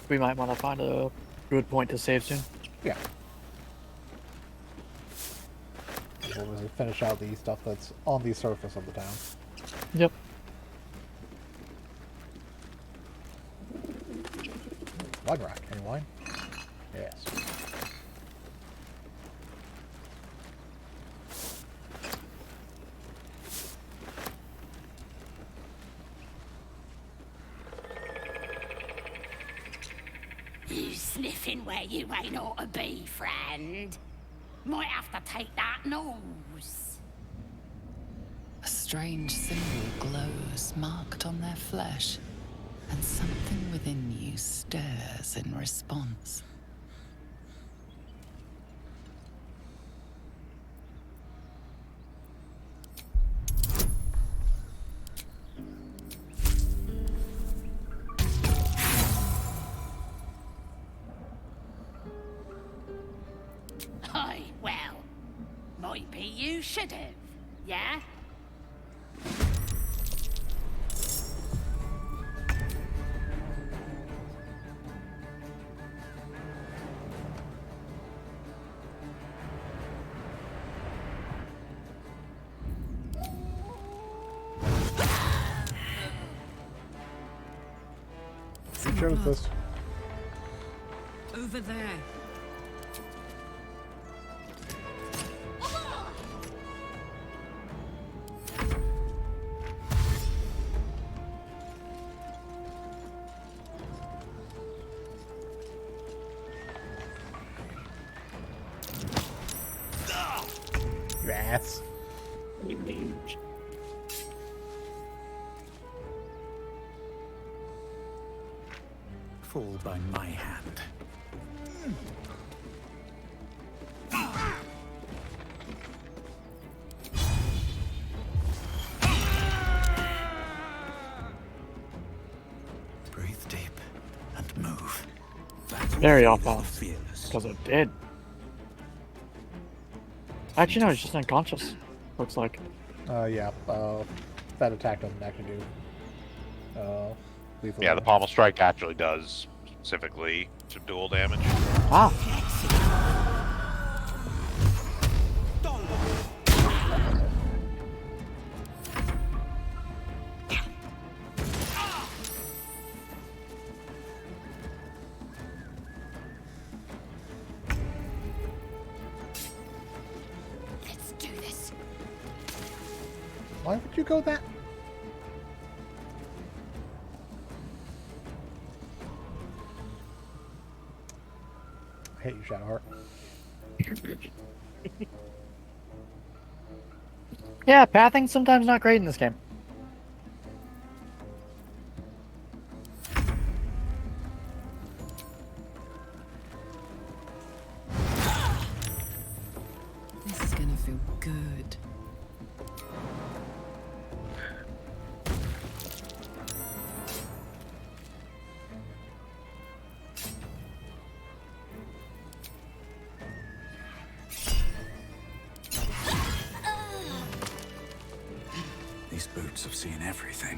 We might want to find a good point to save soon. Yeah. We'll just finish out the stuff that's on the surface of the town. Yep. Wine rack. Any wine? Yes. You sniffing where you ain't ought to be, friend. Might have to take that nose. A strange symbol glows, marked on their flesh, and something within you stirs in response. Aye, well, might be you should have, yeah? You chose this. Over there. You ass. Fall by my hand. Breathe deep and move. Very off balance. Because it did. Actually, no, he's just unconscious. Looks like. Yeah. That attack doesn't actually do. Lethal Yeah, the damage. pommel strike actually does specifically to dual damage. Ah. Let's do this. Why would you go that? I hate you, Shadowheart. Yeah, pathing's sometimes not great in this game. This is gonna feel good. boots have seen everything.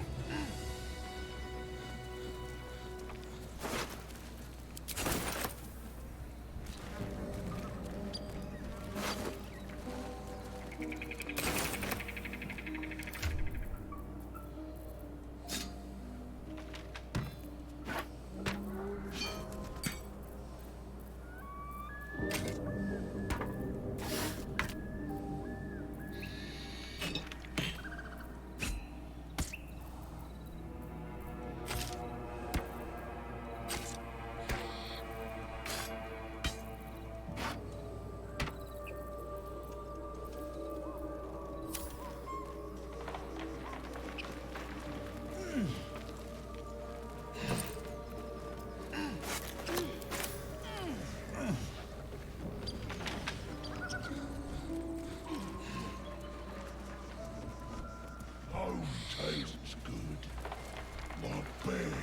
Tastes good. Not bad.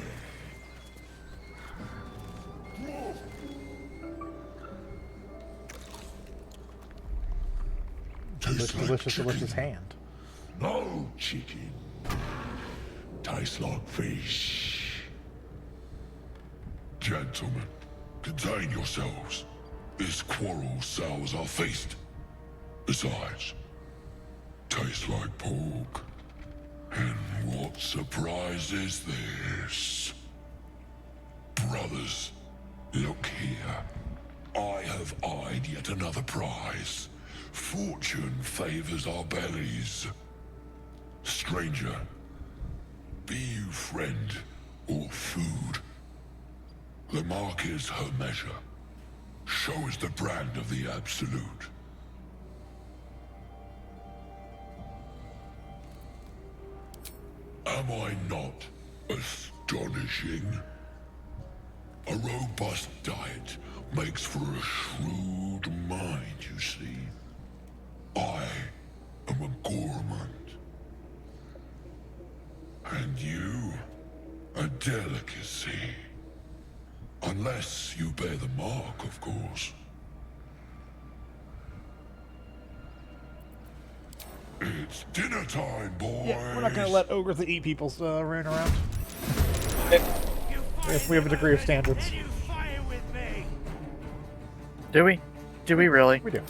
Delicious hand. No chicken. Tastes like fish. Gentlemen, contain yourselves. This quarrel sours our feast. Besides, tastes like pork. And what surprise is this? Brothers, look here. I have eyed yet another prize. Fortune favors our bellies. Stranger, be you friend or food. The mark is her measure. Show us the brand of the absolute. Am I not astonishing? A robust diet makes for a shrewd mind, you see. I am a gourmand. And you, a delicacy. Unless you bear the mark, of course. It's dinner time, boys. Yeah, we're not going to let ogres that eat people run around. If we have a degree of standards. Do we? Do we really? We do.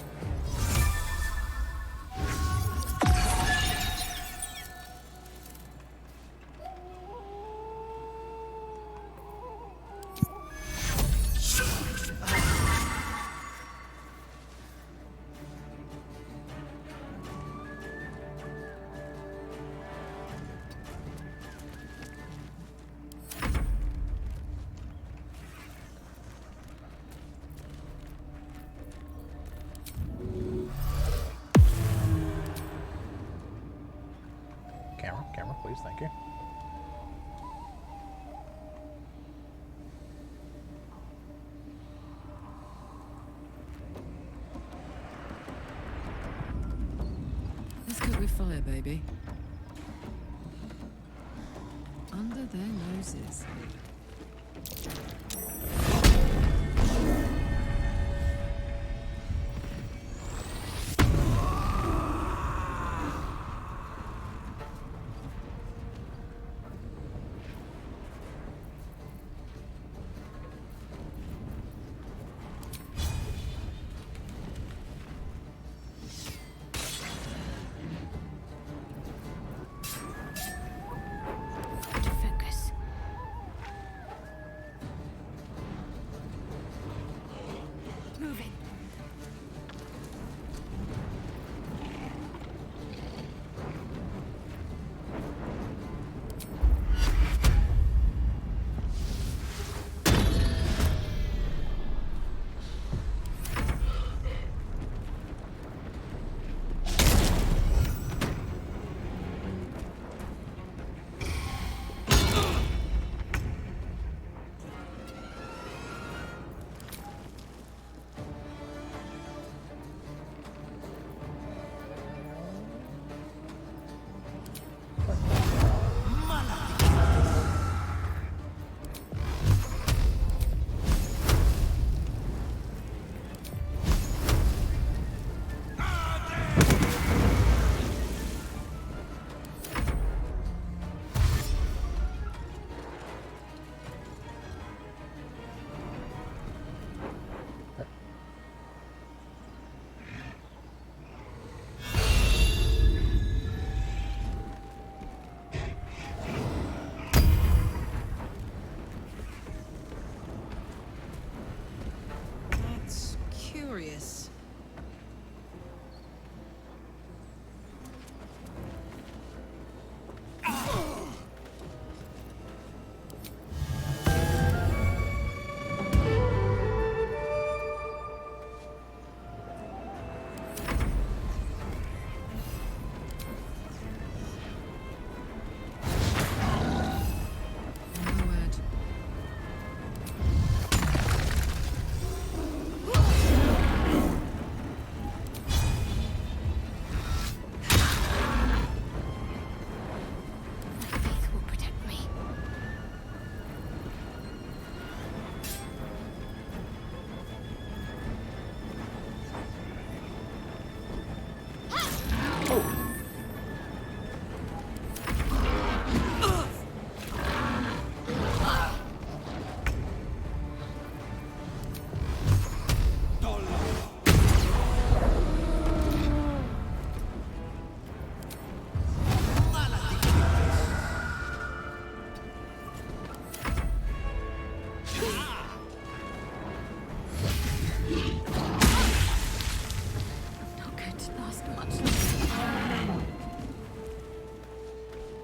Camera, please, thank you. Let's cook with fire, baby. Under their noses.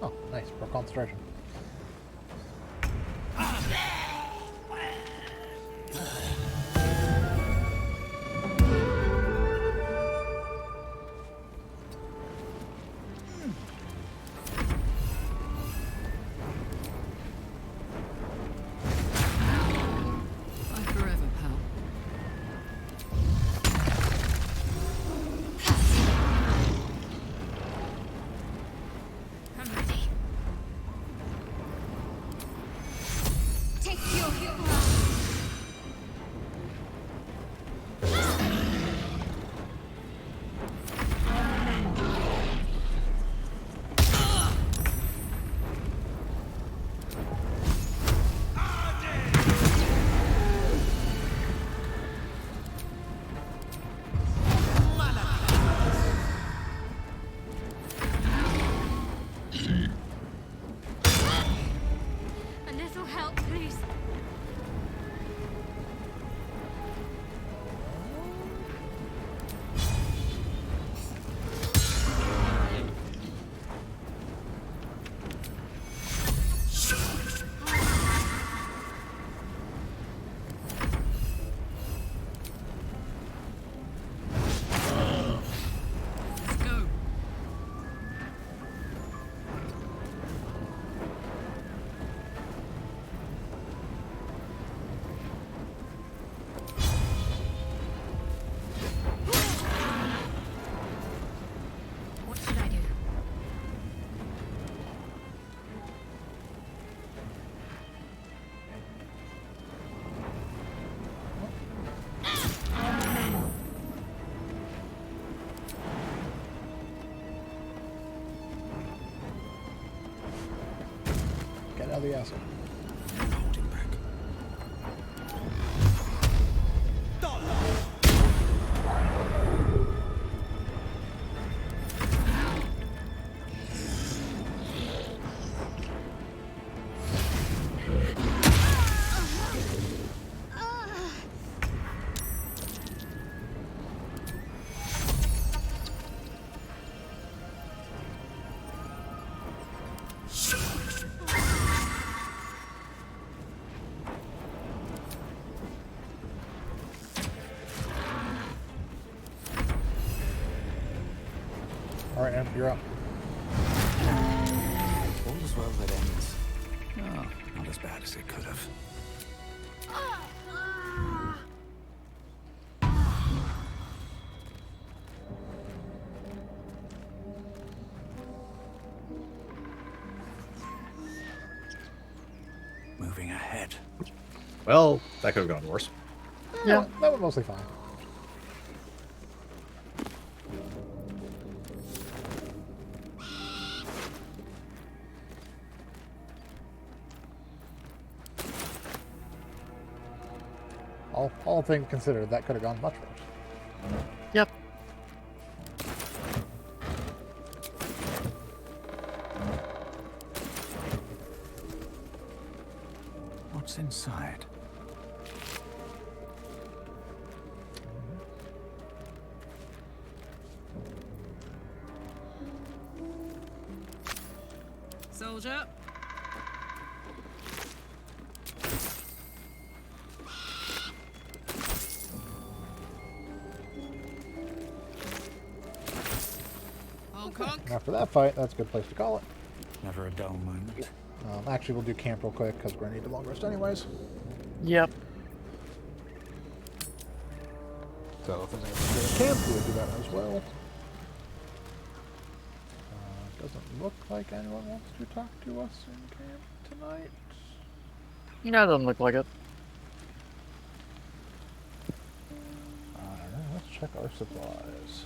Oh, nice. For concentration. Bye forever, pal. I'm ready. Take your hit. A little help, please. Let's go. What should I do? Get out of the acid. Holding back. All right, Em, you're up. All's well that ends. Oh, not as bad as it could have. Moving ahead. Well, that could have gone worse. Yeah, that went mostly fine. All things considered, that could have gone much worse. Yep. What's inside? Soldier. And after that fight, that's a good place to call it. Never a dull moment. Actually, we'll do camp real quick because we're going to need a long rest anyways. Yep. So if there's anything to do at camp, we'll do that as well. Doesn't look like anyone wants to talk to us in camp tonight. No, it doesn't look like it. Alright, let's check our supplies.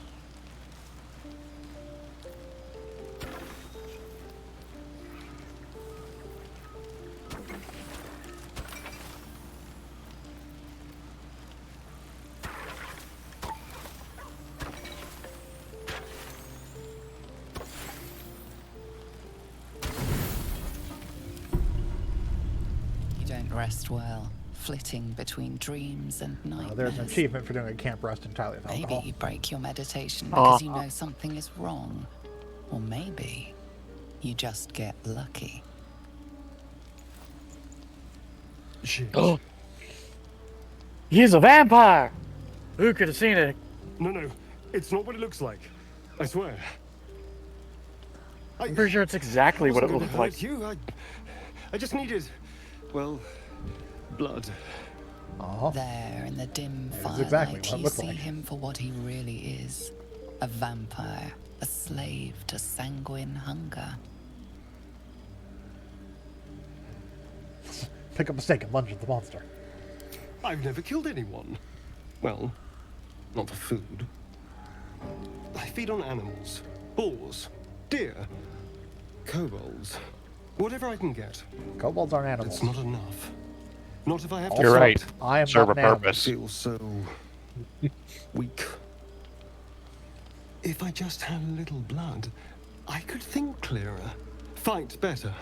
You don't rest well, flitting between dreams and nightmares. There's an achievement for doing a camp rest entirely with alcohol. Maybe you break your meditation because you know something is wrong. Or maybe You just get lucky. Shit. Oh, he's a vampire. Who could have seen it? No, it's not what it looks like. I swear. I'm pretty sure it's exactly what it wasn't looked gonna like. hurt you. I just needed, well, blood. There in the dim That's firelight, exactly what it you looked see like. him for what he really is. A vampire, a slave to sanguine hunger. Pick up a steak and lunge at the monster. I've never killed anyone. Well, not for food. I feed on animals. Boars. Deer. Kobolds. Whatever I can get. Kobolds aren't animals. It's not enough. Not if I have to Also, You're right. I am Serve not a an animal. purpose. I feel so weak. If I just had a little blood, I could think clearer, fight better.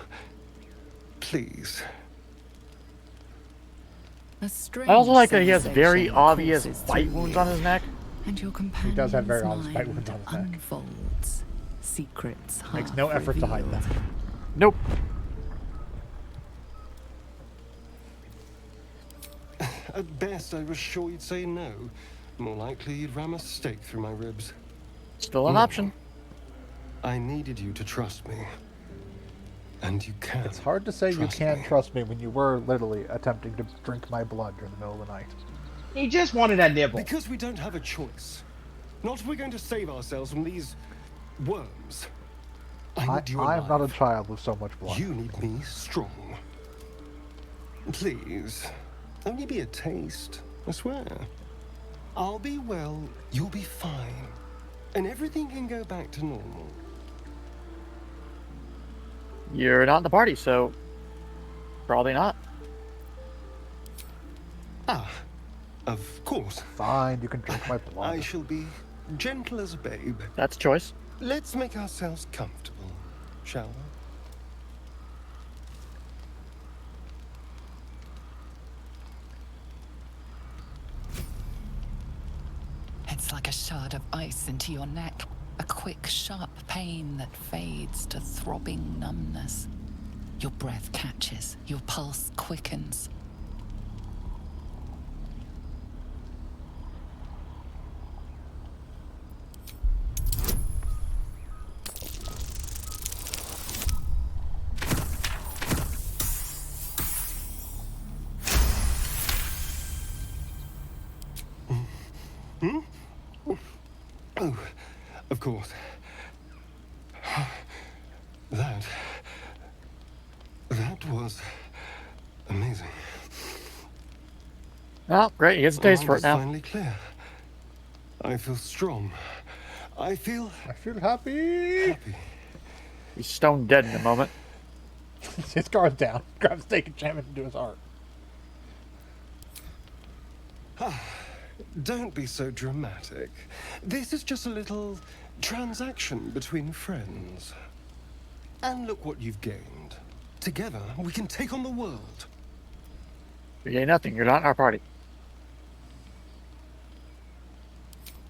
Please. I also like that he has very obvious bite wounds on his neck. And your He does have very obvious bite companion's wounds on his neck. unfolds, secrets Makes no effort to hide them. Nope. At best, I was sure you'd say no. More likely, you'd ram a stake through my ribs. Still an option. I needed you to trust me. And you can. It's hard to say you can trust me when you were literally attempting to drink my blood during the middle of the night. He just wanted a nibble. Because we don't have a choice. Not if we're going to save ourselves from these worms. I need you I am alive. not a child with so much blood. You need me strong. Please. Only be a taste, I swear. I'll be well, you'll be fine. And everything can go back to normal. You're not in the party, so probably not. Ah, of course. Fine, you can drink my blood. I shall be gentle as a babe. That's a choice. Let's make ourselves comfortable, shall we? It's like a shard of ice into your neck. A quick, sharp pain that fades to throbbing numbness. Your breath catches, your pulse quickens. Hmm? Oh, of course. That was amazing. Oh, great. He has a taste for it It's now. finally clear. I feel strong. I feel happy. He's stone dead in a moment. His guard's down. Grabs steak and jam it into his heart. Don't be so dramatic. This is just a little transaction between friends. And look what you've gained. Together, we can take on the world. You gain nothing. You're not in our party.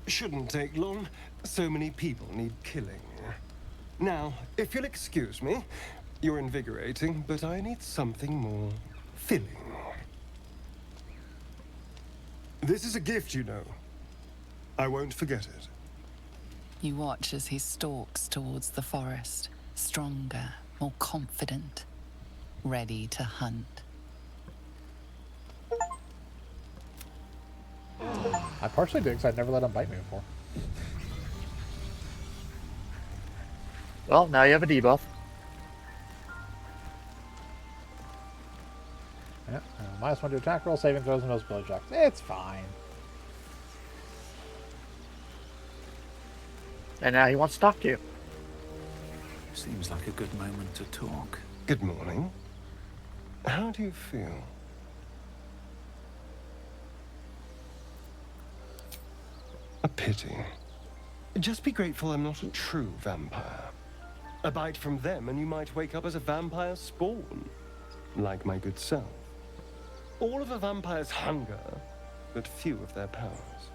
Shouldn't take long. So many people need killing. Now, if you'll excuse me, you're invigorating, but I need something more filling. This is a gift, you know. I won't forget it. You watch as he stalks towards the forest, stronger, more confident, ready to hunt. I partially do because I'd never let him bite me before. Well, now you have a debuff. Yeah, -1 to attack roll, saving throws, and no ability checks. It's fine. And now he wants to talk to you. Seems like a good moment to talk. Good morning. How do you feel? A pity. Just be grateful I'm not a true vampire. A bite from them and you might wake up as a vampire spawn. Like my good self. All of a vampire's hunger, but few of their powers.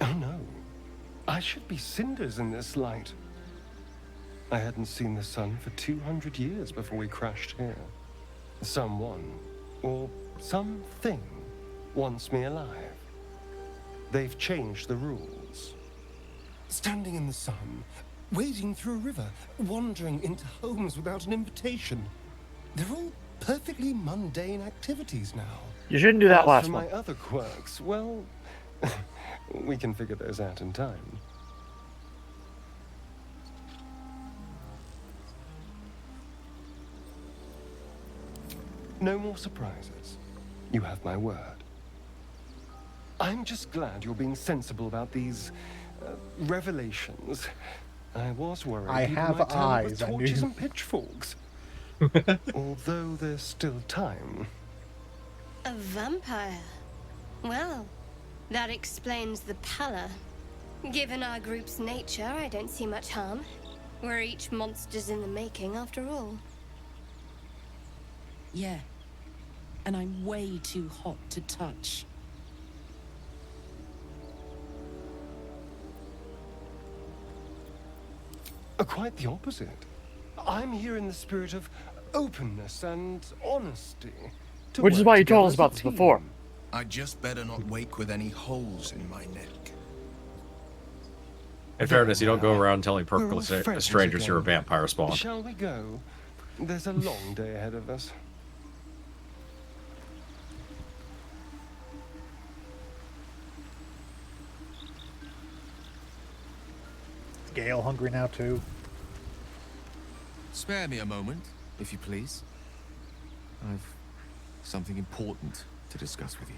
Oh no. I should be cinders in this light. I hadn't seen the sun for 200 years before we crashed here. Someone, or something, wants me alive. They've changed the rules. Standing in the sun, wading through a river, wandering into homes without an invitation. They're all perfectly mundane activities now. You shouldn't do that As last for one. my other quirks, well, we can figure those out in time. No more surprises. You have my word. I'm just glad you're being sensible about these revelations. I was worried. I people have might turn up with eyes, I knew. torches and pitchforks. Although there's still time. A vampire? Well, that explains the pallor. Given our group's nature, I don't see much harm. We're each monsters in the making, after all. Yeah. And I'm way too hot to touch. Quite the opposite. I'm here in the spirit of openness and honesty. to Which is work why you together told us as a about this team. before. I'd just better not wake with any holes in my neck. In fairness, you don't go around telling We're all perfectly friends strangers you're a again. vampire spawn. Shall we go? There's a long day ahead of us. Is Gale hungry now too? Spare me a moment, if you please. I've something important to discuss with you.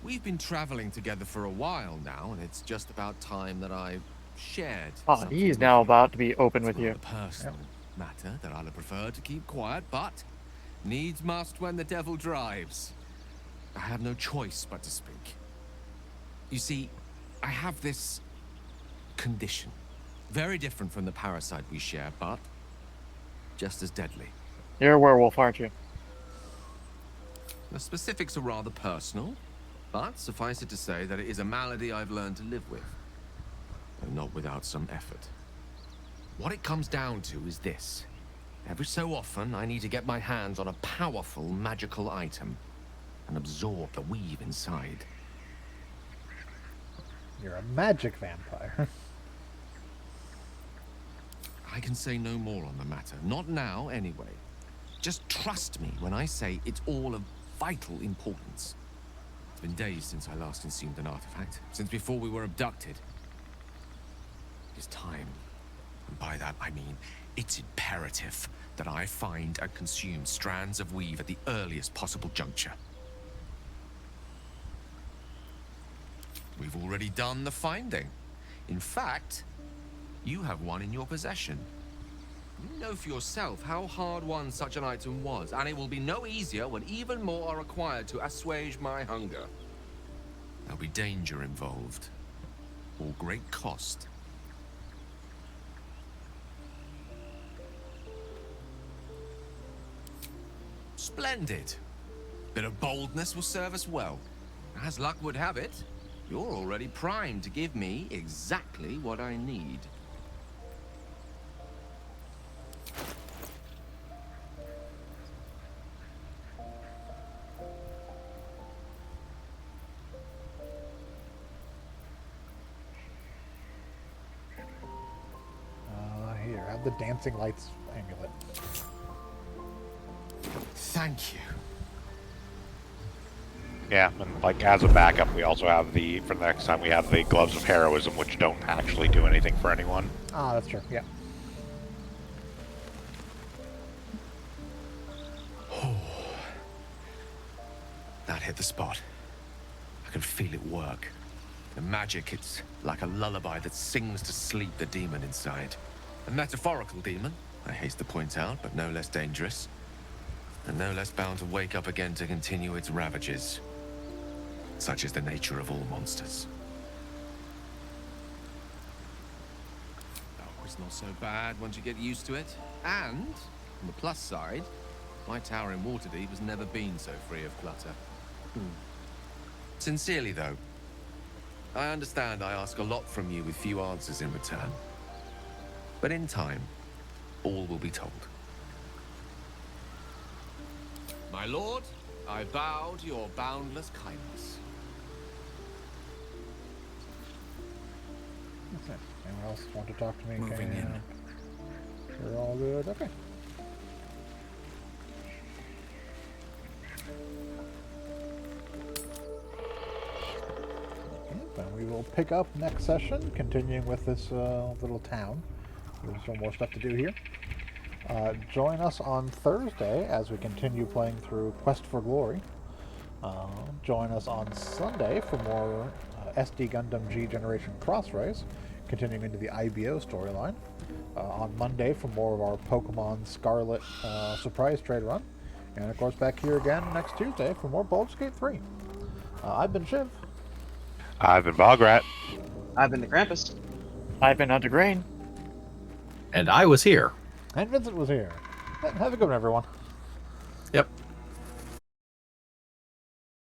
We've been traveling together for a while now, and it's just about time that I shared. Oh, something he's with now you. about to be open It's with more you. a personal matter that I'd have preferred to keep quiet, but needs must when the devil drives. I have no choice but to speak. You see, I have this condition. Very different from the parasite we share, but just as deadly. You're a werewolf, aren't you? The specifics are rather personal, but suffice it to say that it is a malady I've learned to live with, though not without some effort. What it comes down to is this. Every so often, I need to get my hands on a powerful magical item and absorb the weave inside. You're a magic vampire. I can say no more on the matter. Not now, anyway. Just trust me when I say it's all of vital importance. It's been days since I last consumed an artifact, since before we were abducted. It is time. And by that, I mean it's imperative that I find and consume strands of weave at the earliest possible juncture. We've already done the finding. In fact, you have one in your possession. You know for yourself how hard-won such an item was, and it will be no easier when even more are required to assuage my hunger. There'll be danger involved, or great cost. Splendid. Bit of boldness will serve us well. As luck would have it, you're already primed to give me exactly what I need. Here, have the dancing lights amulet. Thank you. Yeah, and like as a backup, we also have the, for the next time, we have the Gloves of Heroism, which don't actually do anything for anyone. Ah, that's true, yeah. That hit the spot. I can feel it work. The magic, it's like a lullaby that sings to sleep the demon inside. A metaphorical demon, I haste to point out, but no less dangerous. And no less bound to wake up again to continue its ravages. Such is the nature of all monsters. Oh, it's not so bad once you get used to it. And, on the plus side, my tower in Waterdeep has never been so free of clutter. Sincerely, though, I understand I ask a lot from you with few answers in return. But in time, all will be told. My lord, I bow to your boundless kindness. Okay. Anyone else want to talk to me? Moving in. We're all good. Okay. Then we will pick up next session, continuing with this little town. There's some more stuff to do here. Join us on Thursday as we continue playing through Quest for Glory. Join us on Sunday for more SD Gundam G Generation Cross Race, continuing into the IBO storyline. On Monday for more of our Pokemon Scarlet surprise trade run. And of course back here again next Tuesday for more Baldur's Gate 3. I've been Shiv. I've been Bograt. I've been the Krampus. I've been Hunter Grain. And I was here. And Vincent was here. Have a good one, everyone. Yep.